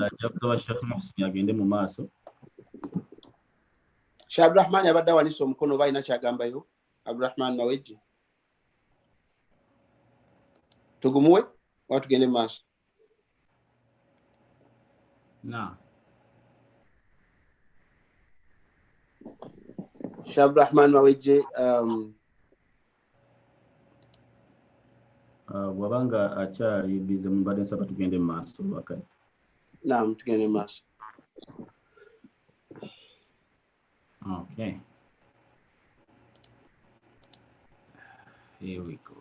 Ajja kusaba Sheikh agende mu maaso. Sheikh Abdulrahman abadde awanise omukono balina kyagambayo. Abdulrahman Mawejje, tugumuwe wa tugende maaso. Na Sheikh Abdulrahman Mawejje, bwabanga akyali bize mbadde nsaba tugende maaso wakati. Naam, tugende maaso. Okay. Here we go.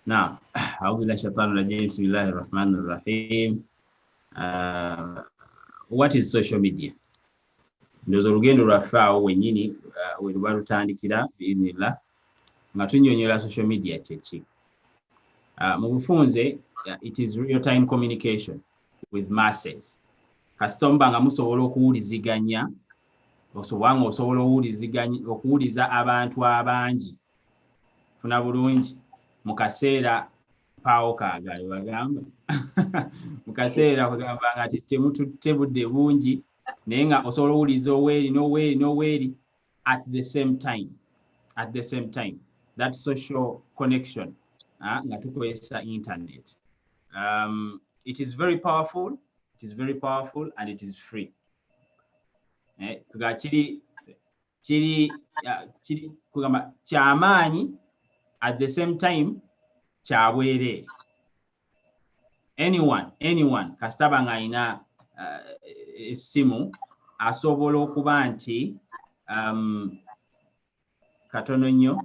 Now, أعوذ بالله الشيطان الرجيم. بسم الله الرحمن الرحيم. What is social media? Ndozo lugendo lwaffe awo wennyini we luba lutandikira biinillah nga tunnyonnyola social media kyeki. Mu bufunze, it is real-time communication with masses. Kasita muba nga musobola okuwuliziganya osobola okuwuliza abantu abangi funa bulungi mu kaseera paawo kaagala bagamba mu kaseera kugamba nga temututte budde bungi naye nga osobola owuliza oweeri at the same time that social connection nga tukozesa internet. It is very powerful and it is free. Kiri kugamba kyamaanyi at the same time kyabwereere. Anyone kasitaba nga alina essimu asobola okuba nti katono nnyo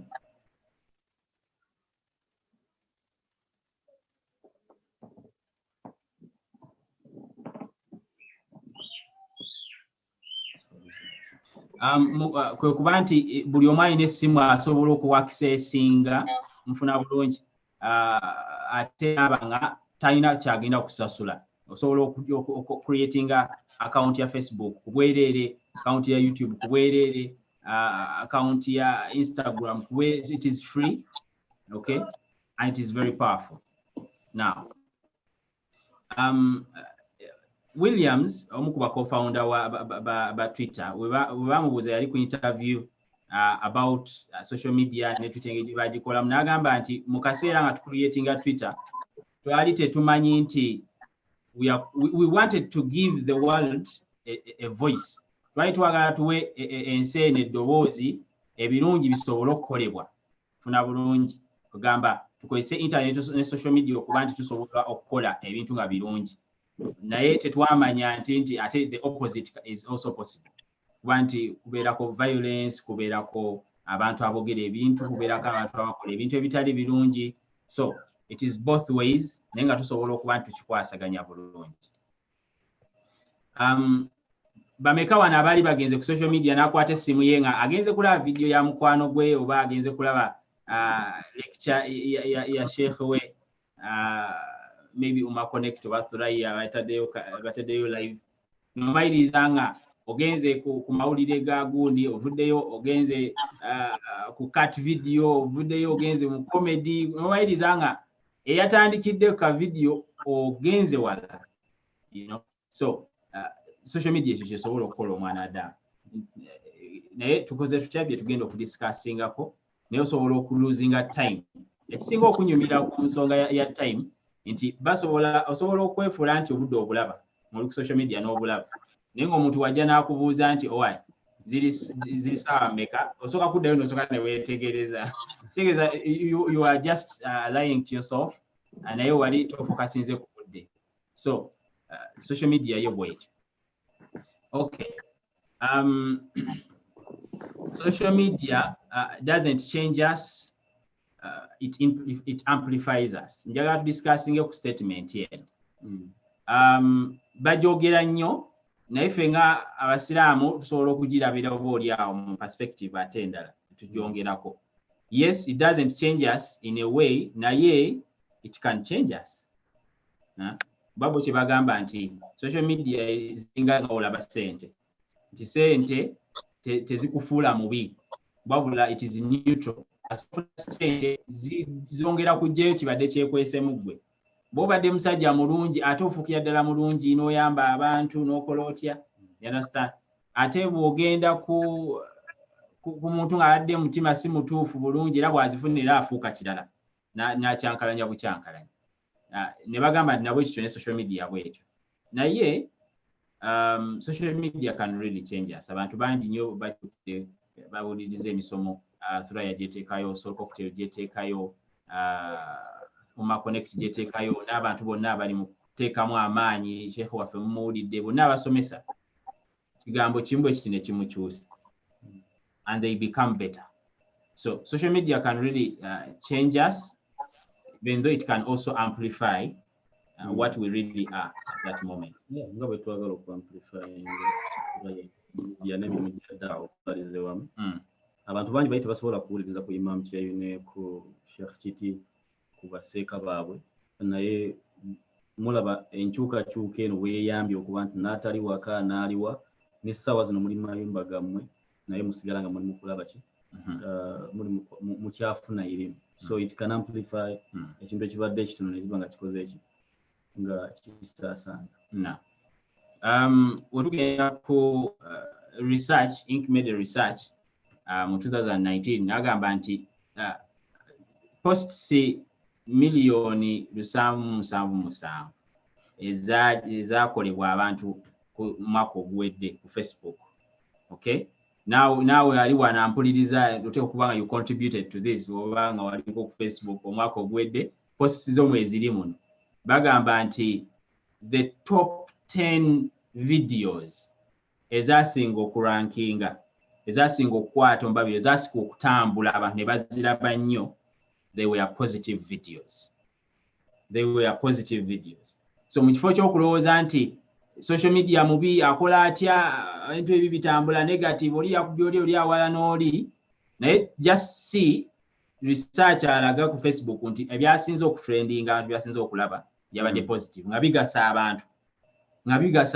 kwe kuba nti buli omu alina essimu asobola okuwakisesinga mufuna bulungi ate aba nga talina kyagenda kusasula. Osobola creatinga account ya Facebook kubwereere, account ya YouTube kubwereere, account ya Instagram kubwereere. It is free, okay, and it is very powerful. Now, Williams, omu ku co-founder wa Twitter, we bamubuuza yali ku interview about social media ne Twitter engeri bagikolamu, n'agamba nti mu kaseera nga tucreatinga Twitter twali tetumanyi nti we wanted to give the world a voice. Twali twagala tuwe ensi eno eddoboozi ebirungi bisobole okukolebwa funa bulungi kugamba tukozese internet ne social media okuba nti tusobola okukola ebintu nga birungi. Naye tetwamanya nti ate the opposite is also possible. Kuba nti kubeerako violence, kubeerako abantu abogera ebintu, kubeerako abantu abakola ebintu ebitali birungi. So it is both ways, naye nga tusobola okuba nti tukikwasaganya bulungi. Bameka wano abaali bagenze ku social media n'akwata essimu ye nga agenze kulaba video ya mukwano gwe oba agenze kulaba lecture ya Sheikh we, maybe connect wa Thurayya bataddeyo live. Nomayiriza nga ogenze ku mawulire ga gundi, ovuddeyo ogenze ku cut video, ovuddeyo ogenze mu comedy. Nomayiriza nga eyatandikidde ka video ogenze wala, you know. So social media ekyo kyesobola okukola omwana adda. Naye tukoze tutya bye tugenda okudiscussingako, naye osobola okuluzinga time. Ekisinga okunyumira ku nsonga ya time nti osobola okwefuula nti obudde obulaba muri ku social media n'obulaba, naye ng'omuntu wajja n'akubuuza nti owaayi ziri ssaawa mmeka, osooka kuddayo n'osooka ne weetegereza. Kitegeeza you are just lying to yourself, naye wali tofokasinze ku budde. So social media yo bw'etyo. Okay. Social media doesn't change us. It amplifies us. Njagala tu discussing ku statement yeno. Bajogera nnyo naye ffe nga abasiraamu tusobola okugirabira oba oli awo mu perspective ate endala tugyongerako. Yes, it doesn't change us in a way, naye it can change us. Babo kye bagamba nti social media zinga nga olaba ssente, nti ssente tezikufuula mubi, wabula it is neutral. Ssente zongera kujjayo kibadde kyekweseemu ggwe. Bw'obadde musajja mulungi ate ofukira ddala mulungi n'oyamba abantu n'okola otya, you understand? Ate bw'ogenda ku muntu ng'abadde mutima si mutuufu bulungi era bw'azifuna era afuuka kirala n'akyankalanya bukyankalanya. Ne bagamba nti nabwe ekityo ne social media bw'etyo. Naye social media can really change us. Abantu bangi nnyo bawuliriza emisomo Thurayya gyeteekayo, Soul Cocktail gyeteekayo, Connect gyeteekayo, n'abantu bonna abali mu kuteekamu amaanyi, Sheikh waffe mumuwulidde, bonna abasomesa kigambo kimu bwe kiti ne kimukyusa, and they become better. So social media can really change us, even though it can also amplify what we really are at that moment. Yeah, nga bwe twagala okuamplify n'emirimu gy'edda okubalizewamu. Abantu bangi baali tebasobola kuwuliriza ku Imam Kyeyo ne ku Sheikh Kiti ku baseeka baabwe, naye mulaba enkyukakyuka eno weeyambye okuba nti n'atali waka n'aliwa n'essaawa zino muli mayumba gammwe naye musigala nga muli mukulaba ki muli mukyafuna irimu. So it can amplify ekintu ekibadde ekitono ne kiba nga kikoze eki nga kisaasaana. Otugenda ku research, Inc made a research mu 2019 n'agamba nti posts miliyoni 777 ezaakolebwa abantu ku mwaka oguwedde ku Facebook. Okay, naawe ali wanampuliriza oteeka okuba nga you contributed to this oba nga waliko ku Facebook omwaka oguwedde posts z'omwezi eri muno bagamba nti the top 10 videos ezasinga okurankinga, ezasinga okukwata ombabiro, ezasinga okutambula abantu ne baziraba nnyo, they were positive videos. So mu kifo ky'okulowooza nti social media mubi akola atya ebintu ebi bitambula negative oli yakubye oli awala n'oli, naye just see research alaga ku Facebook nti ebyasinze okutrendinga abantu byasinze okulaba yabadde positive nga bigasa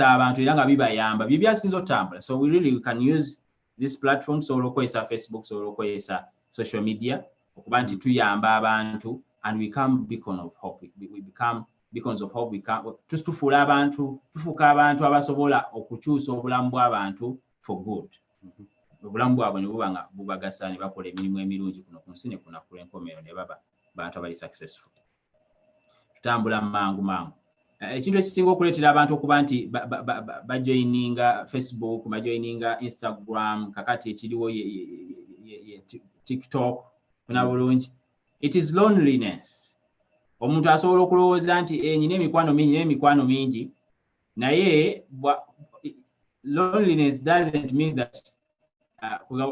abantu era nga bibayamba bye byasinze otambula. So we can use this platform sobola okukozesa Facebook, sobola okukozesa social media okuba nti tuyamba abantu and we become beacon of hope. We become beacons of hope. Tufuuka abantu abasobola okukyusa obulamu bw'abantu for good. Obulamu bwabwe ne buba nga bubagasa ne bakola emirimu emirungi kuno ku nsi ne kunakula enkomerero ne baba bantu abali successful. Tutambula mangu. Ekintu ekisinga okuleetera abantu okuba nti bajoininga Facebook, bajoininga Instagram, kakati ekiriwo TikTok na bulungi, it is loneliness. Omuntu asobola okulowooza nti nyina emikwano mingi naye loneliness doesn't mean that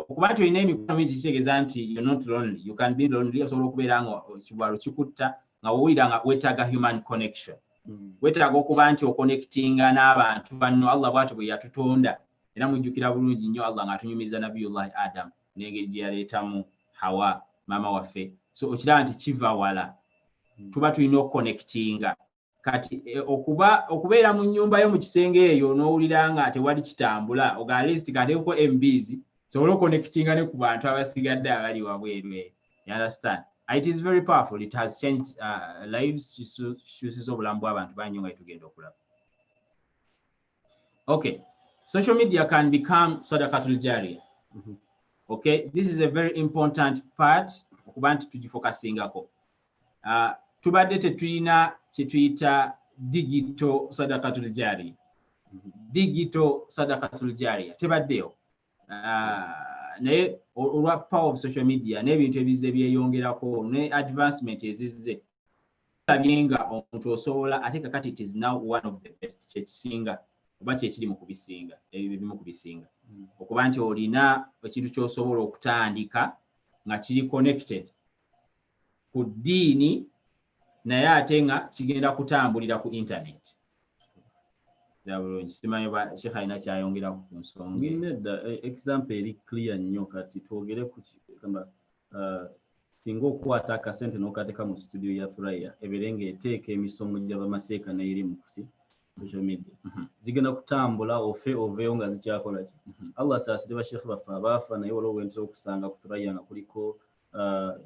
kuba nti olina emikwano mingi kitegeeza nti you're not lonely. You can be lonely. Osobola okubeera nga ekibwalo kikutta nga wowulira nga weetaaga human connection. Weetaaga okuba nti oconnectinga n'abantu banno Allah bw'atyo bwe yatutonda era mujjukira bulungi nnyo Allah ng'atunyumiza Nabiyullahi Adam n'engeri gye yaleetamu Hawa maama waffe. So okiraba nti kiva wala tuba tulina okuconnectinga kati okubeera mu nnyumba yo mu kisenge eyo n'owulira nga tewali kitambula oga at least kateeko MBs sobola okuconnectinga ne ku bantu abasigadde abali wabweru. You understand? It is very powerful. It has changed lives. Kyusiza obulamu bw'abantu bangi nga tugenda okulaba. Okay, social media can become sadaqatul jariyah. Okay, this is a very important part okuba nti tugifocusingako. Tubadde tetulina kye tuyita digital sadaqatul jariyah. Digital sadaqatul jariyah tebaddeyo. Naye olwa power of social media n'ebintu ebizze byeyongerako ne advancement ezizze labye nga omuntu osobola ate kakati it is now one of the best kyekisinga oba kyekiri mu kubisinga ebimu kubisinga okuba nti olina ekintu ky'osobola okutandika nga kiri connected ku ddiini naye ate nga kigenda kutambulira ku internet. Simanyi ba Sheikh alina kyayongera ku nsonga. Nedda example eri clear nnyo kati twogere ku kamba singa okwata akasente n'okateeka mu studio ya Thurayya ebeere ng'eteeka emisomo gy'abamaseeka n'eri mu social media zigenda kutambula oveeyo nga zikyakola ki. Allah asaasire basheikh baffe abaafa naye waliwo wentera okusanga ku Thurayya nga kuliko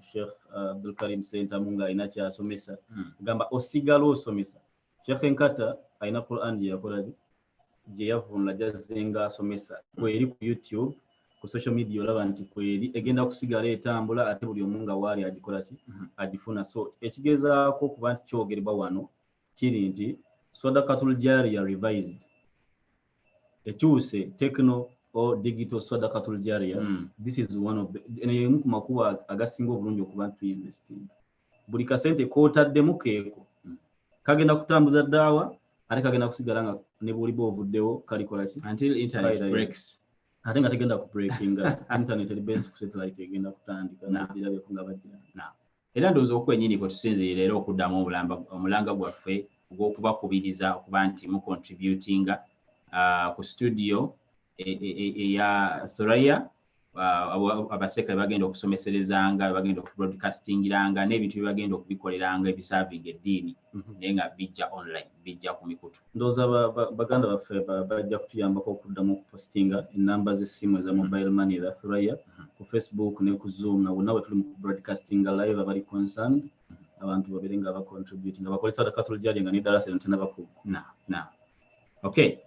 Sheikh Abdulkarim Sentamu ng'alina kyasomesa gamba osigala osomesa. Sheikh Nkata alina Quran gye yakola gye yavunula gyazzenga asomesa kweri ku YouTube ku social media olaba nti kweri egenda kusigala etambula ate buli omu nga waali agikola ki agifuna. So ekigezaako okuba nti kyogerebwa wano kiri nti sadaqatul jariyah revised ekyuse techno or digital sadaqatul jariyah. This is one of emu ku makuba agasinga obulungi okuba nti tuyinvestinga. Buli kasente kootaddemu keeko kagenda kutambuza daawa ate kagenda kusigala nga ne buli bw'ovuddewo kalikola ki until internet breaks. Ate nga tegenda ku breakinga internet eri based ku satellite egenda kutandika n'ebirabeko nga bagira. Era ndowooza okwenyini kwe tusinzirira era okuddamu omulanga gwaffe ogw'okubakubiriza okuba nti mu contributinga ku studio eya Thurayya abaseka bagenda okusomeserezanga bagenda okubroadcastingiranga n'ebintu bye bagenda okubikoleranga ebisavinga eddiini naye nga bijja online bijja ku mikutu. Ndowooza baganda baffe bajja kutuyambako okuddamu okupostinga ennamba z'essimu eza mobile money eza Thurayya ku Facebook ne ku Zoom na bonna bwe tuli mu broadcastinga live abali concerned abantu babere nga bacontribute nga bakolesa sadakatul jariya nga n'eddalasa lino tennaba ku. Okay.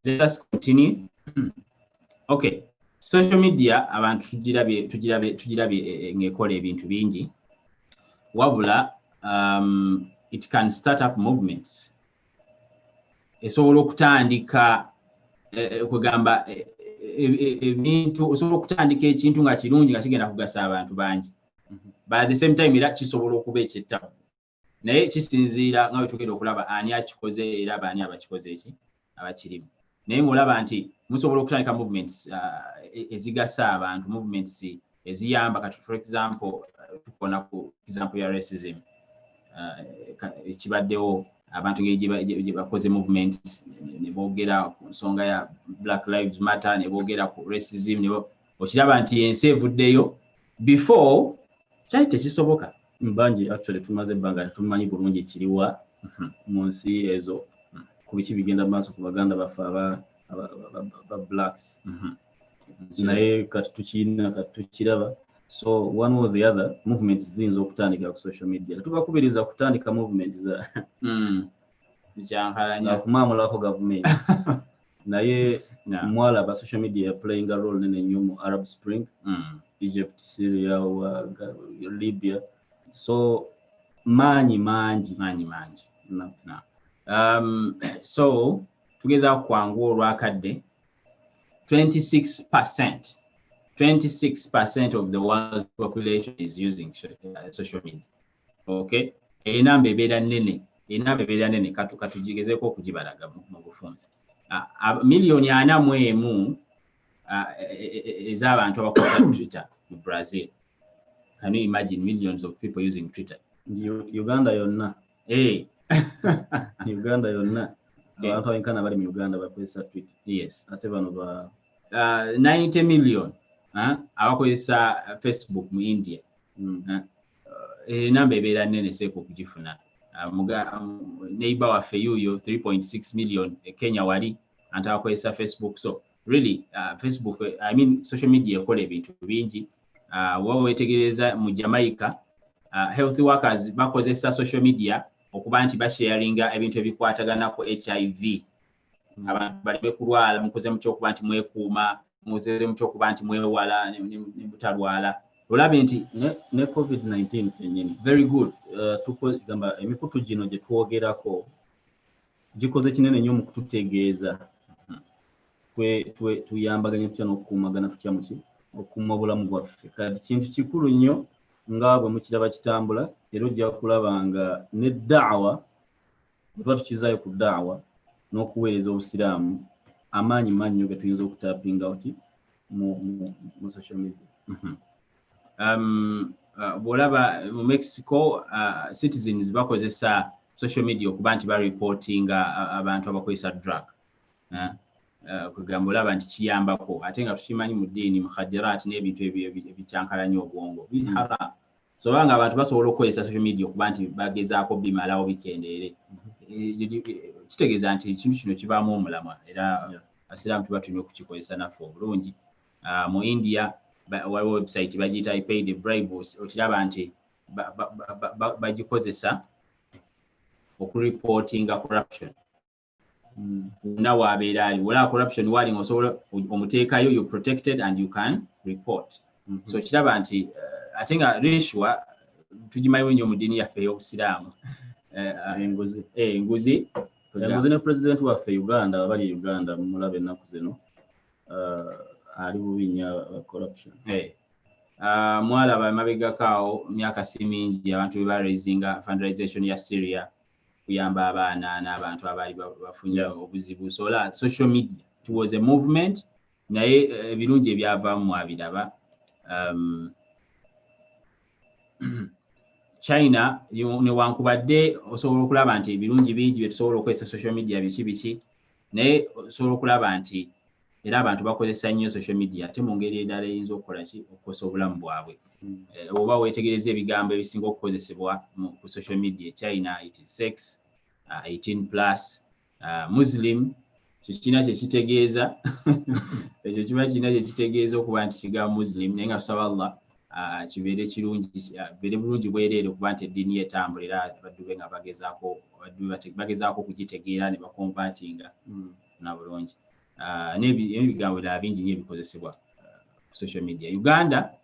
Let us continue. Okay. Social media abantu tugirabye ng'ekola ebintu bingi wabula it can start up movements. Esobola okutandika kugamba ebintu osobola okutandika ekintu nga kirungi nga kigenda kugasa abantu bangi. But at the same time era kisobola okuba ekyettabu. Naye kisinziira nga bwe tugenda okulaba ani akikoze era baani abakikoze eki abakirimu. Naye ng'olaba nti musobola okutandika movements ezigasa abantu, movements eziyamba kati for example tukona ku example ya racism ekibaddewo abantu gye bakoze movements ne boogera ku nsonga ya Black Lives Matter ne boogera ku racism okiraba nti ensi evuddeyo before kyali tekisoboka. Mbanji actually tumaze ebbanga tumanyi bulungi ekiriwa mu nsi ezo ku biki bigenda maaso ku baganda baffe aba blacks naye kati tukiraba. So one or the other movements ziyinza okutandika ku social media. Tubakubiriza kutandika movements za zikyankalanya kumamulako gavumenti naye mwalaba social media playing a role nene nnyo mu Arab Spring, Egypt, Syria, Libya. So manyi. So tugezaako kwangu olwakadde 26% of the world's population is using social media. Okay, enamba ebeera nnene katugigezeeko okugibalaga mu bufunze. Miliyoni 41 ez'abantu abakozesa Twitter mu Brazil. Can you imagine millions of people using Twitter? Uganda yonna. Uganda yonna. Abantu abenkana bali mu Uganda bakozesa Twitter. Yes. Ate bano ba 90 million abakozesa Facebook mu India. Enamba ebeera nnene seeko okugifuna. Neighbor waffe yuyo 3.6 million Kenya wali anti abakozesa Facebook. So really Facebook, I mean social media ekola ebintu bingi. Wawe wetegereza mu Jamaica health workers bakozesa social media okuba nti basharinga ebintu ebikwatagana ku HIV. Abantu baleme kulwala mukoze mu kyokuba nti mwekuuma, mukoze mu kyokuba nti mwewala ne butalwala. Olabe nti ne COVID-19 kenyini. Very good. Gamba emikutu gino gye twogerako gikoze kinene nnyo mu kututegeeza tuyambaganye tutya n'okukuumagana tutya muki okuuma obulamu bwaffe. Kati kintu kikulu nnyo nga bwe mukiraba kitambula era ojja kulaba nga ne da'wa bwe tuba tukizaayo ku da'wa n'okuweereza obusiraamu amaanyi nnyo ge tuyinza okutapinga oti mu social media. Bw'olaba mu Mexico citizens bakozesa social media okuba nti bareportinga abantu abakozesa drug. Kugamba olaba nti kiyambako ate nga tukimanyi mu ddiini mukhadirat n'ebintu ebikyankalanya obwongo biri haram. So banga abantu basobola okukozesa social media okuba nti bagezaako bimalawo bikendeere. Kitegeeza nti ekintu kino kibaamu omulamwa era abasiraamu tuba tulina okukikozesa naffe obulungi. Mu India waliwo website bagiyita I paid a bribe, okiraba nti bagikozesa okureportinga corruption. Now wala corruption wali osobola omuteekayo, you protected and you can report. So kiraba nti ate nga rishwa tugimanyi nnyo mu ddiini yaffe ey'obusiraamu. Enguzi ne president waffe Uganda abali Uganda mulabe ennaku zino ali bubi nnyo corruption. Mwalaba emabegakaawo myaka si mingi abantu be baraisinga fundraisation ya Syria kuyamba abaana n'abantu abaali bafunye obuzibu. So social media, it was a movement naye ebirungi ebyavaamu mwabiraba. China newankubadde osobola okulaba nti ebirungi bingi bye tusobola okukozesa social media biki naye osobola okulaba nti era abantu bakozesa nnyo social media ate mu ngeri endala eyinza okukola ki okukosa obulamu bwabwe. Oba weetegereza ebigambo ebisinga okukozesebwa ku social media China it is sex 18 plus Muslim kikina kyekitegeeza ekyo kiba kina kyekitegeeza okuba nti kigambo Muslim naye nga tusaba Allah kibeere kirungi beere bulungi bwereere okuba nti eddiini yetambula era abaddu be nga bagezaako okugitegeera ne bakonvatinga na bulungi. N'ebigambo ebirala bingi nnyo ebikozesebwa ku social media. Uganda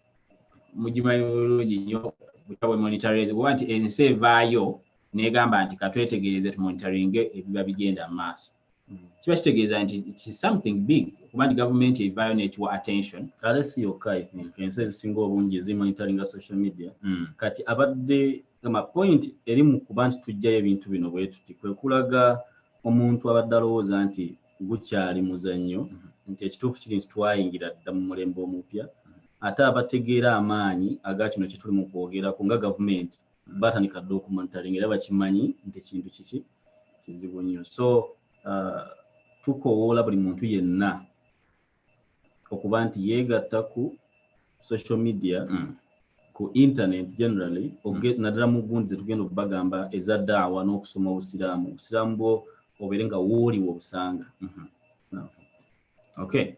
mugimanyi bulungi nnyo bwe monitoring kuba nti ensi evaayo n'egamba nti katwetegereze tumonitoringe ebiba bigenda mu maaso. Kiba kitegeeza nti it's something big kuba nti gavumenti evaayo n'ekiwa attention. Ate si yokka ensi ezisinga obungi ezimonitoringa social media kati abadde point eri mu kuba nti tujjayo ebintu bino bwe tuti kwe kulaga omuntu abadde alowooza nti gukyali muzannyo nti ekituufu kiri nti twayingira dda mu mulembe omupya ate abategeera amaanyi aga kino kye tuli mu kwogerako nga gavumenti batandika dda okumonitoringa era bakimanyi nti ekintu kiki kizibu nnyo. So tukoowoola buli muntu yenna okuba nti yeegatta ku social media ku internet generally naddala mu gundi zetugenda okubagamba eza daawa n'okusoma obusiraamu bwo obeere nga wooliwo obusanga. Okay.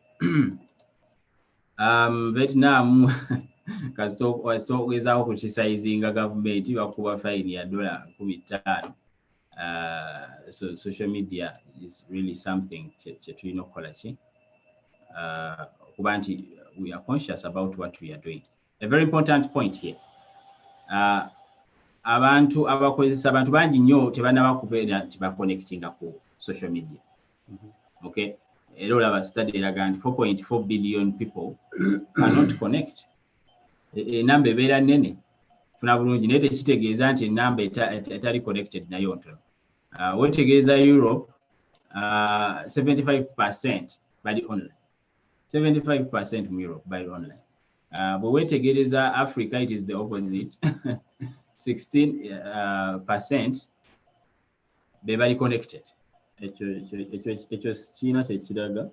Vietnam kasitogezaawo ku kisaizinga gavumenti bakuba fine ya $15. So social media is really something kye tulina okukola ki okuba nti we are conscious about what we are doing. A very important point here. Abantu bangi nnyo tebannaba kubeera nti baconnectinga ku social media. Okay. Era olaba study eraga nti 4.4 billion people cannot connect. Enamba ebeera nnene funa bulungi naye tekitegeeza nti enamba etali connected nayo ntono. Wetegeeza Europe 75% bali online. 75% mu Europe bali online. Bwe wetegereza Africa it is the opposite. 16% be bali connected. Ekyo kiina kyekiraga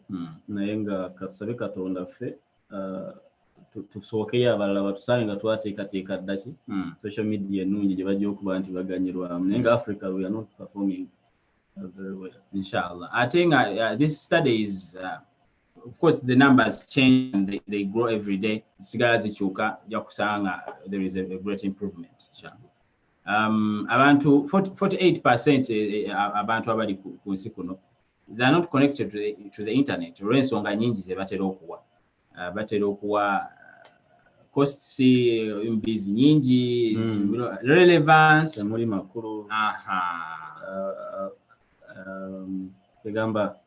naye nga katusabe Katonda ffe tusookeyo abalala batusange nga twateekateeka ddaki social media ennungi gye bajja okuba nti baganyirwamu naye nga Africa we are not performing very well inshallah. I think this study is of course the numbers change and they grow every day. Sigala zikyuka ja kusanga there is a great improvement inshallah. Abantu 48% abantu abali ku nsi kuno they are not connected to the internet olw'ensonga nyingi ze batera okuwa costs imbizi nyingi relevance muri makuru egamba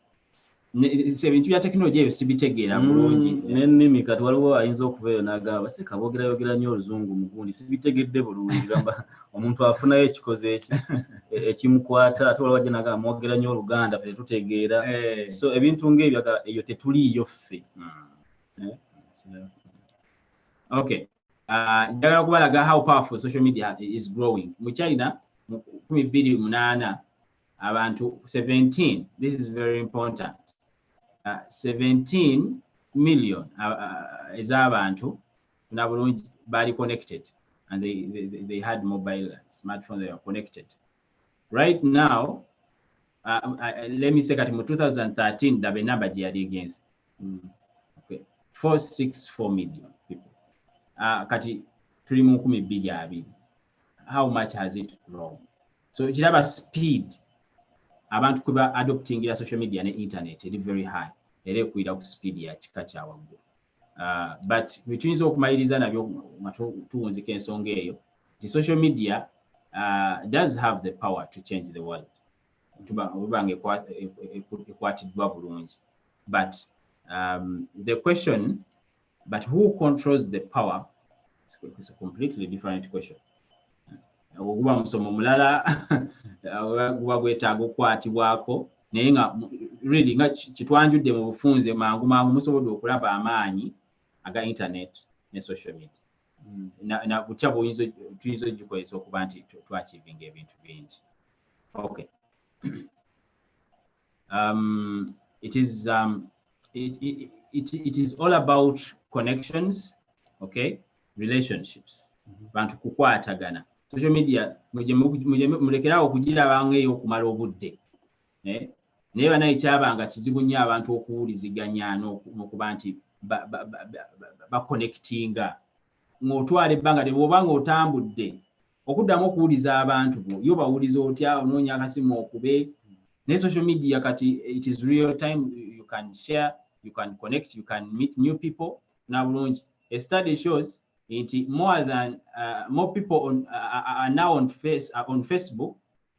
ebintu bya tekinologi ebyo sibitegeera bulungi n'ennimi kati waliwo ayinza okubeeyo n'agamba baseka boogera nnyo oluzungu mu gundi sibitegedde bulungi gamba omuntu afunayo ekikoze eki ekimukwata ate waliwo ajja n'agamba mwogera nnyo oluganda ffe tetutegeera so ebintu ng'ebyo eyo tetuliiyo ffe. Okay. Njagala kubalaga how powerful social media is growing. Mu China mu 2008 abantu 17, this is very important, 17 million ez'abantu na bulungi bali connected and they had mobile smartphone, they are connected. Right now, let me say that in 2013 the number gyali against 464 million people. Kati tuli mu 12. How much has it grown? So kiraba speed abantu kuba adopting ya social media ne internet is very high. Ere kuira ku speed ya kika kya waggulu. But bituyinza okumaliriza nabyo tuwunzika ensonga eyo. The social media does have the power to change the world. Tubange ekwatiddwa bulungi. But the question, but who controls the power? It's a completely different question. Oguba musomo mulala guba gwetaaga okukwatibwako naye nga really nga kitwanjudde mu bufunze mangu musobodde okulaba amaanyi aga internet ne social media. Na butya tuyinza ogikozesa okuba nti twachivinga ebintu bingi. Okay. It is it is all about connections, okay, relationships. Bantu kukwatagana. Social media mulekerawo okugirabanga eyo okumala obudde. Naye banaye kyabanga kizibu nnyo abantu okuwuliziganya n'okuba nti baconnectinga ng'otwala ebbanga lye bw'obanga otambudde okuddamu okuwuliza abantu bo yo bawuliza otya onoonya akasimu okube. Naye social media kati it is real time, you can share, you can connect, you can meet new people. Na bulungi, a study shows more people are now on Facebook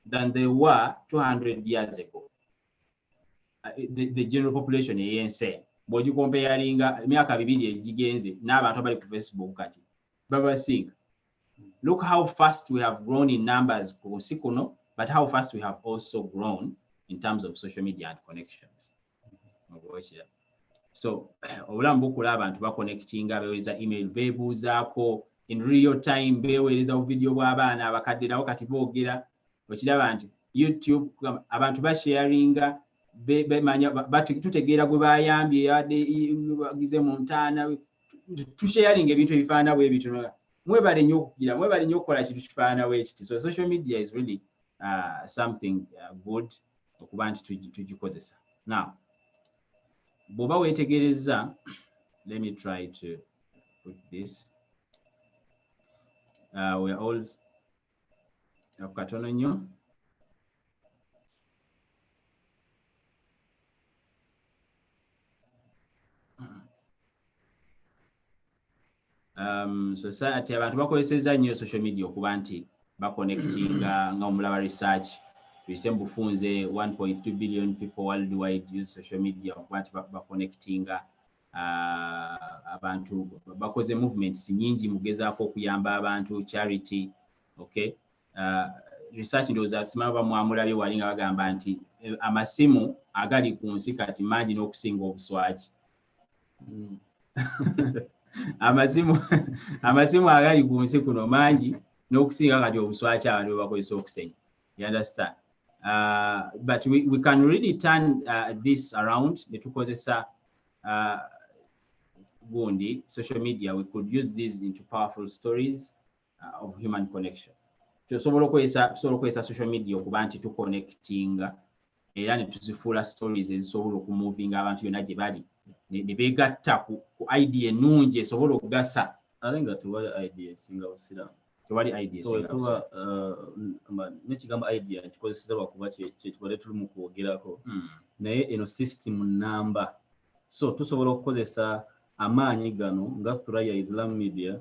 than they were 200 years ago. The general population yense bw'ogi comparinga emyaka 2 egigenze n'abantu abali ku Facebook kati babasinga. Look how fast we have grown in numbers ku nsi kuno, but how fast we have also grown in terms of social media and connections. So obulamu bukula abantu baconnectinga, beweereza email, beebuuzaako in real time, beeweereza video bw'abaana abakadde nabo kati boogera. Okiraba nti YouTube abantu basharinga, tutegeera gwe bayambye bagize mu ntaana, tusharinga ebintu ebifaanana bwe bityo. Mwebale nnyo okugira, mwebale nnyo okukola kintu kifaanana bwe kiti. So social media is really something good okuba nti tugikozesa. Now, bw'oba weetegereza, let me try to put this. We are all katono nnyo. Society abantu bakozeseza nnyo social media okuba nti baconnectinga nga omulaba research tuyise mbufunze 1.2 billion people worldwide use social media okuba nti baconnectinga. Abantu bakoze movements nyingi mugezaako okuyamba abantu, charity, okay. Research ndowooza simaba bamwamulabye wali nga bagamba nti amasimu agali ku nsi kati mangi n'okusinga obuswaki. amasimu agali ku nsi kuno mangi n'okusinga kati obuswaki abantu bwe bakozesa okusenya. You understand? But we can really turn this around. Ne tukozesa gundi social media, we could use these into powerful stories of human connection. Tusobola okukozesa social media okuba nti tuconnectinga era ne tuzifuula stories ezisobola okumuvinga abantu yonna gye bali ne beegatta ku idea ennungi esobola okugasa. ate nga tewali idea esinga busiramu. Tewali idea so tuba n'ekigambo idea kikozeseza lwakuba kyekibadde tuli mu kwogerako naye eno system namba. So tusobola okukozesa amaanyi gano nga ThurayyaIslamMedia,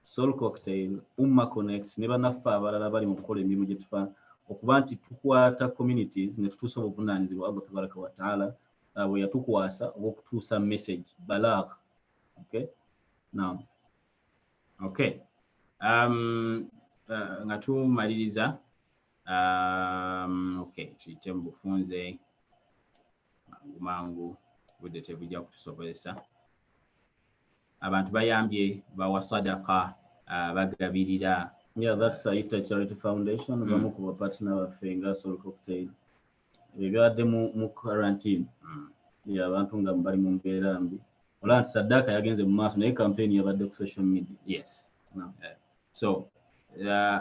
Soul Cocktail, Umma Connect ne bannaffe abalala bali mu kukola emirimu gye tufa okuba nti tukwata communities ne tutuusa obuvunaanyizibwa Allah tabaraka wa taala bwe yatukwasa obw'okutuusa message balagh. Okay, now okay, nga tumaliriza okay, tuyite mu bufunze mangu budde tebujja kutusobozesa. Abantu bayambye bawa sadaka, bagabirira. Yeah, that's Ita Charity Foundation. Bamu ku partner baffe nga Soul Cocktail ebadde mu quarantine. Yeah, abantu nga bali mu mbeera mbi. Olaba nti sadaka yagenze mu maaso naye campaign yabadde ku social media. Yes. So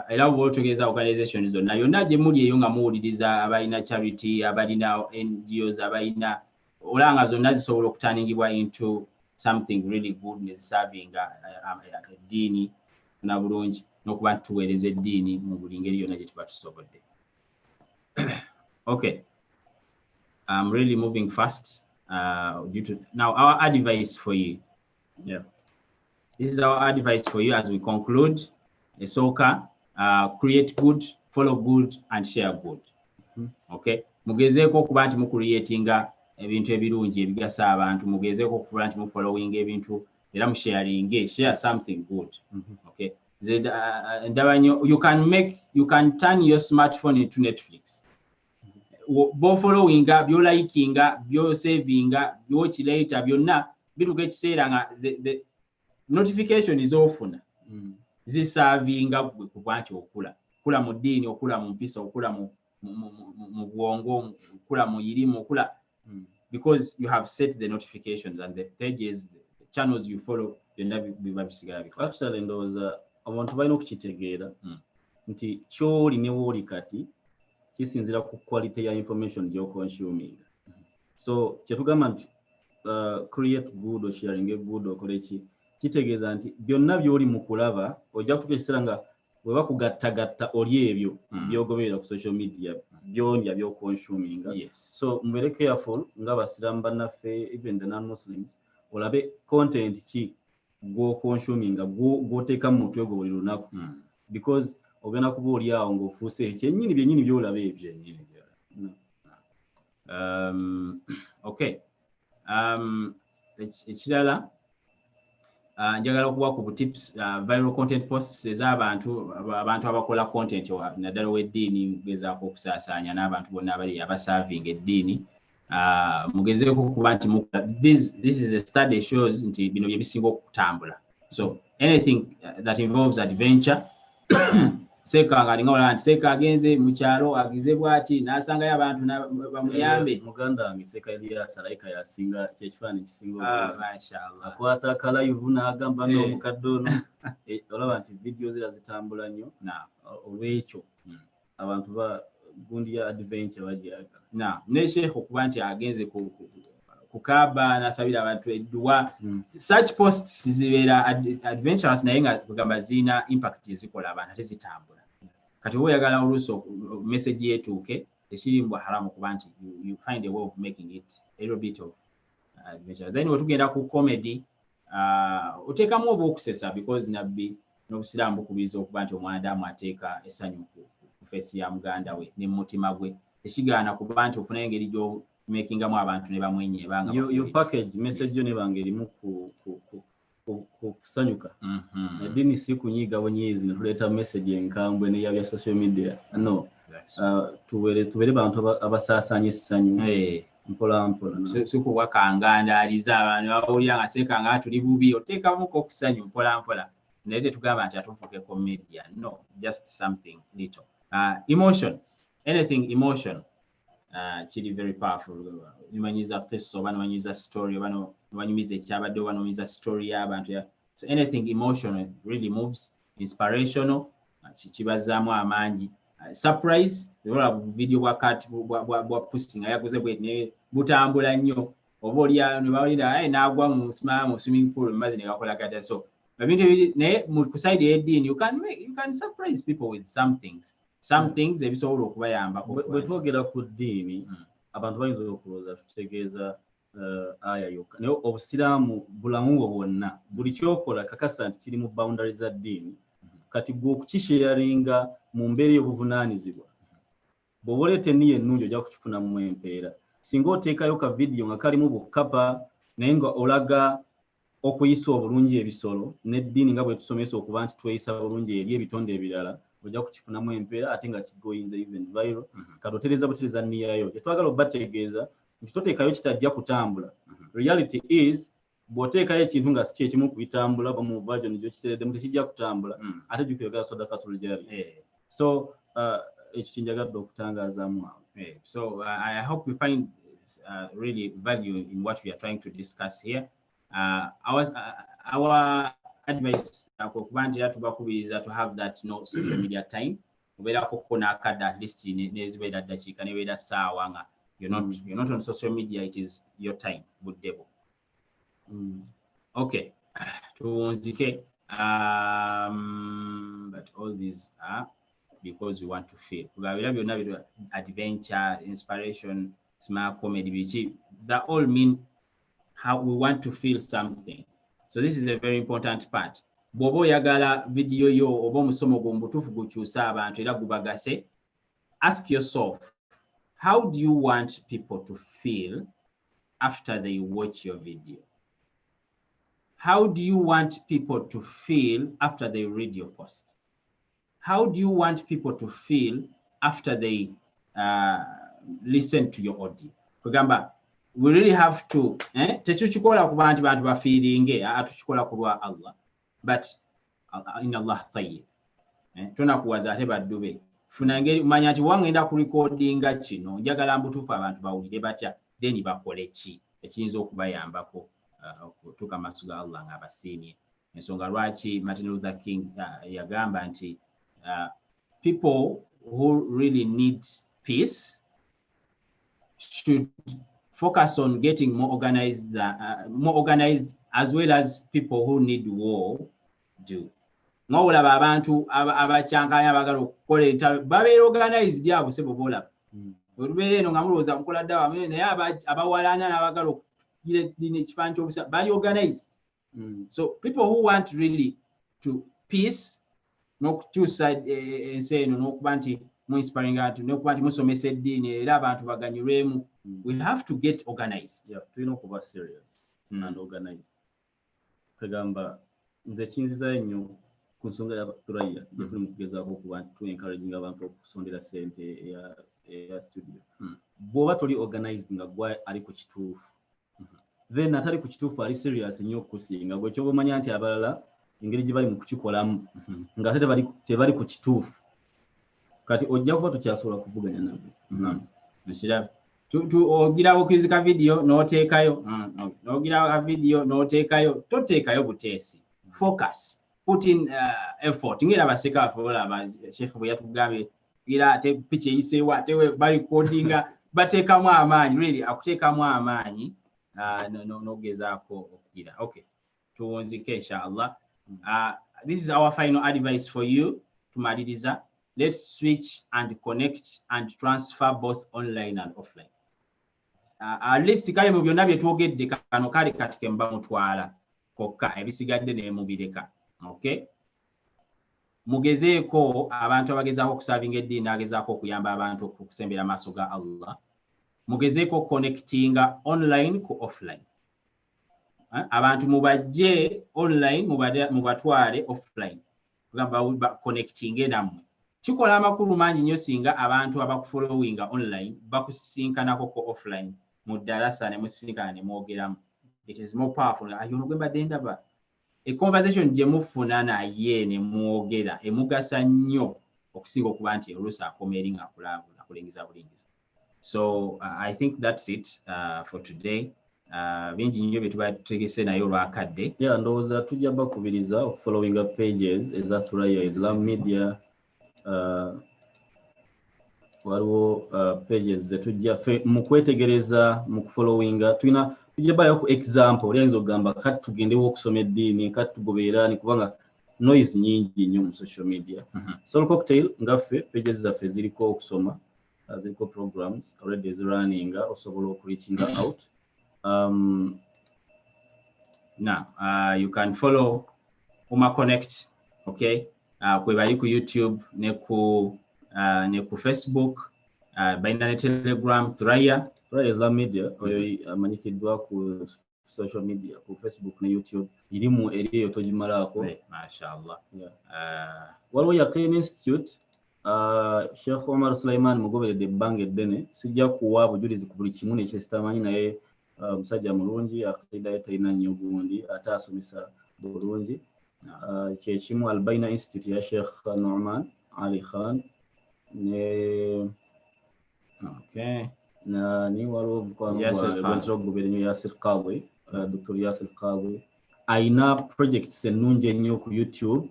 era bw'otegeeza organization zonna yonna gye muli eyo nga muwuliriza abalina charity, abalina NGOs, abalina olanga zonna zisobola okutaningibwa into something really good ne zisavinga eddiini na bulungi n'okuba nti tuweereza eddiini mu buli ngeri yonna gye tuba tusobodde. Okay, I'm really moving fast due to now our advice for you. Yeah, this is our advice for you as we conclude. Esooka create good, follow good and share good. Okay, mugezeeko okuba nti mucreatinga ebintu ebirungi ebigasa abantu, mugezeeko okufuula nti mufollowing ebintu era musharinge, share something good. Okay, ndaba nnyo you can turn your smartphone into Netflix. Bo followinga, byo likinga, byo savinga, byo later byonna bituuka ekiseera nga the notification is ofuna zisavinga gwe kuba nti okula mu ddiini, okula mu mpisa, okula mu bwongo, okula mu irimu, okula because you have set the notifications and the pages, the channels you follow, actually ndowooza abantu balina okukitegeera nti ky'oli ne wooli kati kisinziira ku quality ya information gy'oconsuming. So kyetugamba nti create good or sharing a good okole ki kitegeeza nti byonna by'oli mu kulaba ojja kutuuka ekiseera nga bwe bakugattagatta oli ebyo by'ogoberera ku social media byondya by'oconsuming. So mbeere careful ng'abasiraamu bannaffe, even the non-Muslims, olabe content ki gw'oconsuming gw'oteeka mu mutwe gwo buli lunaku, because ogenda kuba oli awo ng'ofuuse kyennyini byennyini by'olaba ebyo. Okay. Ekirala njagala okuba ku tips viral content posts ez'abantu abakola content naddala w'eddiini gezaako okusaasaanya n'abantu bonna abali abaservinga eddiini. Mugezeeko kuba nti this is a study shows nti bino bye bisinga okutambula. So anything that involves adventure Seka nga linga olaba nti Seka agenze mu kyalo agize bwati n'asangayo abantu bamuyambe. Muganda wange Seka Elias alayika yasinga kyekifaananyi kisinga mashallah akwata akalayivu n'agamba n'omukadde ono olaba nti video zira zitambula nnyo olw'ekyo abantu gundi ya adventure bajyaga ne Sheikh okuba nti agenze kukaba n'asabira abantu edduwa. Such posts zibeera adventurous naye nga kugamba zina impact ezikola abantu ate zitambula. Kati oyagala oluusi message yeetuuke tekirimbwa haramu kuba nti you find a way of making it a little bit of adventure. Then wetugenda ku comedy oteekamu oba okusesa because nabbi n'obusiraamu bukubiriza okuba nti omwanadamu ateeka essanyu ku feesi ya muganda we ne mu mutima gwe. Tekigaana kuba nti ofuna engeri gy'omakingamu abantu ne bamwenyeebanga. Your package message yo nebanga erimu kusanyuka. Eddiini si kunyiiga bunyiizi ne tuleeta message enkambwe n'eyabya social media. No. Tubeere bantu abasaasaanya essanyu mpola mpola. Si kuwakangandaaliza abantu bawulira nga Seka nga tuli bubi oteekamuko okusanyu mpola mpola. Naye tetugamba nti atufuuke comedian. No, just something little. Emotions. Anything emotion. Kiri very powerful. Nimanyiza teso bano manyiza story bano banyumiza ekyabadde bano manyiza story y'abantu. So anything emotional really moves, inspirational, kibazaamu amaanyi. Surprise, yola video bwa posting ayaguze bwe ne butambula nnyo. Oba oli ne bawulira n'agwa mu swimming pool mazi ne gakola kata. So ebintu ne ku side y'eddiini you can surprise people with some things ebisobola okubayamba. Bwe twogera ku ddiini abantu bayinza okulowooza tutegeeza aya yokka naye obusiraamu bulamu bwo bwonna buli kyokola kakasa nti kiri mu boundaries za ddiini. Kati gwe okukisharinga mu mbeera y'obuvunaanyizibwa bw'oba oleeta enniya ennungi ojja kukifunamu empeera. Singa oteekayo ka vidiyo nga kalimu bukapa naye nga olaga okuyisa obulungi ebisolo n'eddiini nga bwe tusomesa okuba nti tweyisa bulungi eri ebitonde ebirala ojja kukifunamu empeera ate nga kigoyinza even viral. Kati otereza butereza nniyayo tetwagala obategeeza nti toteekayo kitajja kutambula. Reality is bw'oteekayo ekintu nga si kyekimu ku bitambula mu version gy'okitereddemu tekijja kutambula ate jjukira sadaqatul jaariya. So ekyo kyenjagadde okutangaazamu awo. So I hope you find really value in what we are trying to discuss here. Our advice okuba nti tubakubiriza to have that social media time. Obeerako konakadde at least nezibeera ddakiika nebeera ssaawa nga you're not on social media, it is your time. Good devil. Okay. Tuwunzike. But all these are because we want to feel. Adventure, inspiration, smart comedy, that all mean how we want to feel something. So this is a very important part. Bobo yagala video yo oba musomo gombutufu gukyusa abantu era gubagase. Ask yourself, how do you want people to feel after they watch your video? How do you want people to feel after they read your post? How do you want people to feel after they listen to your audio? Kugamba, we really have to tetuchikola kuba nti bantu bafiiringe atuchikola kulwa Allah, but inna Allah tayyib. Tunakuwaza ate baddube funa ngeri manya nti wangenda ku recordinga kino njagala mbutufu abantu bawulire batya then bakole ki ekiyinza okubayambako okutuuka maaso ga Allah ng'abasiimye. Ensonga lwaki Martin Luther King yagamba nti people who really need peace should focus on getting more organized as well as people who need war do. Ng'olaba abantu abakyankanya abagala okukola entalo babeera organized abo sebo boolaba. Olubeera eno nga mulowooza mukola dda wamu naye abawalana n'abagala okugira eddiini ekifaananyi ky'obusa bali organized. So people who want really to peace n'okukyusa ensi eno n'okuba nti mu inspiring abantu n'okuba nti musomesa eddiini era abantu baganyulwemu, we have to get organized. Yeah, tulina okuba serious and organized. Kagamba nze kinziza nnyo ku nsonga ya Thurayya gye tuli mu kugezaako okuba nti tu encouraging abantu okusondera ssente eya studio. Bw'oba toli organized nga gwe ali ku kituufu, then atali ku kituufu ali serious nnyo okukusinga, gwe ky'oba omanya nti abalala engeri gye bali mu kukikolamu nga ate tebali ku kituufu, kati ojja kuba tukyasobola kuvuganya nabo. Ekirabo ogirawo okuyizika video n'oteekayo, n'ogirawo video n'oteekayo, toteekayo buteesi. Focus, put in effort. Ngera baseka afola Sheikh bwe yatugambye era ate picha eyiseewo ate bali recordinga bateekamu amaanyi, really akuteekamu amaanyi n'ogezaako okugira. Okay, tuwunzike inshallah. This is our final advice for you. Tumaliriza, let's switch and connect and transfer both online and offline. At least kale mu byonna bye twogedde kano kale kati ke mba mutwala kokka ebisigadde ne mubireka. Okay, mugezeeko abantu abagezaako okusavinga eddiini agezaako okuyamba abantu okusembera maaso ga Allah. Mugezeeko connectinga online ku offline. Abantu mubajje online mubatwale offline. Kugamba connecting nammwe. Kikola amakulu mangi nnyo singa abantu abakufollowinga online bakusisinkanako ku offline mu ddarasa ne musisinkana ne mwogeramu. It is more powerful. Ayo gwe mbadde ndaba. A conversation gye mufuna naye ne mwogera emugasa nnyo okusinga okuba nti oluusi akoma eri ng'akulengiza bulingiza. So I think that's it for today. Bingi nnyo bye tuba tutegese naye olwakadde. Yeah, ndowooza tujja bakubiriza okufollowinga pages eza ThurayyaIslamMedia. Waliwo pages ze tujja mu kwetegereza mu kufollowinga tujja bayo ku example oyinza okugamba kati tugendewo okusoma eddiini kati tugoberera ni kubanga noise nyingi nnyo mu social media. Soul Cocktail ngaffe pages zaffe ziriko okusoma, ziriko programs already running, osobola okureaching out. Now you can follow Uma Connect, okay? Kwe bali ku YouTube ne ku Facebook, baina ne Telegram ThurayyaIslamMedia oyo amanyikiddwa ku social media ku Facebook ne YouTube irimu eriyo togimalako. Mashallah. Waliwo Yaqeen Institute, Sheikh Omar Sulaiman mugoberedde ebbanga eddene, sijja kuwa bujulizi ku buli kimu nekyesitamanyi naye musajja mulungi, aqida ye talina nnyo gundi ate asomesa bulungi. Kyekimu Albaina Institute ya Sheikh Nu'man Ali Khan ne ni waliwo Yasir Qadhi, Dr. Yasir Qadhi ayina projects ennungi ennyo ku YouTube,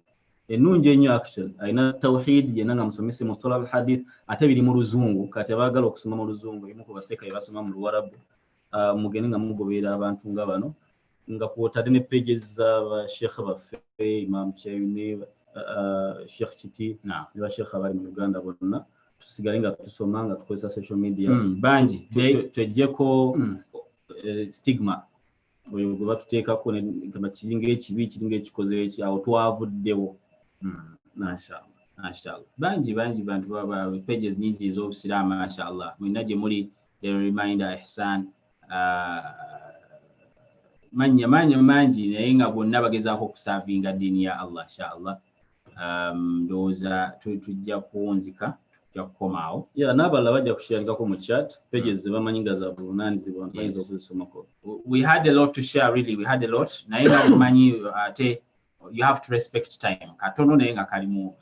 ennungi ennyo actually. Ayina tawhid yenna nga musomese mustola al-hadith ate biri mu luzungu, kati abaagala okusoma mu luzungu emu ku baseka basoma mu Luwarabu. Mugende nga mugoberera abantu nga bano nga kwotadde ne pages za Sheikh baffe Imam Chayuni, Sheikh Kiti ne Sheikh abali mu Uganda bonna, tusigale nga tusoma nga tukozesa social media bangi twejjeko stigma oyo gwe batuteekako nga kiringa ekibi kiringa ekikoze eki awo twavuddewo. Mashallah. Bangi bantu baba pages nyingi ez'obusiraamu mashallah. Mwina gye muli the reminder ihsan manyi naye nga bonna bagezaako okusavinga ddiini ya Allah inshallah. Ndowooza tujja kuwunzika tujja kukomaawo. N'abalala bajja kusharingako mu chat pages ze bamanyi nga za buvunaanyizibwa bayinza okuzisomako. We had a lot to share, really. We had a lot. Naye nga bumanyi ate you have to respect time. Katono naye nga kalimu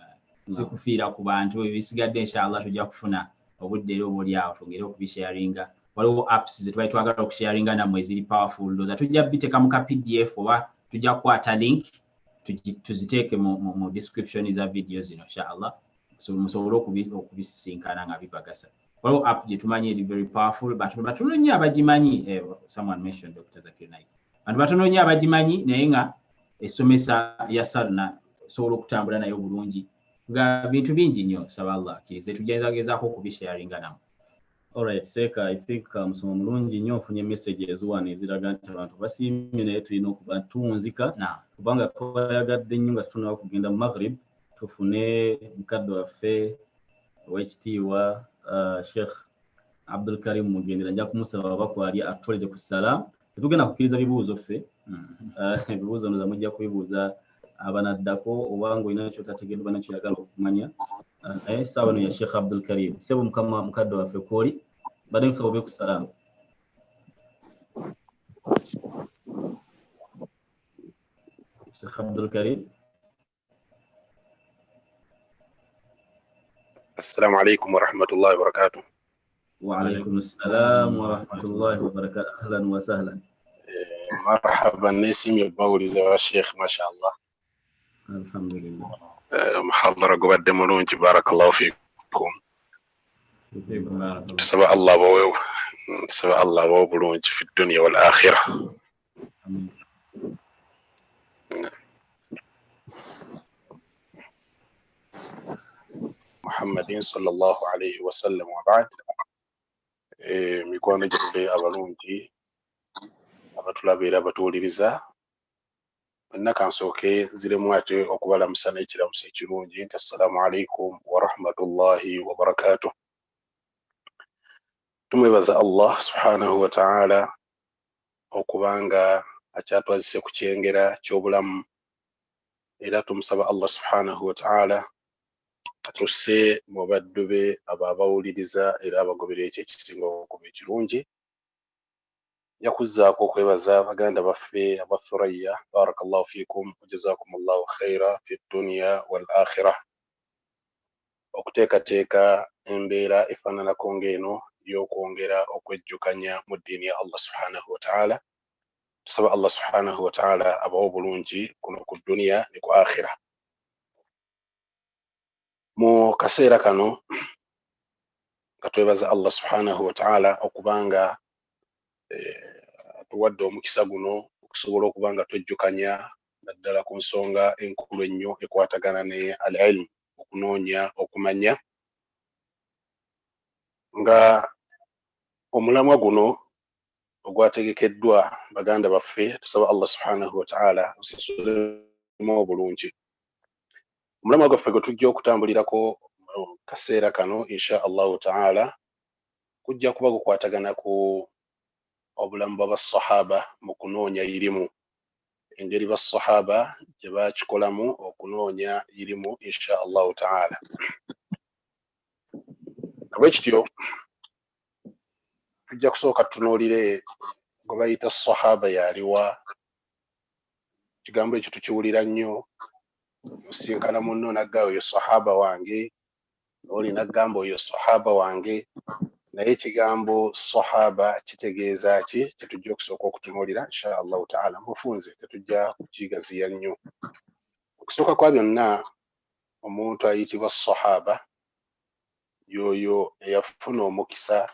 sikufiira ku bantu ebisigadde inshallah tujja kufuna obudde era obuli awo twongere okubisharinga waliwo apps zetubali twagala okusharinga namwe eziri powerful ndoza tujja biteka mu ka PDF oba tujja kukwata link tuziteeke mu description za video zino inshallah so musobole okubisinkana nga bibagasa waliwo app gye tumanyi eri very powerful but batono nnyo abagimanyi someone mentioned Dr. Zakir Naik bantu batono nnyo abagimanyi naye nga esomesa ya salna sobola okutambula nayo bulungi nga bintu bingi nnyo saba Allah kize tugezaako okubisharinga namwe. Alright, Seka, I think musomo mulungi nnyo ofunye messages wano eziraga nti abantu basiimye naye tulina okuba tunzika kubanga twayagadde nnyo nga tutunula kugenda mu Maghrib tufune mukadde waffe ow'ekitiibwa Sheikh Abdulkarim Mugendera nja kumusaba bakwali atwalire ku salaam tetugenda kukkiriza bibuuzo ffe ebibuuzo ndoza mujja kubibuuza abanaddako oba ng'olina kyotategedde oba nakyoyagala okumanya naye saawa no ya Sheikh Abdulkarim sebo mukama mukadde waffe kooli badde musaba obe ku salaam. Sheikh Abdulkarim. السلام عليكم ورحمة الله وبركاته. وعليكم السلام ورحمة الله وبركاته. أهلا وسهلا. مرحبا نسيم يباولي يا شيخ ما شاء الله. الحمد لله. محاضرة قدموا بارك الله فيكم. سبع الله بويو سبع الله بوبلون في الدنيا والآخرة. محمد صلى الله عليه وسلم وبعد ميكون جبي أبلونجي abatulabira batuuliriza nnakansoke ziremu ate okubalamusa n'ekiramusa ekirungi nti assalamu alaikum wa rahmatullahi wa barakatuh. Tumwebaza Allah subhanahu wa ta'ala okubanga akyatwazise ku kyengera ky'obulamu era tumusaba Allah subhanahu wa ta'ala atusse mu baddu be abo abawuliriza era abagobera ekyo ekisinga okuba ekirungi. Yakuzzaako okwebaza baganda baffe aba Thurayya barakallahu fikum jazakumullahu khaira fi dunya wal akhirah okuteekateeka embeera efaananako ng'eno y'okwongera okwejjukanya mu ddiini ya Allah subhanahu wa ta'ala. Tusaba Allah subhanahu wa ta'ala abawo bulungi kuno ku dunya ne ku akhira. Mu kaseera kano nga twebaza Allah subhanahu wa ta'ala okubanga tuwadde omukisa guno okusobola okuba nga twejjukanya naddala ku nsonga enkulu ennyo ekwatagana ne al-ilm okunoonya okumanya nga omulamwa guno ogwategekeddwa baganda baffe tusaba Allah subhanahu wa ta'ala osasulemu obulungi. Omulamwa gwaffe gwe tujja okutambulirako mu kaseera kano insha Allahu ta'ala kujja kuba gukwatagana ku obulamu bw'abasahaba mu kunoonya irimu engeri basahaba gye bakikolamu okunoonya irimu insha Allahu ta'ala. Nabwekityo tujja kusooka tutunuulire gwe bayita sahaba yaliwa. Ekigambo ekyo tukiwulira nnyo musinkana munno naggamba oyo sahaba wange n'oli naggamba oyo sahaba wange naye ekigambo sahaba kitegeeza ki kyetujja okusooka okutunuulira insha Allahu ta'ala mufunze tetujja kukigaziya nnyo. Okusooka kwa byonna omuntu ayitibwa sahaba yoyo eyafuna omukisa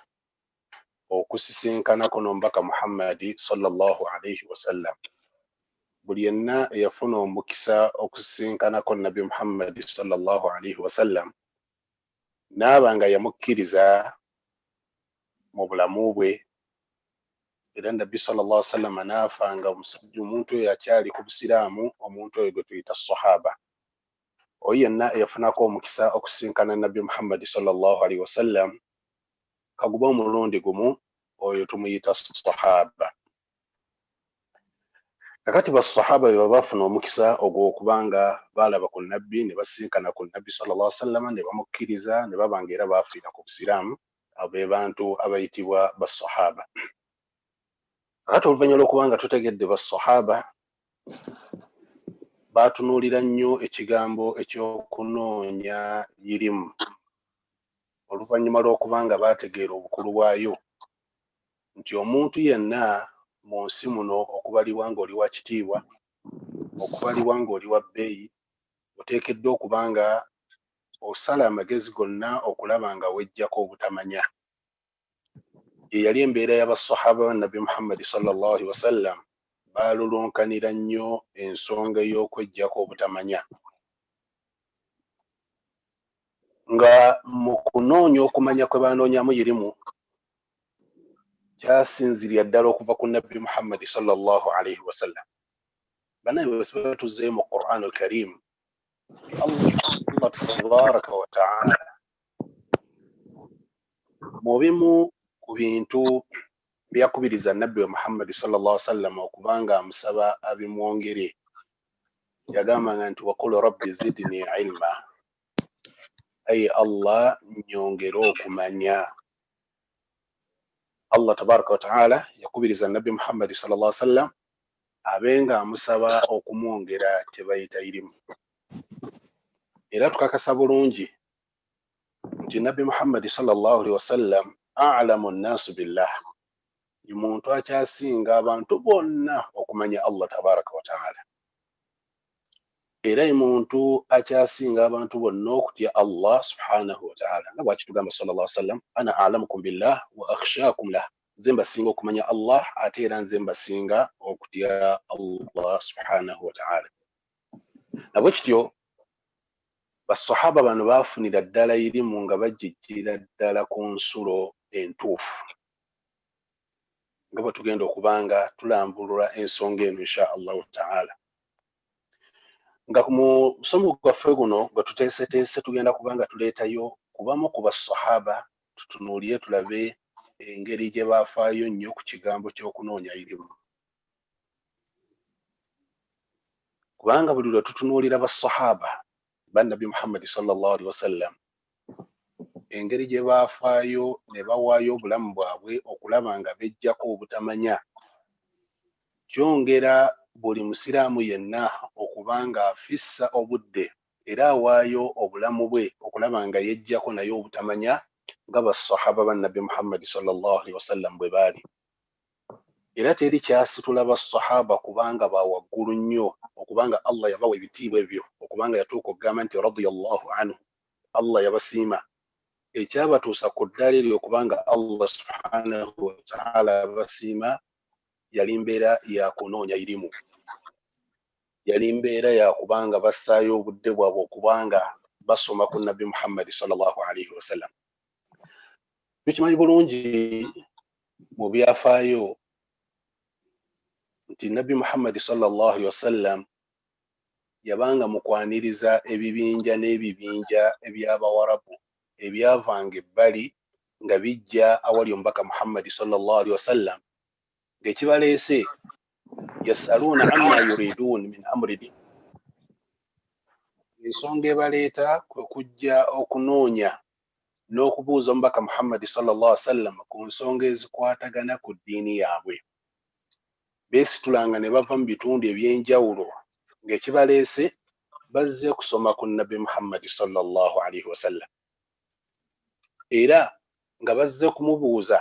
okusisinkanako n'omubaka Muhammadi sallallahu alayhi wasallam. Buli yenna eyafuna omukisa okusisinkanako Nabi Muhammadi sallallahu alayhi wasallam naaba nga yamukkiriza mu bulamu bwe era Nabbi sallallahu alayhi wasallam naafa nga omusajja omuntu oyo akyali ku busiraamu omuntu oyo gwe tuyita sahaba. Oyo yenna eyafunako omukisa okusisinkana Nabbi Muhammadi sallallahu alayhi wasallam kaguba omulundi gumu oyo tumuyita sahaba. Kakati basahaba bwe bafuna omukisa ogw'okubanga baalaba ku Nabbi ne basisinkana ku Nabbi sallallahu alayhi wasallam ne bamukkiriza ne babanga era baafiira ku busiraamu abe bantu abayitibwa basahaba. Kakati oluvannyuma lw'okubanga tutegedde basahaba baatunuulira nnyo ekigambo nti omuntu yenna mu nsi muno okubalibwa ng'oli wa kitiibwa, okubalibwa ng'oli wa bbeeyi, oteekeddwa okuba nga osala amagezi gonna okulaba nga wejjako obutamanya. Ye yali embeera y'abasahaba ba Nabbi Muhammad sallallahu alaihi wasallam, baalulunkanira nnyo ensonga ey'okwejjako obutamanya. Nga mu kunoonya okumanya kwe baanoonyamu irimu kyasinzirya ddala okuva ku Nabbi Muhammad sallallahu alaihi wasallam. Banaye bwe tuze mu Qur'an al-Karim, Allah tabaraka wa ta'ala mu bimu ku bintu byakubiriza Nabbi Muhammad sallallahu alaihi wasallam okubanga amusaba abimwongere, yagambanga nti waqul rabbi zidni ilma, ayi Allah nyongera okumanya. Allah tabaraka wa ta'ala yakubiriza Nabbi Muhammad sallallahu alaihi wasallam abenga amusaba okumwongera tebayita irimu. Era tukakasa bulungi nti Nabbi Muhammad sallallahu alaihi wasallam a'lamu an-nas billah, ye muntu akyasinga abantu bonna okumanya Allah tabaraka wa ta'ala. Era ye muntu akyasinga abantu bonna okutya Allah subhanahu wa ta'ala. Nga bw'akitugamba sallallahu alaihi wasallam, ana a'lamukum billah wa akhshakum lah, nze mbasinga okumanya Allah ate era nze mbasinga okutya Allah subhanahu wa ta'ala. Nabwe kityo basahaba bano baafunira ddala irimu nga bajjijjira ddala ku nsulo entuufu, nga bwe tugenda okubanga tulambulula ensonga eno insha Allahu ta'ala. Nga mu musomo gwaffe guno gwe tuteeseteese tugenda kubanga tuleetayo kubamu ku basahaba, tutunuulire tulabe engeri gye baafaayo nnyo ku kigambo ky'okunoonya irimu. Kubanga buli lwe tutunuulira basahaba ba Nabbi Muhammad sallallahu alaihi wasallam, engeri gye baafaayo ne bawaayo obulamu bwabwe okulaba nga bejjako obutamanya, kyongera buli musiraamu yenna okuba nga afissa obudde era awaayo obulamu bwe okulaba nga yejjako naye obutamanya nga basahaba ba Nabbi Muhammad sallallahu alaihi wasallam bwe baali. Era teri kyasitula basahaba kubanga bawaggulu nnyo, okubanga Allah yabawa ebitiibwa ebyo, okubanga yatuuka okugamba nti radiyallahu anhu, Allah yabasiima. Ekyabatuusa ku ddala eryo okubanga Allah subhanahu wa ta'ala yabasiima yali mbeera ya kunoonya irimu, yali mbeera ya kubanga bassaayo obudde bwabwe okubanga basoma ku Nabbi Muhammad sallallahu alaihi wasallam. Tukimanyi bulungi mu byafaayo nti Nabbi Muhammad sallallahu alaihi wasallam yabanga mukwaniriza ebibinja n'ebibinja eby'Abawarabu ebyavanga ebbali nga bijja awali omubaka Muhammad sallallahu alaihi wasallam, ng'ekibaleese yasaluuna amma yuridun min amri, ensonga ebaleeta kwe kujja okunoonya n'okubuuza omubaka Muhammad sallallahu alaihi wasallam ku nsonga ezikwatagana ku ddiini yaabwe. Beesitulanga ne bava mu bitundu eby'enjawulo, ng'ekibaleese bazze kusoma ku Nabbi Muhammad sallallahu alaihi wasallam, era nga bazze kumubuuza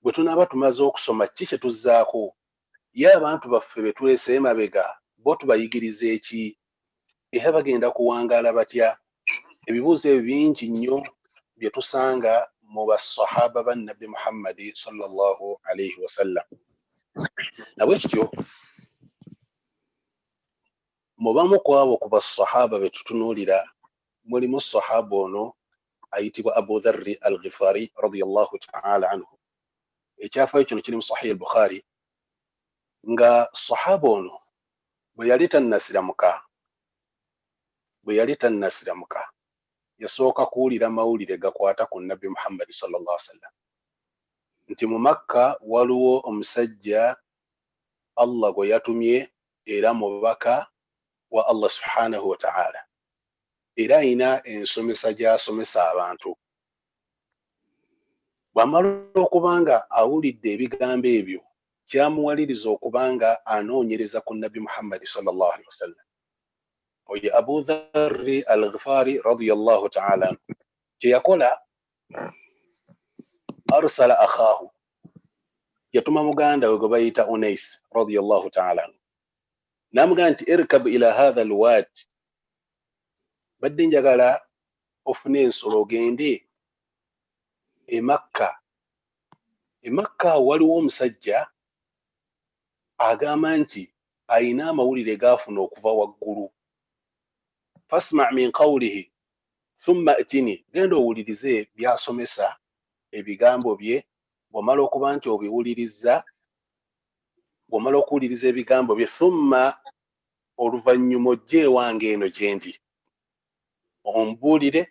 bwe tunaaba tumaze okusoma ki kye tuzzaako, ye abantu baffe be tuleese emabega bo tubayigiriza eki, era bagenda kuwangaala batya. Ebibuuzo ebyo bingi nnyo bye tusanga mu basahaba ba Nabbi Muhammad sallallahu alaihi wasallam. Nabwe kityo mu bamu ku abo ku basahaba be tutunuulira mulimu sahaba ono ayitibwa Abu Dharri al-Ghifari radiyallahu ta'ala anhu. Ekyafaayo kino kiri mu Sahih al-Bukhari, nga sahaba ono bwe yali tannasiramuka yasooka kuwulira mawulire gakwata ku Nabbi Muhammad sallallahu alaihi wasallam nti mu Makka waliwo omusajja Allah gwe yatumye era mubaka wa Allah subhanahu wa ta'ala, era ayina ensomesa gy'asomesa abantu. Bw'amala okubanga awulidde ebigambo ebyo, kyamuwaliriza okubanga anoonyereza ku Nabbi Muhammad sallallahu alaihi wasallam. Oye Abu Dharri al-Ghifari radiyallahu ta'ala, kye yakola arsala akhaahu, yatuma muganda we gwe bayita Unais radiyallahu ta'ala anhu namugamba nti irkab ila hadha alwad badde njagala ofune ensolo ogende e Makka waliwo omusajja agamba nti ayina amawulire gaafuna okuva waggulu fasma' min qawlihi thumma atini genda owulirize byasomesa ebigambo bye bw'omala okuba nti obiwuliriza bw'omala okuwuliriza ebigambo bye thumma oluvannyuma ojje ewange eno gye ndi ombuulire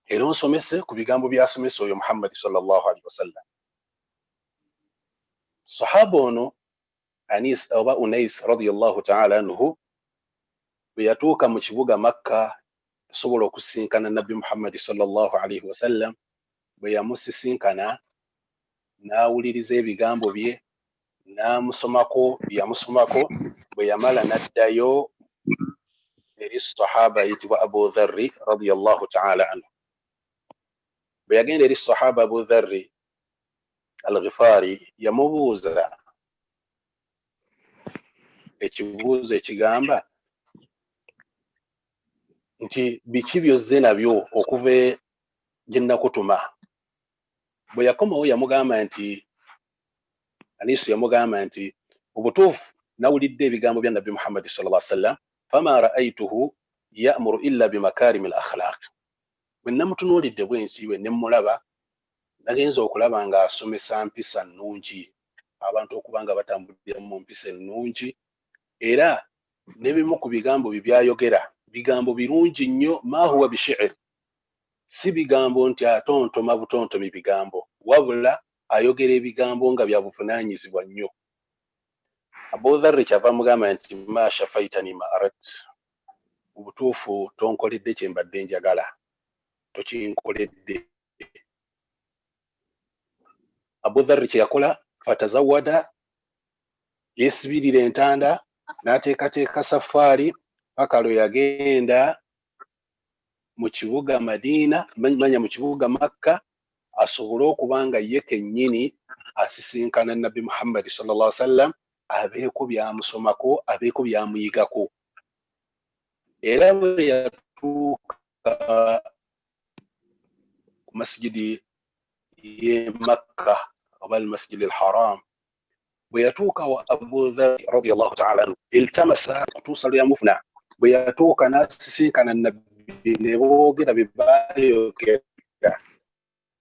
era onsomese ku bigambo byasomesa oyo Muhammad sallallahu alaihi wasallam. Sahaba ono Anis oba Unais radiyallahu ta'ala anhu bwe yatuuka mu kibuga Makka asobola okusinkana Nabbi Muhammad sallallahu alaihi wasallam bwe yamusisinkana n'awuliriza ebigambo bye n'amusomako byamusomako bwe yamala n'addayo eri sahaba ayitibwa Abu Dharri radiyallahu ta'ala anhu. Bwe yagenda eri sahaba Abu Dharri al-Ghifari yamubuuza ekibuuzo ekigamba nti biki byozze nabyo okuva gye nakutuma. Bwe yakomawo yamugamba nti Anisu yamugamba nti obutuufu nawulidde ebigambo bya Nabbi Muhammad sallallahu alaihi wasallam fama ra'aytuhu ya'muru illa bimakarim al-akhlaq. Bwe namutunuulidde bwensi bwe nemulaba nagenza okulaba nga asomesa mpisa nnungi abantu okuba nga batambulira mu mpisa ennungi era n'ebimu ku bigambo bye byayogera bigambo birungi nnyo ma huwa bishi'r si bigambo nti atontoma butontomi bigambo wabula ayogera ebigambo nga bya buvunaanyizibwa nnyo. Abu Dharri kyava mugamba nti ma shafaitani ma arat obutuufu tonkoledde kye mbadde njagala tokinkoledde. Abu Dharri kye yakola fatazawada yesibirira entanda n'ateekateeka safaari paka lwe yagenda mu kibuga Madina manya mu kibuga Makka asobole okuba nga ye kennyini asisinkana Nabbi Muhammad sallallahu alaihi wasallam abeeko byamusomako abeeko byamuyigako. Era bwe yatuuka ku masjidi ye Makka oba al-Masjid al-Haram bwe yatuuka wa Abu Dharr radiyallahu ta'ala anhu iltamasa kutuusa lwe yamufuna bwe yatuuka n'asisinkana Nabbi ne boogera bye baayogera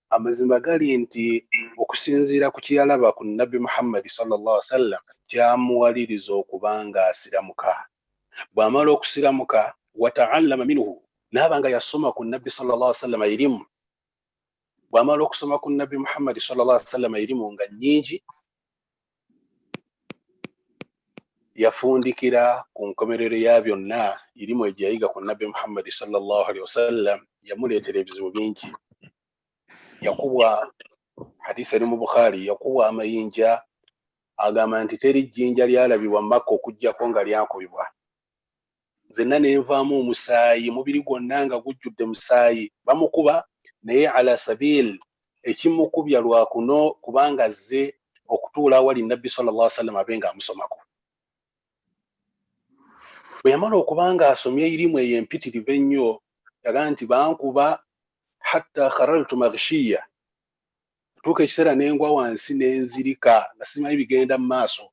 amazima gali nti okusinziira ku kyeyalaba ku Nabbi Muhammad sallallahu alaihi wasallam kyamuwaliriza okubanga asiramuka. Bw'amala okusiramuka wata'allama minhu n'abanga yasoma ku Nabbi sallallahu alaihi wasallam irimu. Bw'amala okusoma ku Nabbi Muhammad sallallahu alaihi wasallam irimu nga nnyingi yafundikira ku nkomerero ya byonna irimu egye yayiga ku Nabbi Muhammad sallallahu alaihi wasallam yamuleetera ebizibu bingi. Yakubwa hadisi eri mu Bukhari yakubwa amayinja agamba nti teri jjinja lyalabibwa Makka okujjako nga lyakubibwa. Nzenna ne nvaamu omusaayi mubiri gwonna nga gujjudde musaayi bamukuba naye ala sabil ekimukubya lwakuno kubanga azze okutuula awali Nabbi sallallahu alaihi wasallam abe nga amusomako. Bwe yamala okubanga asomye irimu eyo empitirivu ennyo yagaa nti bankuba hatta kharaltu maghshiya tuuka ekiseera n'engwa wansi n'enzirika nga simanyi bigenda mu maaso.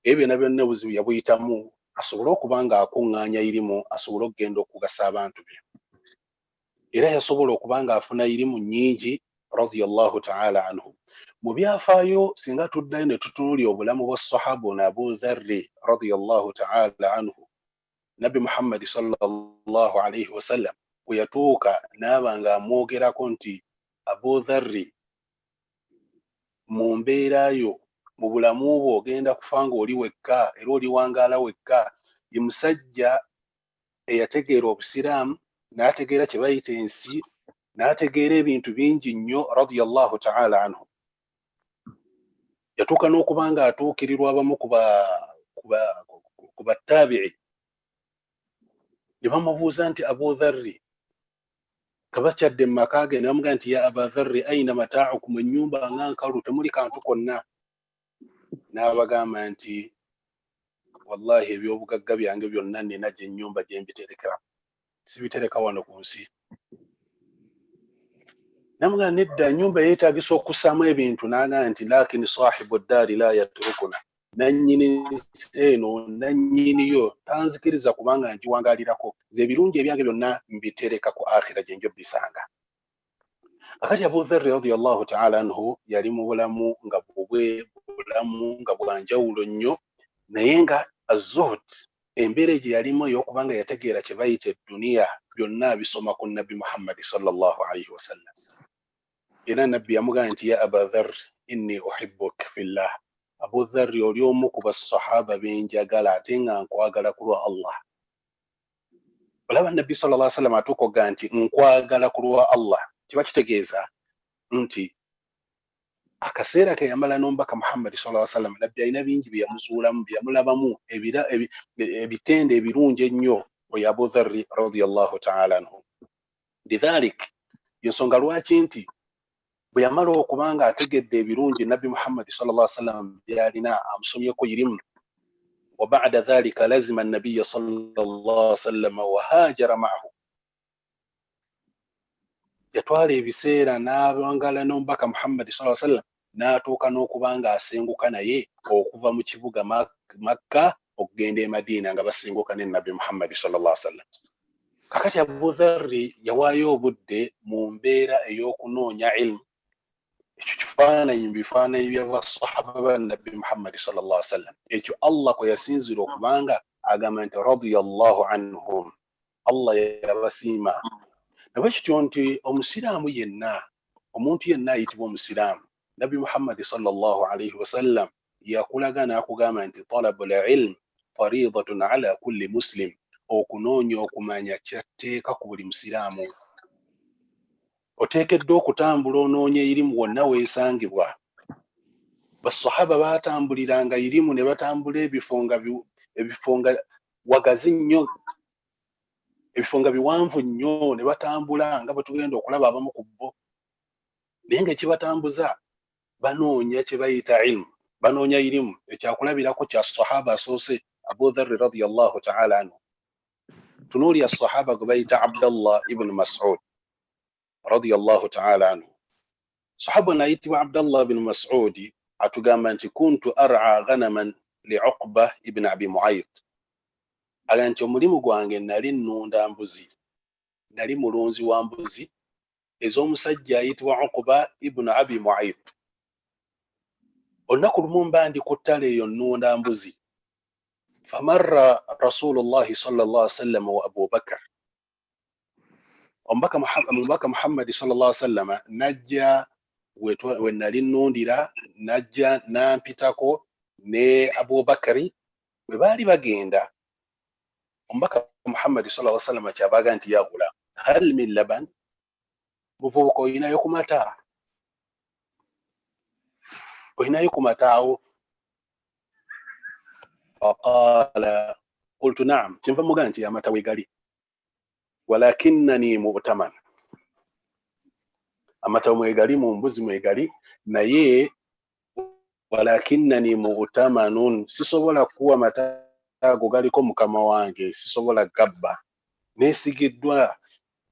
Ebyo byonna byonna obuzibu yabuyitamu asobole okuba nga akuŋŋaanya irimu asobole okugenda okugasa abantu be. Era yasobola okuba nga afuna irimu nnyingi radiyallahu ta'ala anhu. Mu byafaayo singa tuddayo ne tutunuulira obulamu bwa sahaba ono Abu Dharri radiyallahu ta'ala anhu Nabbi Muhammad sallallahu alaihi wasallam bwe yatuuka n'aba nga amwogerako nti Abu Dharri mu mbeera yo mu bulamu bwo ogenda kufa nga oli wekka era oliwangaala wekka. Ye musajja eyategeera obusiraamu n'ategeera kye bayita ensi n'ategeera ebintu bingi nnyo radiyallahu ta'ala anhu. Yatuuka n'okuba nga atuukirirwa abamu ku battaabi'i ne bamubuuza nti Abu Dharri kabakyadde mu maka ge n'amugamba nti ya aba dharri aina mata'ukum, ennyumba nga nkalu temuli kantu konna. N'abagamba nti wallahi ebyobugagga byange byonna nina gye ennyumba gye mbiterekera, sibitereka wano ku nsi. Namugamba nedda, ennyumba yeetaagisa okussaamu ebintu. N'agamba nti lakini sahibu ddaari la yatrukuna, nannyini eno nannyiniyo tanzikiriza kubanga ngiwangaalirako, ze ebirungi ebyange byonna mbitereka ku akhira gye njo bisanga. Akati Abu Dharr radiyallahu ta'ala anhu yali mu bulamu nga bulamu nga bwa njawulo nnyo, naye nga az-zuhd, embeera gye yalimu ey'okubanga yategeera kye bayita edduniya byonna bisoma ku Nabbi Muhammad sallallahu alayhi wa sallam. Era Nabbi yamugamba nti ya Aba Dharr inni uhibbuk fillah, Abu Dharr oli omu ku basahaba benjagala ate nga nkwagala ku lwa Allah. Olaba Nabbi sallallahu alayhi wa sallam atukoga nti nkwagala ku lwa Allah, kiba kitegeeza nti akaseera ke yamala n'omubaka Muhammad sallallahu alayhi wa sallam, Nabbi alina bingi bye yamuzuulamu, bye yamulabamu, ebitende ebirungi ennyo oyo Abu Dharr radiyallahu ta'ala anhu. Lidhalik, yensonga lwaki nti bwe yamala okubanga ategedde ebirungi Nabbi Muhammad sallallahu alayhi wa sallam byalina, amusomyeko irimu. Wa ba'da dhalika lazima an-nabiyya sallallahu alayhi wa sallam wa hajara ma'ahu, yatwala ebiseera n'abangala n'omubaka Muhammad sallallahu alayhi wa sallam, n'atuuka n'okubanga asenguka naye okuva mu kibuga Makka okugenda e Madina nga basenguka ne Nabbi Muhammad sallallahu alayhi wa sallam. Kakati Abu Dharr yawaayo obudde mu mbeera ey'okunoonya ilmu. Ekyo kifaananyi mu bifaananyi by'abasahaba ba Nabbi Muhammad sallallahu alayhi wa sallam. Ekyo Allah kwe yasinzira okubanga agamba nti radiyallahu anhum, Allah yabasiima. Nabwekityo nti omusiraamu yenna, omuntu yenna ayitibwa omusiraamu. Nabbi Muhammad sallallahu alayhi wa sallam yakulaga n'akugamba nti talabul ilm fariidatun ala kulli muslim, okunoonya okumanya kyatteeka ku buli musiraamu. Oteekeddwa okutambula onoonya irimu wonna weesangibwa. Basahaba baatambuliranga irimu ne batambula ebifonga wagazi nnyo, ebifonga biwanvu nnyo, ne batambula nga bwe tugenda okulaba abamu ku bo. Naye ng'ekibatambuza banoonya kye bayita ilmu, banoonya irimu. Ekyakulabirako kya sahaba asoose Abu Dharr radiyallahu ta'ala anhu. Tunuulya sahaba gwe bayita Abdullah ibn Mas'ud radiyallahu ta'ala anhu. Sahaba nayitibwa Abdullah ibn Mas'ud atugamba nti kuntu ar'a ghanaman li Uqba ibn Abi Mu'ayt, aga nti omulimu gwange nali nnunda mbuzi, nali mulunzi wa mbuzi ez'omusajja ayitibwa Uqba ibn Abi Mu'ayt. Olunaku lumu mba ndi ku ttale eyo nnunda mbuzi, famarra Rasulullahi sallallahu alayhi wa sallam wa Abu Bakr, omubaka Muhammad sallallahu alayhi wa sallam najja we nali nnundira, najja nampitako ne Abu Bakari. Bwe baali bagenda, omubaka Muhammad sallallahu alayhi wa sallam kyabaga nti yagula hal min laban, muvubuka oyinayo ku mata, oyinayo ku mataawo? Faqala qultu na'am, kyenva muga nti amata wegali, walakinnani mu'taman, amata mwegali, mu mbuzi mwegali, naye walakinnani mu'tamanun, sisobola kuwa amata ago galiko mukama wange, sisobola gabba, neesigiddwa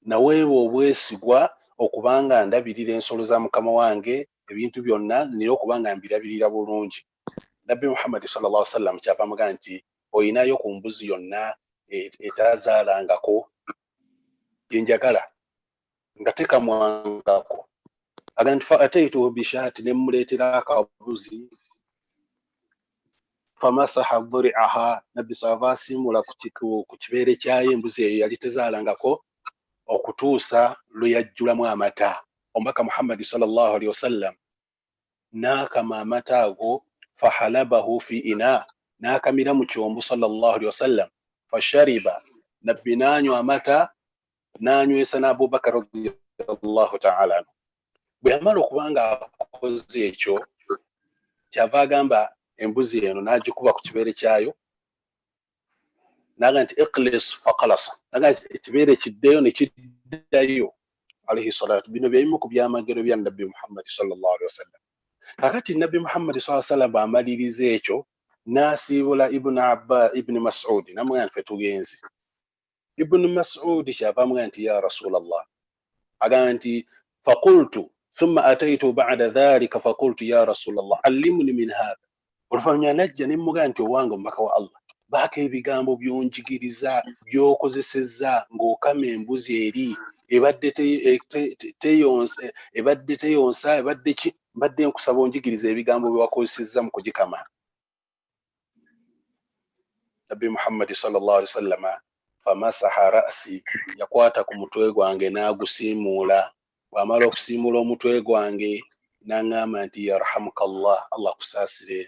naweebwa obwesigwa okubanga ndabirira ensolo za mukama wange, ebintu byonna nira okubanga mbirabirira bulungi. Nabbi Muhammad sallallahu alayhi wa sallam kyava muga nti oyinayo ku mbuzi yonna etazaalangako gyenjagala nga tekamwangako? Aga nti fa ataitu bishaati, ne mmuleetera akabuzi, famasaha dhuri'aha, Nabbi sallallahu asimula ku kibeere kyayo embuzi eyo yali tezaalangako okutuusa lwe yajjulamu amata. Omubaka Muhammad sallallahu alayhi wa sallam n'akama amata ago, fahalabahu fi ina, n'akamira mu kyombo sallallahu alayhi wa sallam, fashariba, Nabbi n'anywa amata, n'anywesa n'Abu Bakr radiyallahu ta'ala anhu. Bwe yamala okubanga akoze ekyo, kyava agamba embuzi eno n'agikuba ku kibeere kyayo, n'agamba nti iqlis faqalas, n'agamba nti ekibeere kiddeyo ne kiddayo, alayhi salatu bino byayimu ku byamagero bya nabbi Muhammad sallallahu alaihi wasallam. Kakati nabbi Muhammad sallallahu alaihi wasallam amaliriza ekyo nasibula ibn Mas'ud namwe anfe tugenzi. Ibn Mas'ud kyavaamu nti ya Rasulallah agamba nti faqultu thumma ataitu ba'da dhalika faqultu ya Rasulallah allimni min hadha. Oluvanyuma najja ne mmuga nti owange omubaka wa Allah baako ebigambo byonjigiriza byokozesezza ng'okama embuzi eri ebadde teyonsa ebadde ki mbadde nkusaba onjigiriza ebigambo byewakozesezza mu kugikama. Nabbi Muhammad sallallahu alaihi wasallam famasaha ra'si yakwata ku mutwe gwange n'agusiimuula. Bw'amala okusiimuula omutwe gwange n'aŋŋamba nti yarhamukallah, Allah kusaasire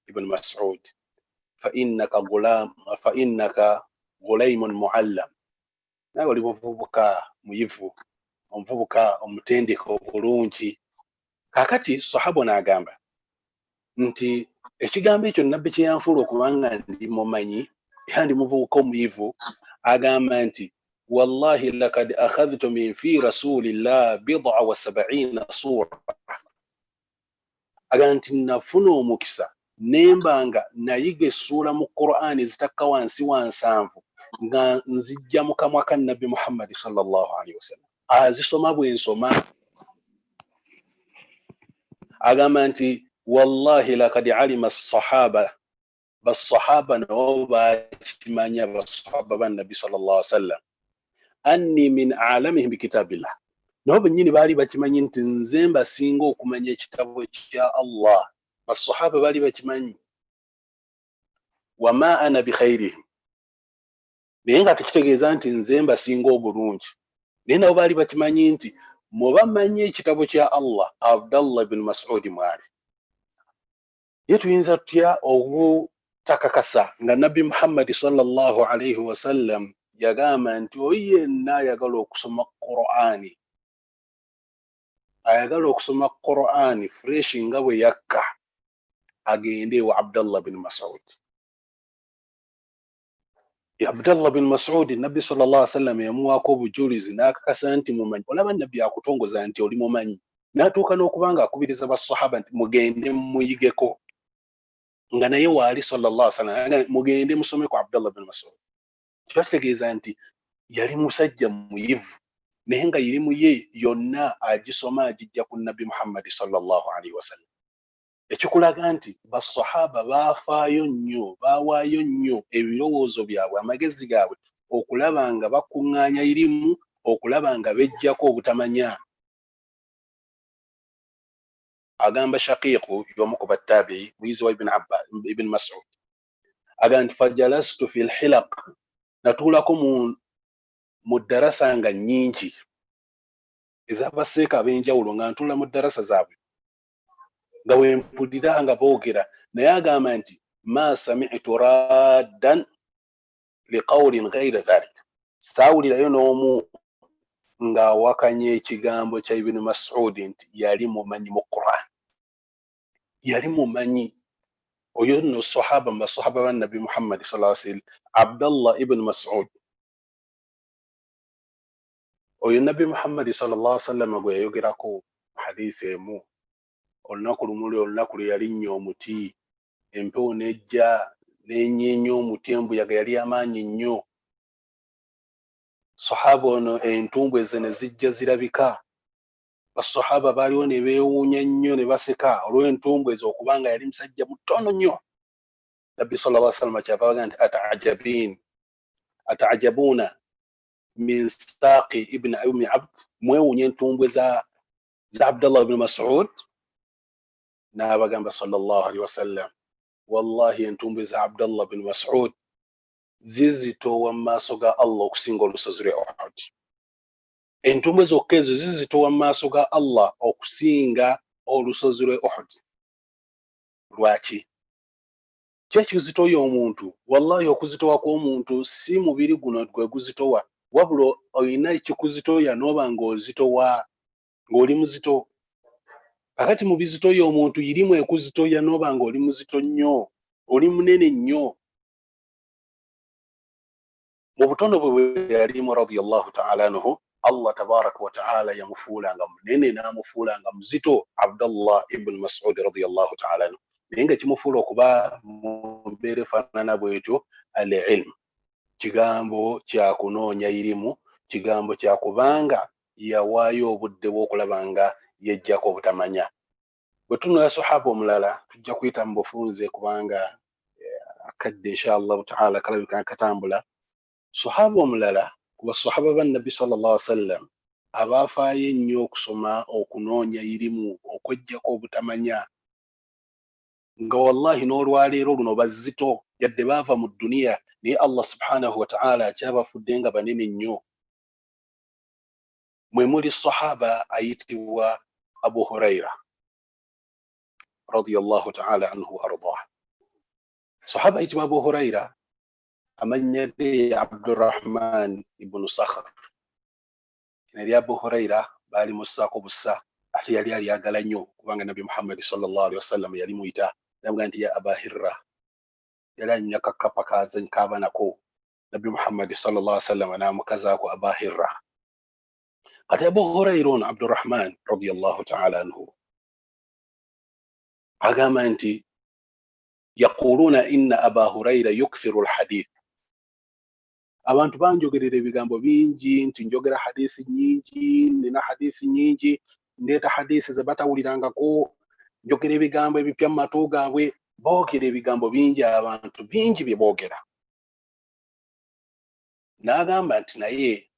Ibn Mas'ud, fa innaka ghulaimun muallam, nawe oli muvubuka muyivu, omuvubuka omutendeke obulungi. Kakati sahaba n'agamba nti ekigambo ekyo nabbi kye yanfuula okubanga ndi mumanyi era ndi muvubuka omuyivu, agamba nti wallahi lakad akhadhtu min fi rasulillah bid'a wa sab'ina sura, agamba nti nafuna omukisa nembanga nayiga essuula mu Qur'ani zitakka wansi wa 7 nga nzijja mu kamwa ka nabbi Muhammad sallallahu alaihi wasallam, azisoma bwensoma. Agamba nti wallahi lakad alima as-sahaba bas-sahaba nabo bakimanya bas-sahaba ba nabbi sallallahu alaihi wasallam anni min a'lamihim bi kitabillah, nabo bennyini baali bakimanyi nti nze mbasinga okumanya ekitabo kya Allah. Bas-sahaba baali bakimanyi. Wama ana bi khairihim, naye nga tukitegeeza nti nze mbasinga obulungi. Naye nabo baali bakimanyi nti mubamanyi ekitabo kya Allah Abdullah ibn Mas'ud mwali. Ye tuyinza tutya obutakakasa nga nabbi Muhammad sallallahu alaihi wasallam yagamba nti oyo yenna ayagala okusoma Qur'ani, ayagala okusoma Qur'ani fresh nga bwe yakka, agende wa Abdullah bin Mas'ud. Abdullah bin Mas'ud nabbi sallallahu alaihi wasallam yamuwaako obujulizi n'akakasa nti mumanyi, olaba nabbi akutongoza nti oli mumanyi, n'atuuka n'okubanga akubiriza basahaba nti mugende muyigeko, nga naye waali sallallahu alaihi wasallam mugende musome ku Abdullah bin Mas'ud. Kitegeeza nti yali musajja muyivu, naye nga irimu ye yonna agisoma agijja ku nabbi Muhammad sallallahu alaihi wasallam. Ekikulaga nti basahaba baafaayo nnyo, baawaayo nnyo ebirowoozo byabwe, amagezi gaabwe okulaba nga bakuŋŋaanya irimu, okulaba nga bejjako obutamanya. Agamba Shaqiqu y'omu ku battabi'i muyizi wa Ibn Mas'ud, agamba nti fajalastu fil hilaq, natuulako mu ddarasa nga nnyingi ez'abaseeka ab'enjawulo, nga ntuula mu ddarasa zaabwe nga wempulira nga boogera, naye agamba nti ma sami'tu raddan liqawlin ghayra dhalik, saawulirayo n'omu ng'awakanya ekigambo kya Ibn Mas'ud nti yali mumanyi mu Qur'an, yali mumanyi. Oyo nno sahaba mu basahaba ba nabbi Muhammad sallallahu alaihi wasallam, Abdullah ibn Mas'ud. Oyo nabbi Muhammad sallallahu alaihi wasallam gwe yayogerako hadithi emu, olunaku lumuli, olunaku lwe yalinnya omuti, empewo nejja n'enyeenya omuti, embuyaga yali amaanyi nnyo. Sahaba ono entumbwe ze ne zijja zirabika, basahaba baaliwo ne beewuunya nnyo ne baseka olw'entumbwe ezo okubanga yali musajja mutono nnyo. Nabbi sallallahu alaihi wasallam kyava abaga nti ata'ajabuna min saaqi ibn ummi abd, mwewuunya entumbwe za Abdullah ibn Mas'ud. N'abagamba sallallahu alaihi wasallam, wallahi entumbwe za Abdullah ibn Mas'ud zizitowa mu maaso ga Allah okusinga olusozi lwa Uhud. Entumbwe zokka ezo zizitowa mu maaso ga Allah okusinga olusozi lwa Uhud. Lwaki? Kyekizitoya omuntu, wallahi okuzitowa kw'omuntu si mubiri guno gwe guzitowa, wabula olina ekikuzitoya n'oba ng'ozitowa ng'oli muzito. Kakati mu bizitoya omuntu irimu ekuzitoya n'oba ng'oli muzito nnyo, oli munene nnyo. Mu butono bwe yalimu radiyallahu ta'ala anhu, Allah tabarak wa ta'ala yamufuulanga munene n'amufuulanga muzito Abdullah ibn Mas'ud radiyallahu ta'ala anhu naye kimufuula okuba mu mbeera efaanana bwetyo al-ilm kigambo kya kunoonya irimu kigambo kya kubanga yawaayo obudde bw'okulaba nga yejjako obutamanya. Bwe tunoonya sahaba omulala tujja kuyita mu bufunze kubanga akadde inshallah ta'ala kalabika katambula. Sahaba omulala kuba sahaba bannabbi sallallahu alaihi wasallam abaafaayo ennyo okusoma okunoonya irimu okwejjako obutamanya nga wallahi n'olwaleero luno bazito yadde baava mu duniya naye Allah subhanahu wa ta'ala akyabafudde nga banene nnyo. Mwe muli sahaba ayitibwa Abu Hurayra radiyallahu ta'ala anhu ardah. Sahaba ayitibwa Abu Hurayra amannya ge Abdulrahman ibn Sakhr. Nali Abu Hurayra baali mussaako bussa ate yali ayagala nnyo kubanga Nabi Muhammad sallallahu alaihi wasallam yali muyita namugamba nti ya Aba Hirra yali anywa kakapa kaaba nako Nabi Muhammad sallallahu alaihi wasallam n'amukazaako Aba Hirra. Kati Abu Hurayra ono Abdulrahman radiyallahu ta'ala anhu agamba nti yaquluna inna Aba Hurayra yukthiru alhadith. Abantu banjogerera ebigambo bingi nti njogera hadisi nyingi, nina hadisi nyingi, ndeeta hadisi ze batawulirangako, njogera ebigambo ebipya mu matu gaabwe, boogera ebigambo bingi, abantu bingi bye boogera. N'agamba nti naye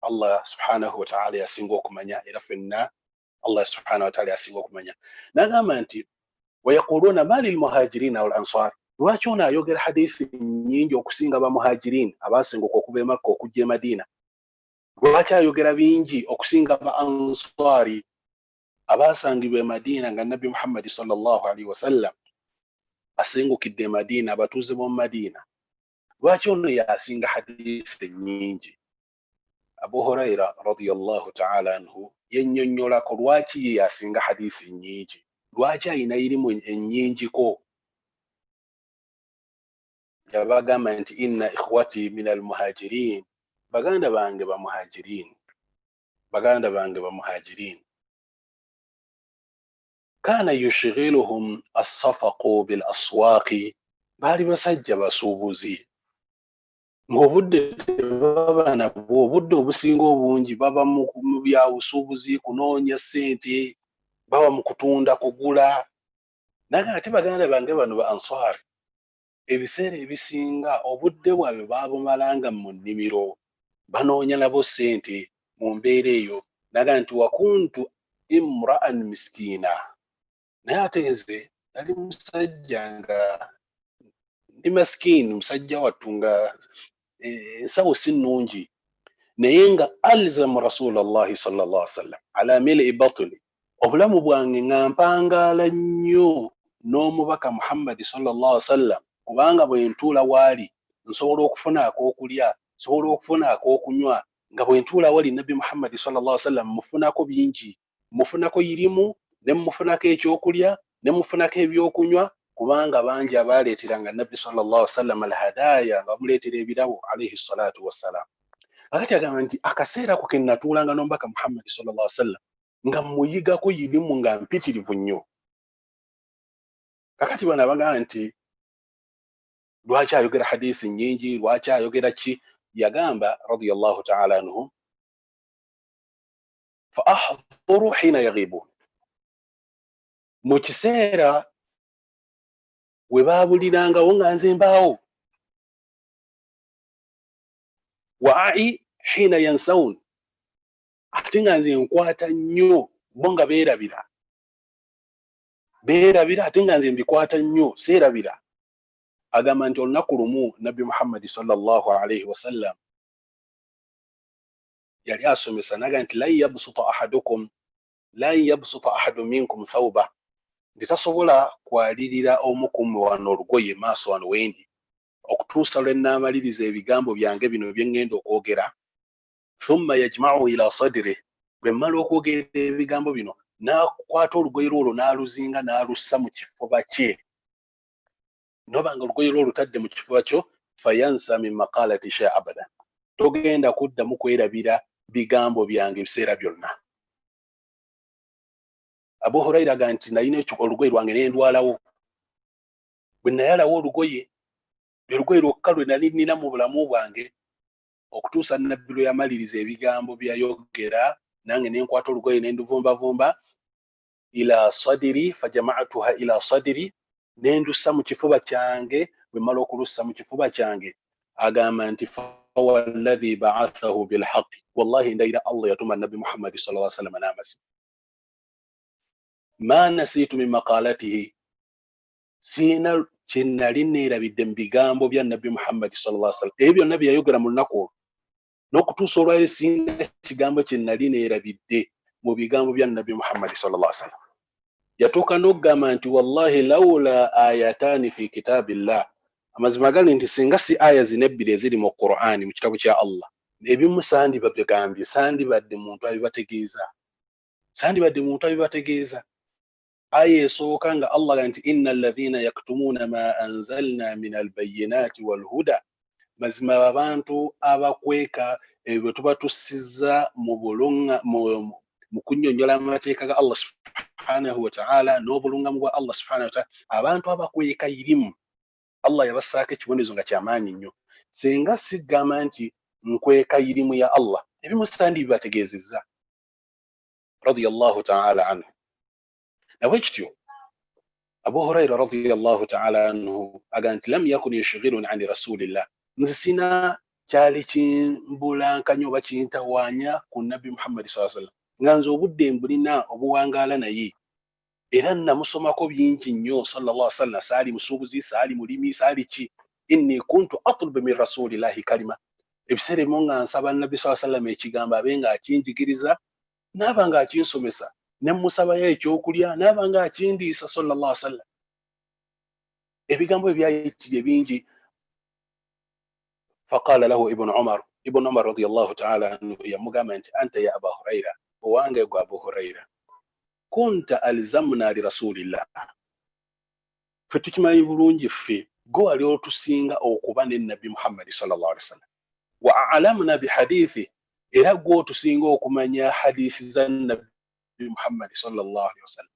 Allah subhanahu wa ta'ala yasinga okumanya era ffenna Allah subhanahu wa ta'ala yasinga okumanya. N'agamba nti wayaquluna ma lil muhajirina wal ansar. Lwaki ono ayogera hadisi nyingi okusinga abamuhajirin abasenguka okuva e Makka okujja e Madina? Lwaki ayogera bingi okusinga aba ansari abasangibwa e Madina nga Nabi Muhammad sallallahu alaihi wasallam asengukidde e Madina abatuuze b'omu Madina? Lwaki ono yasinga hadisi nyingi? Abu Hurayra radiyallahu ta'ala anhu yennyonnyolako lwaki ye yasinga hadisi nyingi, lwaki ayina irimu ennyingi ko. Yabagamba nti inna ikhwati min almuhajirin, baganda bange bamuhajirin kana yushghiluhum as-safaqu bil aswaqi, baali basajja basuubuzi ng'obudde baba nabwo obudde obusinga obungi baba mu bya busuubuzi, kunoonya ssente, baba mu kutunda kugula. Naye ate baganda bange bano ba ansari ebiseera ebisinga obudde bwabwe baabumalanga mu nnimiro banoonya nabo ssente mu mbeera eyo. Naga nti wakuntu imra'an miskiina, naye ate nze nali musajja nga ndi maskini, musajja wattu nga ensawo si nnungi, naye nga alzamu rasulallahi sallallahu alaihi wasallam ala mil'i batni, obulamu bwange nga mpangaala nnyo n'omubaka Muhammad sallallahu alaihi wasallam, kubanga bwe ntuula waali nsobola okufuna ak'okulya, nsobola okufuna ak'okunywa. Nga bwe ntuula wali Nabi Muhammad sallallahu alaihi wasallam mufunako bingi, mufunako irimu, ne mufunako ekyokulya, ne mufunako ebyokunywa, kubanga bangi abaaleeteranga Nabi sallallahu alaihi wasallam alhadaaya nga bamuleetera ebirabo alaihi salatu wassalam. Akati agamba nti akaseera ko ke natuulanga n'omubaka Muhammad sallallahu alaihi wasallam nga muyigako irimu nga mpitirivu nnyo. Kakati bano abagamba nti lwaki ayogera hadisi nyingi, lwaki ayogera ki? Yagamba radiyallahu ta'ala anhu fa ahduru hina yaghibun, mu kiseera we baabulirangawo nga nze mbaawo, wa ai hina yansawun, ate nga nze nkwata nnyo bo nga beerabira ate nga nze mbikwata nnyo seerabira. Agamba nti olunaku lumu Nabi Muhammad sallallahu alaihi wasallam yali asomesa naga nti lan yabsuta ahadun minkum thawba, nti tasobola kwalirira omu ku mmwe wano olugoye maaso wano wendi okutuusa lwe naamaliriza ebigambo byange bino bye ŋŋenda okwogera. Thumma yajma'u ila sadri, bwe mmala okwogera ebigambo bino n'akwata olugoye lwolwo n'aluzinga n'alussa mu kifuba kye, nobanga olugoye lwo lutadde mu kifuba kyo, fayansa min maqalati shay abadan, togenda kuddamu kwerabira bigambo byange ebiseera byonna. Abu Huraira aga nti nalina olugoye lwange ne ndwalawo. Bwe nayalawo olugoye, olugoye lwokka lwe nali nnina mu bulamu bwange okutuusa Nabbi lwe yamaliriza ebigambo byayogera, nange ne nkwata olugoye ne nduvumbavumba ila sadiri fajama'tuha ila sadiri, ne ndussa mu kifuba kyange. Bwe mmala okulussa mu kifuba kyange agamba nti fawalladhi ba'athahu bilhaqqi, wallahi ndayira Allah yatuma Nabbi Muhammad sallallahu alaihi wasallam n'amazima. Ma nasitu min maqalatihi, sina kye nali neerabidde mu bigambo bya Nabbi Muhammad sallallahu alaihi wasallam. Ebyo byonna bye yayogera mu lunaku olwo, n'okutuusa olwaleero sina kigambo kye nali neerabidde mu bigambo bya Nabbi Muhammad sallallahu alaihi wasallam. Yatuuka n'okugamba nti wallahi lawla ayatani fi kitabillah, amazima gali nti singa si aya zino ebbiri eziri mu Qur'ani, mu kitabu kya Allah, ebimu sandibagambye, sandibadde muntu abibategeeza. Aya esooka nga Allah nti innal ladhina yaktumuna ma anzalna min albayyinati walhuda, mazima abantu abakweka ebyo tuba tussizza mu bulunga mu kunnyonnyola amateeka ga Allah subhanahu wa ta'ala n'obulungamu bwa Allah subhanahu wa ta'ala, abantu abakweka irimu Allah yabassaako ekibonezo nga kyamaanyi nnyo. Singa sigamba nti nkweka irimu ya Allah, ebimu sandibibategeezezza. Radiyallahu ta'ala anhu. Nawekityo Abu Huraira radiyallahu ta'ala anhu aga nti lam yakun yushghiluni ani rasulillah, nze sina kyali kimbulankanya oba kintawaanya ku Nabbi Muhammad sallallahu alaihi wasallam, nga nze obudde mbulina obuwangaala naye, era namusomako bingi nnyo sallallahu alaihi wasallam. Saali musuubuzi, saali mulimi, saali ki. Inni kuntu atlubu min rasulillahi kalima, ebiseera ebimu nga nsaba Nabbi sallallahu alaihi wasallam ekigambo abe nga akinjigiriza, naaba nga akinsomesa, ne musabayo ekyokulya, naaba nga akindiisa sallallahu alaihi wasallam. Ebigambo ebyayitire bingi. Faqala lahu ibn Umar radiyallahu ta'ala anhu, yamugamba nti anta ya Aba Huraira, owange gwe Abu Huraira, kunta alzamna li rasulillah, ffe tukimanyi bulungi ffe gwe wali otusinga okuba ne Nabbi Muhammad sallallahu alaihi wasallam, wa a'lamna bi hadithi, era gwe otusinga okumanya hadithi za Nabbi Muhammad sallallahu alaihi wasallam.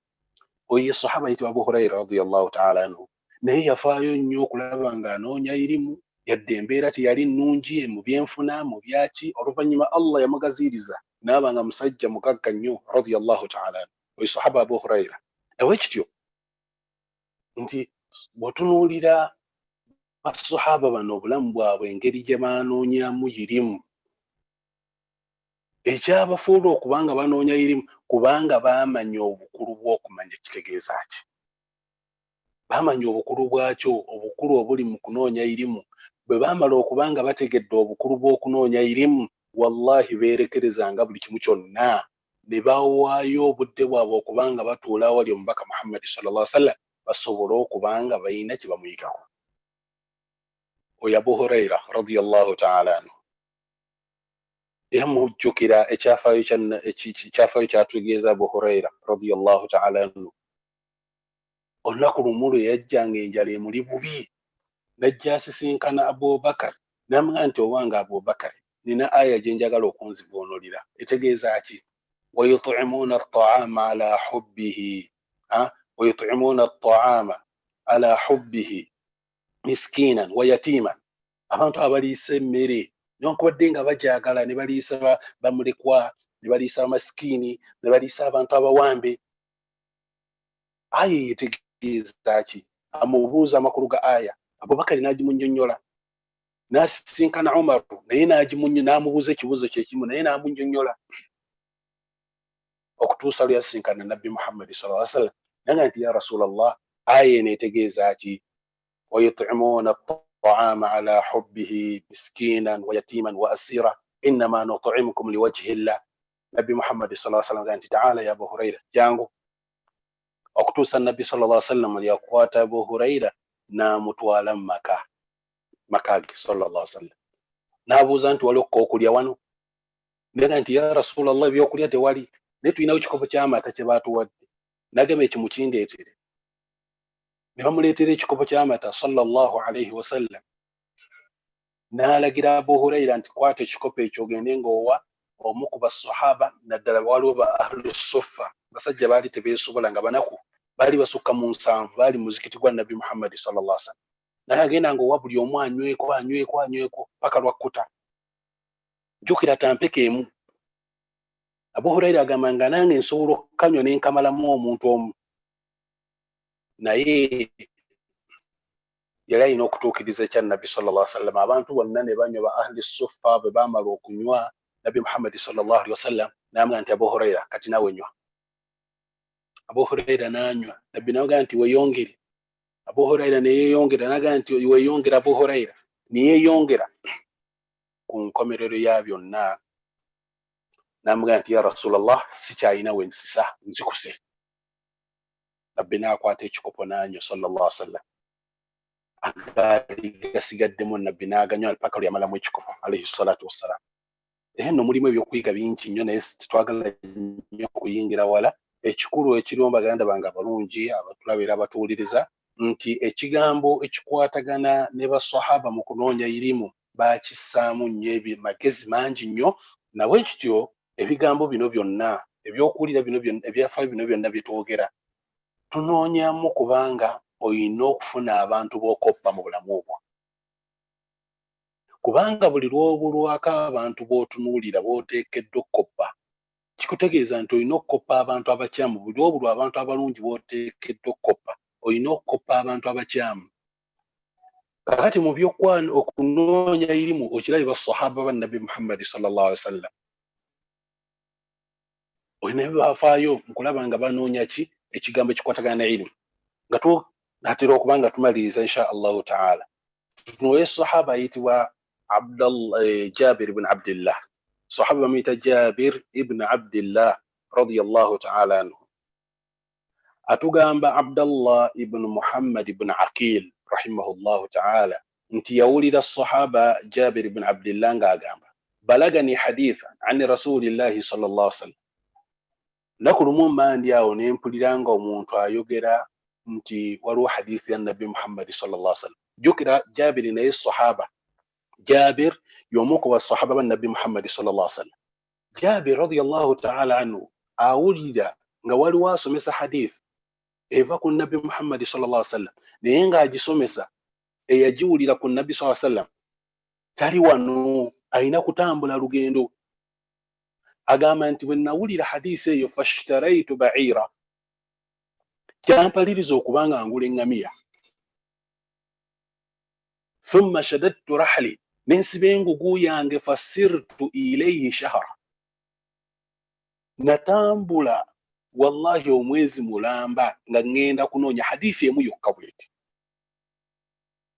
Oyo sahaba yitibwa Abu Huraira radiyallahu ta'ala anhu, naye yafaayo nnyo okulaba nga anoonya irimu, yadde embeera teyali nnungi mu byenfuna, mu byaki. Oluvannyuma Allah yamugaziiriza n'aba nga musajja mugagga nnyo radiyallahu ta'ala anhu, oyo sahaba Abu Huraira. Nawekityo nti bw'otunuulira basahaba bano obulamu bwabwe engeri gye baanoonyamu irimu, ekyabafuula okubanga banoonya irimu kubanga baamanya obukulu bw'okumanya kitegeeza ki. Baamanya obukulu bwakyo, obukulu obuli mu kunoonya irimu. Bwe baamala okubanga bategedde obukulu bw'okunoonya irimu, wallahi beerekerezanga buli kimu kyonna, ne bawaayo obudde bwabwe okubanga batuula awali omubaka Muhammad sallallahu alaihi wasallam, basobole okubanga balina kye bamuyigako. Oyo Abu Huraira radiyallahu ta'ala anhu, era mujjukira ekyafaayo kyatutegeeza Abu Huraira radiyallahu ta'ala anhu. Olunaku lumu lwe yajjanga enjala emuli bubi, najja asisinkana Abubakar, n'amugamba nti owange Abubakar, nina aya gye njagala okunzivuunulira. Etegeeza ki? wayut'imuna at-ta'ama ala hubbihi, wayut'imuna at-ta'ama ala hubbihi miskinan wa yatiman, abantu abaliisa emmere newankubadde nga bagyagala, ne baliisa bamulekwa, ne baliisa abamasikini, ne baliisa abantu abawambe. Aya yetegeeza ki? Amubuuza amakulu ga aya, Abubakar n'agimunnyonnyola. N'asisinkana Umar, naye n'amubuuza ekibuuzo kyekimu, naye n'amunnyonnyola, okutuusa lwe yasisinkana Nabbi Muhammad sallallahu alaihi wasallam. Nanga nti ya Rasulallah, aya neetegeeza ki? wayut'imuna at-ta'ama ala hubbihi miskinan wa yatiman wa asira innama nut'imukum liwajhi llah. Nabbi Muhammad sallallahu alaihi wasallam nti ta'ala ya Abu Huraira, jangu. Okutuusa Nabbi sallallahu alaihi wasallam yakwata Abu Huraira n'amutwala mu maka ge sallallahu alaihi wasallam. N'abuuza nti wali okkulya wano? Nanga nti ya Rasulallah, ebyokulya tewali, naye tulinawo ekikopo ky'amata kye baatuwadde. N'agamba ekimukindeetere. Ne bamuleetera ekikopo ky'amata sallallahu alaihi wasallam. N'alagira Abu Huraira nti kwata ekikopo ekyo ogende ng'owa omu ku basahaba naddala waliwo ba ahlu suffa basajja baali tebeesobola nga banaku baali basukka mu 7 baali muzikiti gwa Nabi Muhammad sallallahu alaihi wasallam naye agenda nga owa buli omu anyweko paka lwakkuta jjukira tampeke emu. Abu Huraira agamba nga nange nsobola okukanywa ne nkamalamu omuntu omu naye yali alina okutuukiriza ekya Nabi sallallahu alaihi wasallam. Abantu bonna ne banywa ba ahli suffa bwe baamala okunywa Nabi Muhammad sallallahu alaihi wasallam n'amugamba nti Abu Huraira kati nawe nywa. Abu Huraira n'anywa. Nabbi n'amugamba nti weeyongere. Abu Huraira ne yeeyongera n'agamba nti weeyongera Abu Huraira ne yeeyongera. Ku nkomerero ya byonna n'amugamba nti ya Rasulallah sikyalina we nsisa nzikuse. Nabbi n'akwata ekikopo n'anywa sallallahu alaihi wasallam. Agaali gasigaddemu Nabbi n'aganywa paka lwe yamalamu ekikopo alayhi salatu wassalam. Nno mulimu ebyokuyiga bingi nnyo naye tetwagala nnyo kuyingira wala. Ekikulu ekirimu baganda bange abalungi abatulabira abatuwuliriza nti ekigambo ekikwatagana ne basahaba mu kunoonya irimu bakissaamu nnyo magezi mangi nnyo. Nabwe kityo ebigambo bino byonna ebyokuwulira bino byonna ebyafaayo bino byonna byetwogera tunoonyamu kubanga oyina okufuna abantu b'okoppa mu bulamu obwo. Kubanga buli lw'obulwako abantu b'otunuulira b'oteekeddwa okukoppa kikutegeeza nti olina okukoppa abantu abakyamu. Buli lw'obulwa abantu abalungi b'oteekeddwa okukoppa olina okukoppa abantu abakyamu. Kakati mu by'okwano okunoonya irimu okirabe basahaba ba Nabi Muhammad sallallahu alaihi wasallam. Olina bye bafaayo nkulaba nga banoonya ki ekigambo ekikwatagana na irimu nga tuhatera okuba nga tumaliriza insha Allahu taala. Tutunuulire sahaba ayitibwa Jabir ibn Abdillah. Sahaba bamuyita Jabir ibn Abdillah radiyallahu taala anhu. Atugamba Abdallah ibn Muhammad ibn Aqil rahimahullahu taala nti yawulira sahaba Jabir ibn Abdillah nga agamba balagani hadithan an rasulillahi sallallahu alaihi wasallam. Nakulumu mandi awo ne mpulira nga omuntu ayogera nti waliwo hadithi ya Nabi Muhammad sallallahu alaihi wasallam. Jukira Jabir naye sahaba. Jabir y'omu ku basahaba ba Nabi Muhammad sallallahu alaihi wasallam. Jabir radiyallahu ta'ala anhu awulira nga waliwo asomesa hadith eva ku Nabi Muhammad sallallahu alaihi wasallam naye nga agisomesa eyagiwulira ku Nabi sallallahu alaihi wasallam tali wano alina kutambula lugendo. Agamba nti bwe nawulira hadisi eyo fashtaraitu ba'ira kyampaliriza okubanga ngula eŋŋamiya. Thumma shaddadtu rahli nensiba engugu yange fasirtu ilayhi shahra. Natambula wallahi omwezi mulamba nga ngenda kunoonya hadisi emu yokka bweti.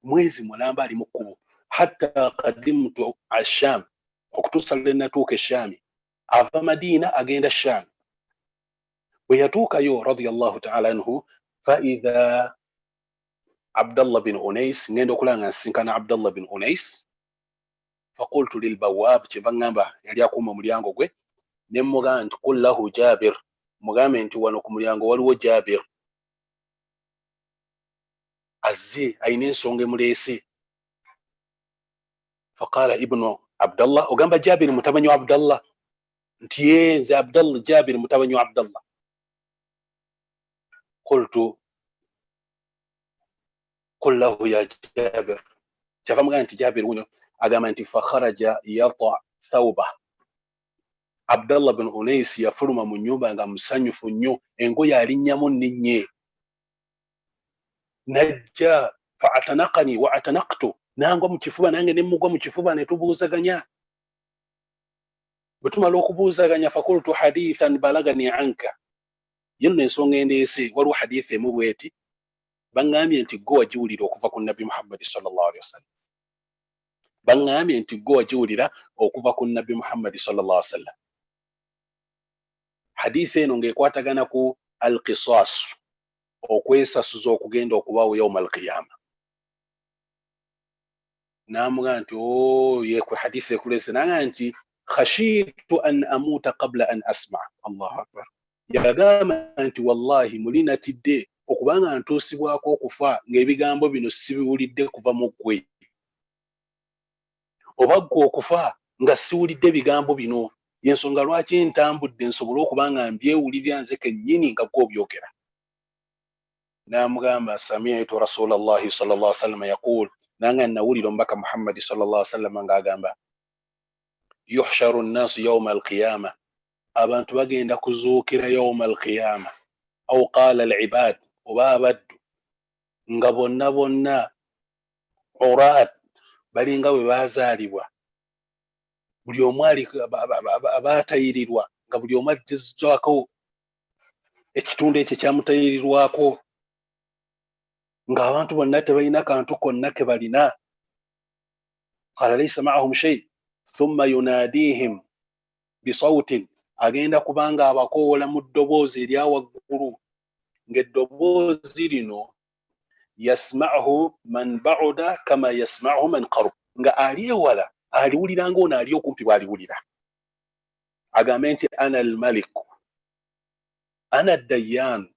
Mwezi mulamba ali mu kkubo hatta qadimtu asham okutuusa lwe natuuka eshami. Ava Madina agenda Sham. Bwe yatuukayo radiyallahu ta'ala anhu fa idha Abdullah bin Unais ngenda okulanga nsinkana Abdullah bin Unais. Faqultu lil bawab kyeva ngamba yali akuuma omulyango gwe ne mmugamba nti qul lahu Jabir mugambe nti wano ku mulyango waliwo Jabir azze ayina ensonga emuleese. Faqala ibnu Abdullah ogamba Jabir mutabanyi wa Abdullah nti yenze Abdullah Jabir mutabanyi wa Abdullah. Qultu qul lahu ya Jabir kyava mugamba nti Jabir wuno agamba nti fakharaja yata thawba. Abdullah bin Unais yafuluma mu nnyumba nga musanyufu nnyo engoye alinnyamu nninnye. Najja fa atanaqani wa atanaqtu nangwa mu kifuba nange ne mugwa mu kifuba ne tubuuzaganya. Bwe tumala okubuuzaganya fakultu hadithan balagani anka yenno ensonga endeese waliwo hadithi emu bweti baŋŋambye nti gwe wagiwulira okuva ku Nabi Muhammad sallallahu alaihi wasallam. Baŋŋambye nti gwe wagiwulira okuva ku Nabi Muhammad sallallahu alaihi wasallam. Hadithi eno ng'ekwatagana ku al-qisas okwesasuza okugenda okubaawo yawma al-qiyama. N'amugamba nti yekwe hadithi ekulese n'agamba nti khashitu an amuta qabla an asma. Allahu akbar. Yagamba nti wallahi mulinatidde okubanga ntuusibwako okufa ng'ebigambo bino sibiwulidde kuva mu ggwe. Oba ggwe okufa nga siwulidde bigambo bino yensonga lwaki ntambudde nsobole okuba nga mbyewulirira nze kennyini nga gw'obyogera. N'amugamba sami'tu rasulallahi sallallahu alaihi wasallam yaqul, nange nawulira omubaka Muhammad sallallahu alaihi wasallam ng'agamba yuhsharu nnaasu yawma alqiyama, abantu bagenda kuzuukira yawma alqiyama, aw qala alibad, oba abaddu nga bonna bonna urat, balinga bwe bazaalibwa, buli omu abaatayirirwa nga buli omu addizzaako ekitundu ekyo kyamutayirirwako, ng'abantu bonna tebalina kantu konna ke balina. Qala laysa ma'ahum shay thumma yunadihim bisawtin, agenda kubanga abakoola mu ddoboozi erya waggulu, ng'eddoboozi lino yasma'uhu man ba'uda kama yasma'uhu man qarub, nga ali ewala aliwulira ng'ono ali okumpi bw'aliwulira. Agambe nti ana almaliku ana addayyan,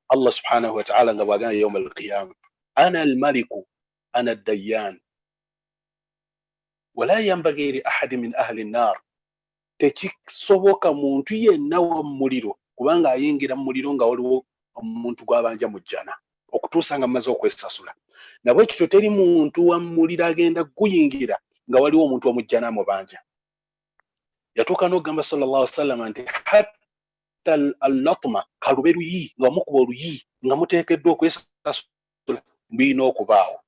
Allah subhanahu wa ta'ala nga bw'agamba yawm alqiyama, ana almaliku ana addayyan wala yanbaghi li ahadin min ahli an-nar, tekisoboka muntu yenna wa muliro kubanga ayingira mu muliro nga waliwo omuntu gw'abanja mu jjana okutuusa nga mmaze okwesasula, nabwe kityo teri muntu wa muliro agenda guyingira nga waliwo omuntu omujjana amubanja. Yatuuka n'ogamba sallallahu alaihi wasallam nti hatta al-latma, kalube luyi nga mukuba oluyi nga muteekeddwa okwesasula mbina okubaawo.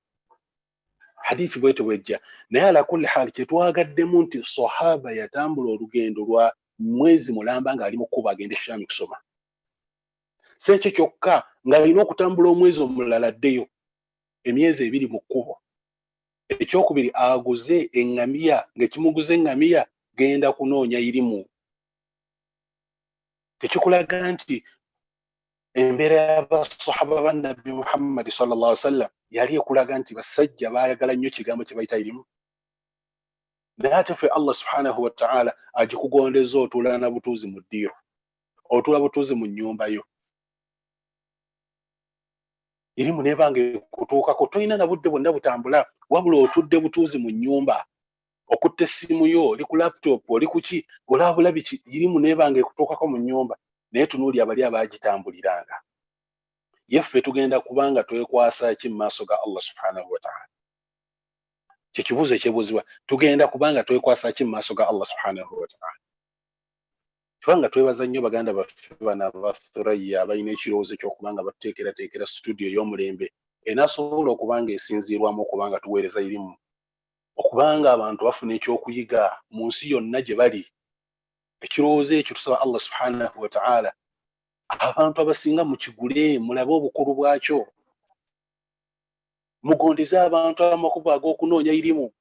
Hadithi bwete bwejja, naye ala kulli hali kyetwagaddemu nti sahaba yatambula olugendo lwa mwezi mulamba ng'ali mu kkubo agenda e Shami kusoma. Si ekyo kyokka ng'alina okutambula omwezi omulala addeyo, emyezi 2 mu kkubo. Ekyokubiri aguze eŋŋamiya, ng'ekimuguze eŋŋamiya genda kunoonya irimu. Tekikulaga nti embeera y'abasahaba ba Nabbi Muhammad sallallahu alaihi wasallam yali ekulaga nti basajja baayagala nnyo kigambo kye bayita irimu. Naye ate ffe Allah subhanahu wa ta'ala agikugondeza otuula na butuuzi mu ddiiro, otuula butuuzi mu nnyumba yo. Irimu nebanga ekutuukako tolina na budde bwonna butambula, wabula otudde butuuzi mu nnyumba, okutta essimu yo, oli ku laptop, oli ku ki, olabula biki, irimu nebanga ekutuukako mu nnyumba. Naye tunuuli abali abaagitambuliranga. Yeffe tugenda kubanga twekwasa ki mu maaso ga Allah subhanahu wa ta'ala? Kye kibuuzo ekyebuuzibwa, tugenda kubanga twekwasa ki mu maaso ga Allah subhanahu wa ta'ala? Kubanga twebaza nnyo baganda baffe bana ba Thurayya abalina ekirowoozo ky'okubanga batuteekerateekera studio y'omulembe enaasobola okubanga esinziirwamu okubanga tuweereza irimu, okubanga abantu bafuna ekyokuyiga mu nsi yonna gye bali. Ekirowoozo ekyo tusaba Allah subhanahu wa ta'ala abantu abasinga mukigule, mulabe obukulu bwakyo, mugondeze abantu amakubo ag'okunoonya irimu.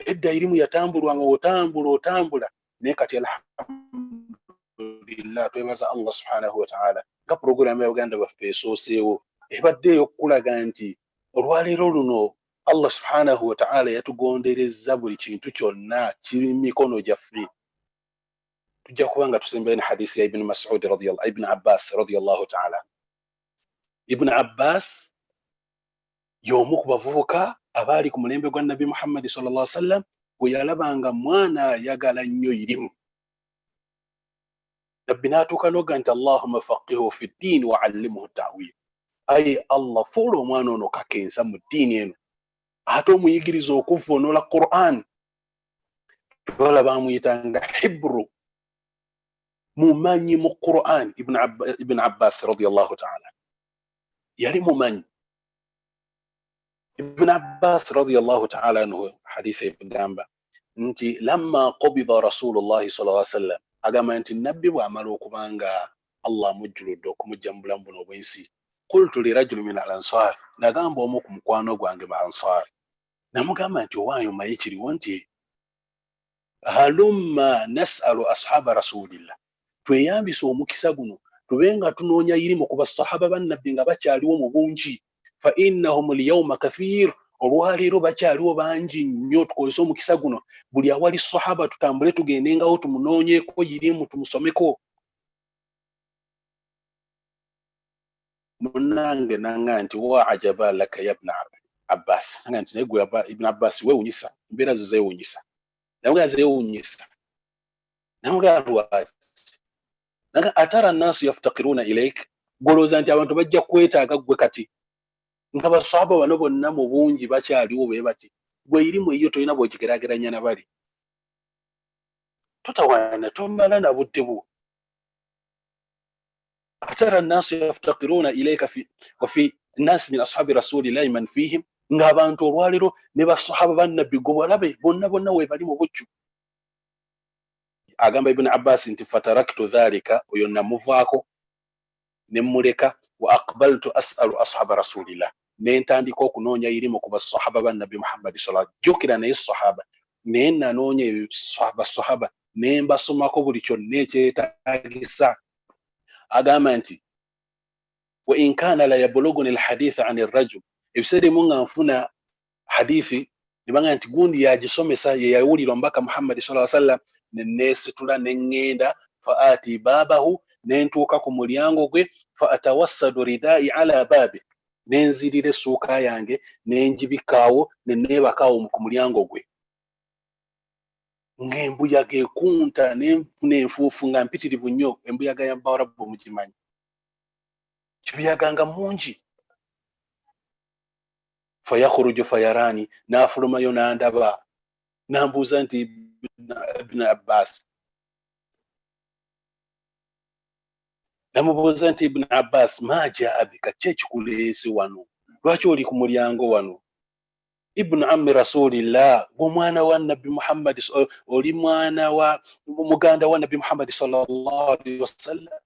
Edda irimu yatambulwanga otambula, naye kati alhamdulillah twebaza Allah subhanahu wa ta'ala nga puroguramu ya baganda baffe esooseewo ebadde ey'okulaga nti olwaleero luno Allah subhanahu wa ta'ala yatugonderezza buli kintu kyonna kiri mu mikono gyaffe. Tujja kubanga tusembayo ne hadithi ya Ibn Abbas radiyallahu ta'ala. Ibn Abbas y'omu ku bavubuka abaali ku mulembe gwa Nabi Muhammad sallallahu alaihi wasallam bwe yalabanga mwana ayagala nnyo irimu. Nabbi n'atuuka n'ogamba nti Allahumma faqihu fi ddiini wa allimhu ta'wil. Ayi Allah, fuula omwana ono kakensa mu ddiini eno, ate omuyigiriza okuvvoonola Qur'an. Olaba amuyitanga Hibru, mumanyi mu Qur'an. Ibn Abbas radiyallahu ta'ala yali mumanyi. Ibn Abbas radiyallahu ta'ala anhu hadithi egamba nti lamma qubida Rasulullahi sallallahu alaihi wasallam, agamba nti nabbi bw'amala okubanga Allah amujjuludde okumujja mu bulamu buno obw'ensi, qultu li rajuli min al-ansar, nagamba omu ku mukwano gwange ba ansar, namugamba nti owaayo maye kiriwo nti halumma nas'alu ashaba rasulillah, tweyambisa omukisa guno tubenga tunoonya irimu ku basahaba ba nabbi nga bakyaliwo mu bungi. Fa innahum al-yawma kathir, olwaleero bakyaliwo bangi nnyo. Tukozesa omukisa guno buli awali sahaba tutambule tugendengawo tumunoonyeeko irimu tumusomeko. Munange nanga nti wa ajaba laka ya Ibn Abbas, nanga nti naye gwe Ibn Abbas weewunyisa, embeera zo zeewunyisa. namugamba zeewuunyisa namugamba lwaki naga atara nnaasu yaftaqiruna ilaik golooza nti abantu bajja kwetaaga gwe kati nga basahaba bano bonna mu bungi bakyaliwo bwe bati gwe irimu eyo tolina bw'ogigeraageranya na bali totawaana tomala na budde bwo atara nnaasu yaftaqiruna ilaika wa fi nnaasi min ashabi rasulillahi man fihim ng'abantu olwaliro ne basahaba bannabbi gwe balabe bonna we bali mu bujju agamba ibn abbas nti fataraktu dhalika oyo namuvaako ne muleka wa aqbaltu as'alu ashaba rasulillah ne ntandika okunoonya irimu ku basahaba bannabbi muhammadi sallallahu alaihi wasallam jukira naye sahaba naye nanoonya basahaba ne mbasomako buli kyonna ekyetaagisa agamba nti wa in kana la yabluguni alhaditha an arrajul ebiseera emu nga nfuna hadithi nibanga nti gundi yagisomesa ye yawulira mbaka muhammadi sallallahu alaihi wasallam neneesitula neŋŋenda fa ati baabahu nentuuka ku mulyango gwe fa atawassadu ridai ala baabi nenzirira essuuka yange nenjibikaawo neneebakaawo ku mulyango gwe ng'embuyaga ekunta nenfuna enfuufu nga mpitirivu nnyo embuyaga ya bawarabu mugimanyi kibuyaga nga mungi fayakhruju fayarani n'afulumayo n'andaba n'ambuuza nti ibn abbas namubuuza nti ibn abbas ma jaa bika kyekikuleese wano lwaki oli ku mulyango wano ibn ammi rasulillah gwe mwana wa nabbi muhammadi oli mwana wa muganda wa nabbi muhammadi sallallahu alaihi wasallam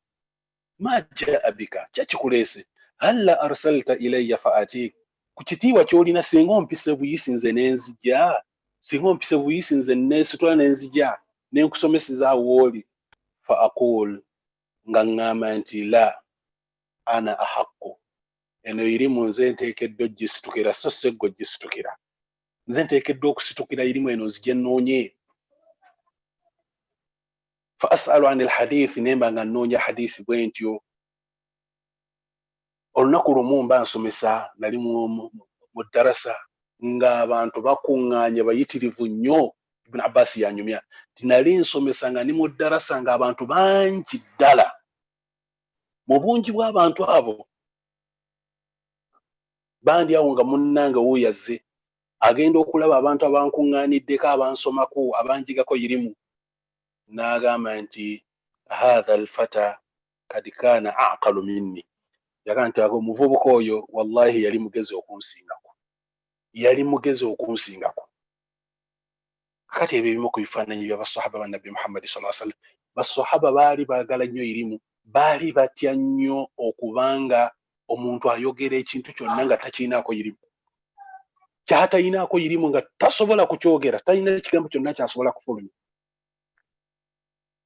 ma jaa bika kyekikuleese halla arsalta ilayya faatik ku kitiibwa kyolina singa ompise buyisi nze nenzija singa ompise buyisi nze neesitula nenzija nenkusomeseza wooli fa aqul nga ŋŋamba nti la ana ahaqu eno irimu nze nteekeddwa ogisitukira so seggo ogisitukira nze nteekeddwa okusitukira irimu eno nzije nnoonye fa asalu an alhadithi nemba nga nnoonya hadithi bwe ntyo olunaku lumu mba nsomesa nali mu ddarasa ng'abantu bakuŋŋaanye bayitirivu nnyo ibn abbas yanyumya ti nali nsomesa nga ni mu ddarasa ng'abantu bangi ddala mu bungi bw'abantu abo bandi awo nga munnange wuuyazze agenda okulaba abantu abankuŋŋaaniddeko abansomako abanjigako irimu n'agamba nti hatha alfata kad kana aqalu minni yaga nti omuvubuka oyo wallahi yali mugezi okunsingako kakati ebyo ebimu ku bifaananyi by'abasahaba bannabbi muhammadi sallallahu alaihi wasallam basahaba baali baagala nnyo irimu baali batya nnyo okubanga omuntu ayogera ekintu kyonna nga takirinaako irimu kyatayinaako irimu nga tasobola kukyogera talina ekigambo kyonna kyasobola kufulumya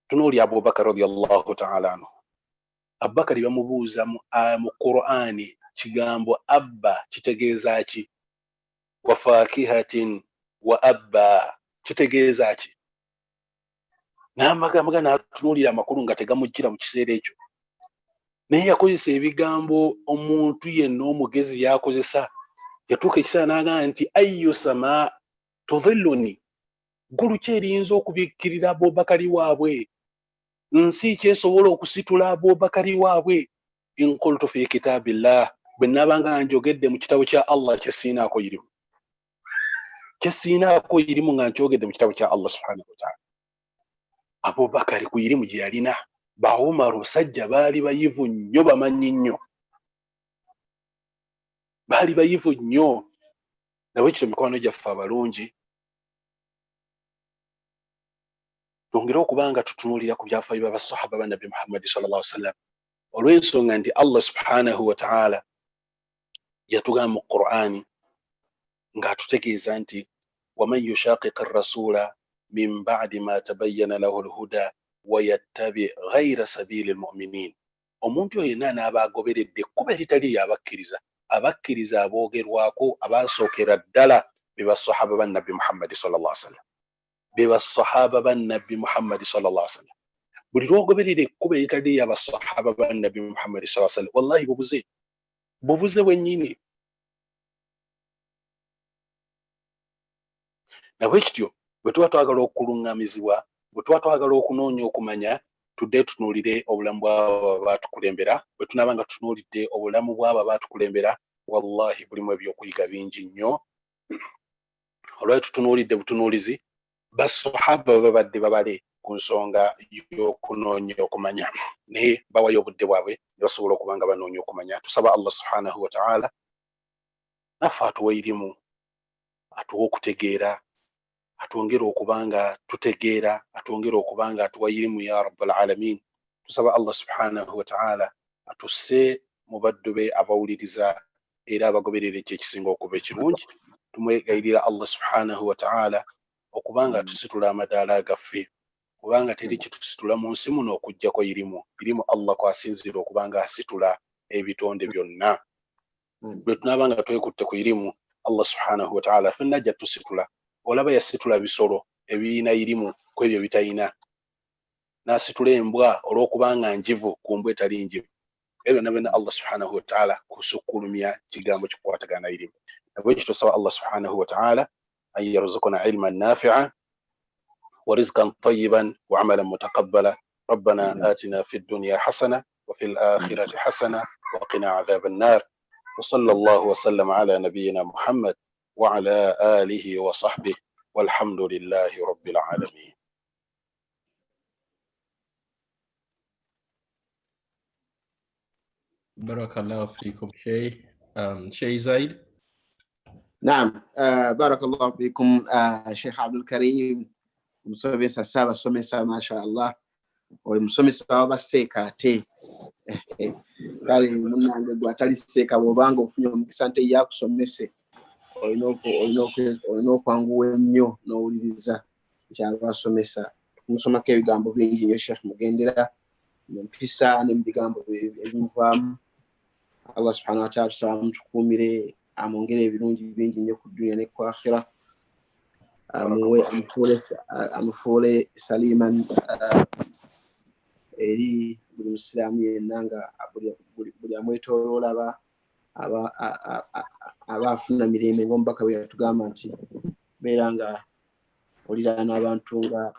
tunooli abubakar radiyallahu ta'ala anhu abubakari bamubuuza mu qur'ani kigambo abba kitegeeza ki wa fakihatin wa abba kitegeeza ki n'amagamaga n'atunuulira amakulu nga tegamujjira mu kiseera ekyo naye yakozesa ebigambo omuntu yenna omugezi yakozesa yatuuka ekiseera n'agamba nti ayyu sama tudhilluni ggulu ki eriyinza okubikkirira abubakari waabwe nsi kyesobola okusitula abubakari waabwe in qultu fi kitabillah bwe nabanga njogedde mu kitabo kya allah kyesiinaako irimu nga nkyogedde mu kitabo kya allah subhanahu wa ta'ala abubakari ku irimu gye yalina ba Umar basajja baali bayivu nnyo bamanyi nnyo baali bayivu nnyo nawe kino mikwano gyaffe abalungi tongera okubanga tutunuulira ku byafaayo by'abasahaba ba nabbi muhammadi sallallahu alaihi wasallam olw'ensonga nti allah subhanahu wa ta'ala yatugamba mu qur'ani ng'atutegeeza nti waman yushaqiqa rasula min ba'di ma tabayyana lahu alhuda wa yattabi ghayra sabili almu'minin omuntu oyo yenna n'abaagoberedde ekkubo eritali lyabakkiriza abakkiriza aboogerwako abaasookera ddala be basahaba ba nabbi muhammadi sallallahu alaihi wasallam be basahaba ba nabbi muhammadi sallallahu alaihi wasallam buli lwogoberera ekkubo eritali ly'abasahaba ba nabbi muhammadi sallallahu alaihi wasallam wallahi bubuze bwennyini nabwe kityo bwe tuba twagala okuluŋŋamizibwa, bwe tuba twagala okunoonya okumanya, tudde tutunuulire obulamu bw'abo abaatukulembera. Bwe tunaaba nga tutunuulidde obulamu bw'abo abaatukulembera, wallahi bulimu ebyokuyiga bingi nnyo. Olwali tutunuulidde butunuulizi, basahaba babadde babale ku nsonga y'okunoonya okumanya, naye bawayo obudde bwabwe ne basobola okuba nga banoonya okumanya. Tusaba Allah subhanahu wa ta'ala naffe atuwa irimu, atuwa okutegeera, atwongere okuba nga tutegeera, atwongere okuba nga atuwa irimu ya rabbal alamin. Tusaba Allah subhanahu wa ta'ala atusse mu baddu be abawuliriza era abagoberera ekisinga okuba ekirungi. Tumwegayirira Allah subhanahu wa ta'ala okubanga atusitula amadaala gaffe, kubanga teri kitusitula mu nsi muno okuggyako irimu Allah kwasinzira okubanga asitula ebitonde byonna. Bwe tunaaba nga twekutte ku irimu, Allah subhanahu wa ta'ala fenna ajja tusitula. Olaba yasitula bisolo ebirina irimu ku ebyo bitayina, n'asitula embwa olw'okubanga njivu ku mbwa etali njivu. Ebyo byonna Allah subhanahu wa ta'ala kusukkulumya kigambo kikwatagana irimu. Nabwe tusaba Allah subhanahu wa ta'ala an yarzuqana ilman nafi'an wa rizqan tayyiban wa amalan mutaqabbala. Rabbana atina fid dunya hasana wa fil akhirati hasana wa qina adhaban nar. Wa sallallahu wa sallama ala nabiyyina Muhammad wa ala alihi wa sahbihi walhamdulillahi rabbil alamin. Barakallahu fikum, Sheikh. Sheikh Zaid. Naam, barakallahu fikum Sheikh Abdulkarim, musomesa saba somesa mashallah, omusomesa wabaseka ate kale munange gwatali seka bwobanga ofunye omukisa nte yakusomese olina okwanguwa ennyo n'owuliriza kyabasomesa. Musomako ebigambo bingi nnyo Sheikh Mugendera mu mpisa ne mu bigambo ebimuvaamu. Allah subhanahu wa ta'ala tusaba mutukuumire, amwongere ebirungi bingi nnyo ku dunya ne ku akhira, amufuule saliman eri buli musiraamu yenna nga buli amwetooloola aba afuna mirembe ng'omubaka bwe yatugamba nti beera nga olira n'abantu nga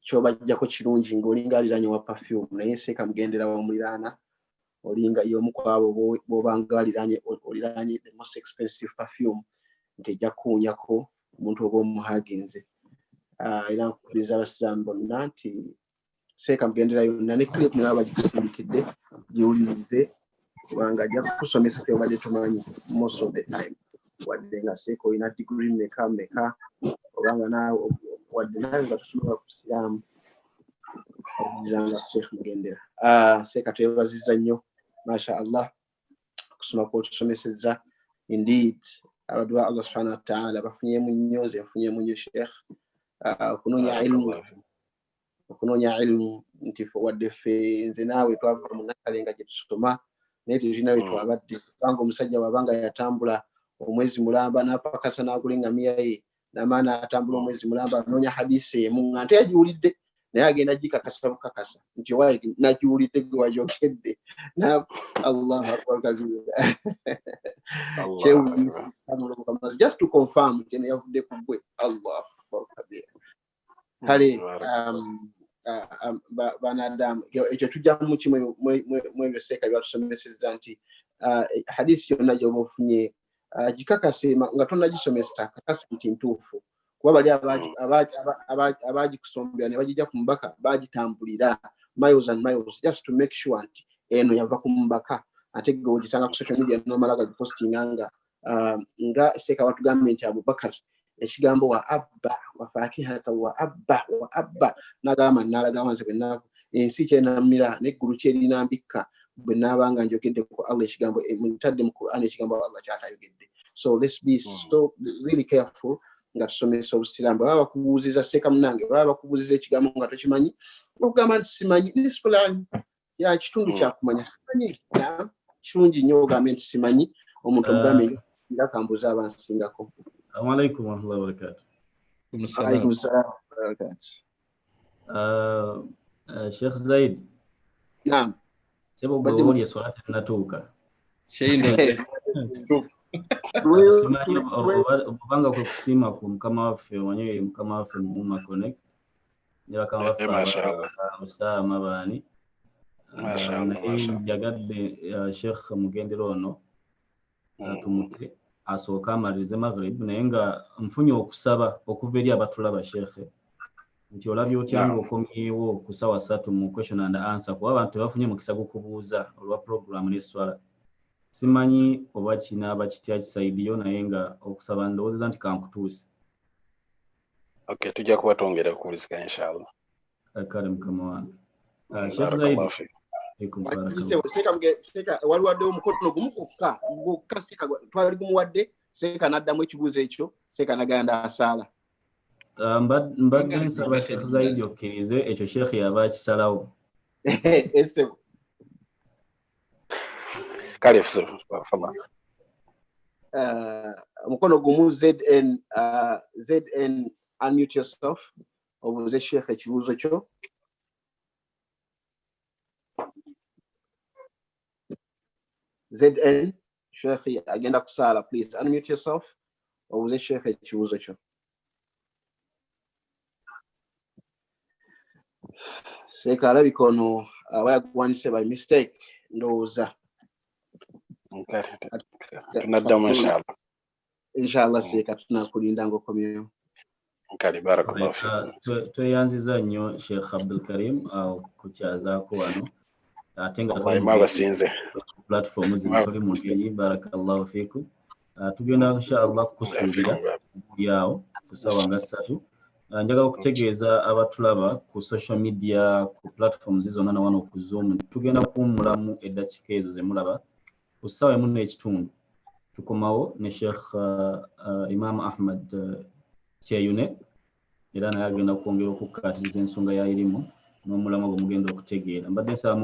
kyobajjako kirungi ng'olinga aliranye wa perfume, naye Seeka Mugendera w'omuliraana olinga y'omu ku abo bw'obanga oliranye the most expensive perfume nti ejja kuwunyako omuntu oba omuhaginze. Era nkukubiriza abasiraamu bonna nti Seeka Mugendera yonna ne clip ne baba bagikusindikidde giwulirize, kubanga ajja kukusomesa kyobadde tumanyi most of the time, wadde nga Seeka olina degree meka obanga naawe wadde nawe nga tusomera ku Isiraamu okugizanga Sheikh Mugendera. Seeka twebazizza nnyo masha Allah okusoma kwotusomesezza. Indeed abaddu ba Allah subhanahu wa ta'ala bafunyemu nnyo, yafunyemu nnyo Sheikh okunoonya ilmu nti wadde ffe nze naawe twava mu nakale nga gye tusoma naye tetulina we twabadde. Kubanga omusajja wabanga yatambula omwezi mulamba n'apakasa n'agula eŋŋamiya ye n'amaana atambula omwezi mulamba anoonya hadisi emu nga nte yagiwulidde naye agenda gikakasa bukakasa nti owa nagiwulidde gwe wajokedde. Allahu akbar kabira. Just to confirm nti yavudde ku gwe. Allahu akbar kabira. Kale banadamu ekyo tujjamu kimu mu ebyo Seeka byatusomesezza nti hadisi yonna gy'oba ofunye gikakase nga tonnagisomesa, kakasa nti ntuufu, kuba bali abagikusombera ne bagijja ku mubaka bagitambulira miles and miles just to make sure nti eno yava ku mubaka, ate gwe ogisanga ku social media nomala gagipostinga nga Seeka batugambye nti Abubakar ekigambo wa abba wa fakihata wa abba nagamba nalaga wanze bwe ensi kyenamira neggulu kyerinambikka bwe nabanga njogedde ku Allah ekigambo mutadde mu Quran ekigambo Allah kyatayogedde. So let's be so really careful nga tusomesa obusiraamu. Baba bakubuuziza Seeka munange, baba bakubuuziza ekigambo nga tokimanyi okugamba nti simanyi nisipulani ya kitundu kyakumanya simanyi. Kirungi nnyo ogambe nti simanyi, omuntu omugambe nga kambuuza abansingako. Assalamu alaikum wa rahmatullahi wa barakatuh. Alaikum salam wa barakatuh. Sheikh Zaid. Naam. Sebo bwoli swalati natuuka. Sheikh simanyi obanga kwe kusiima ku mukama waffe omanyi mukama waffe Muma Connect ne bakama waffe Musaa Mabaani naye njagadde Sheikh Mugendera ono tumute asooka amalirize Maghrib naye nga nfunye okusaba okuva eri abatulaba Sheikh nti olabye otya ng'okomyewo ku ssaawa 3 mu question and answer kuba abantu tebafunye mukisa gw'okubuuza olwa program n'esswala simanyi oba kinaaba kitya kisaidiyo naye nga okusaba ndowooza nti kankutuuse. Okay, tujja kuba twongera okuwulizika inshallah. Kale mukama wange. Waliwadde omukono gumu gwokka Seeka twali gumuwadde Seeka n'addamu ekibuuzo ekyo Seeka n'agenda asaala. Mbadde nsaba Sheikh Zaidi okkirize ekyo Sheikh yaba akisalawo. Ese kale fama mukono gumu ZN unmute yourself obuuze Sheikh ekibuuzo kyo. ZN Sheikh agenda kusaala, please unmute yourself obuuze Sheikh ekibuuzo kyo. Seeka alabika ono wayagwanise by mistake ndowooza. Tunaddamu inshallah Seeka tunakulinda ng'okomyewo. Barakallahu fiikum. Tweyanziza nnyo Sheikh Abdulkarim kukyazaako wano ate nga basinze platform zino tuli mu ngeri barakallahu fiikum. Tugenda inshallah kukusuubira bulyawo ku ssaawa nga 3. Njagala okutegeeza abatulaba ku social media ku platforms zonna na wano ku Zoom tugenda kuwummulamu eddakiika ezo ze mulaba ku ssaawa 1:30 tukomawo ne Sheikh Imam Ahmad Kyeyune era naye agenda kwongera okukkaatiriza ensonga ya erimu n'omulamwa gwe mugenda okutegeera. Mbadde nsaba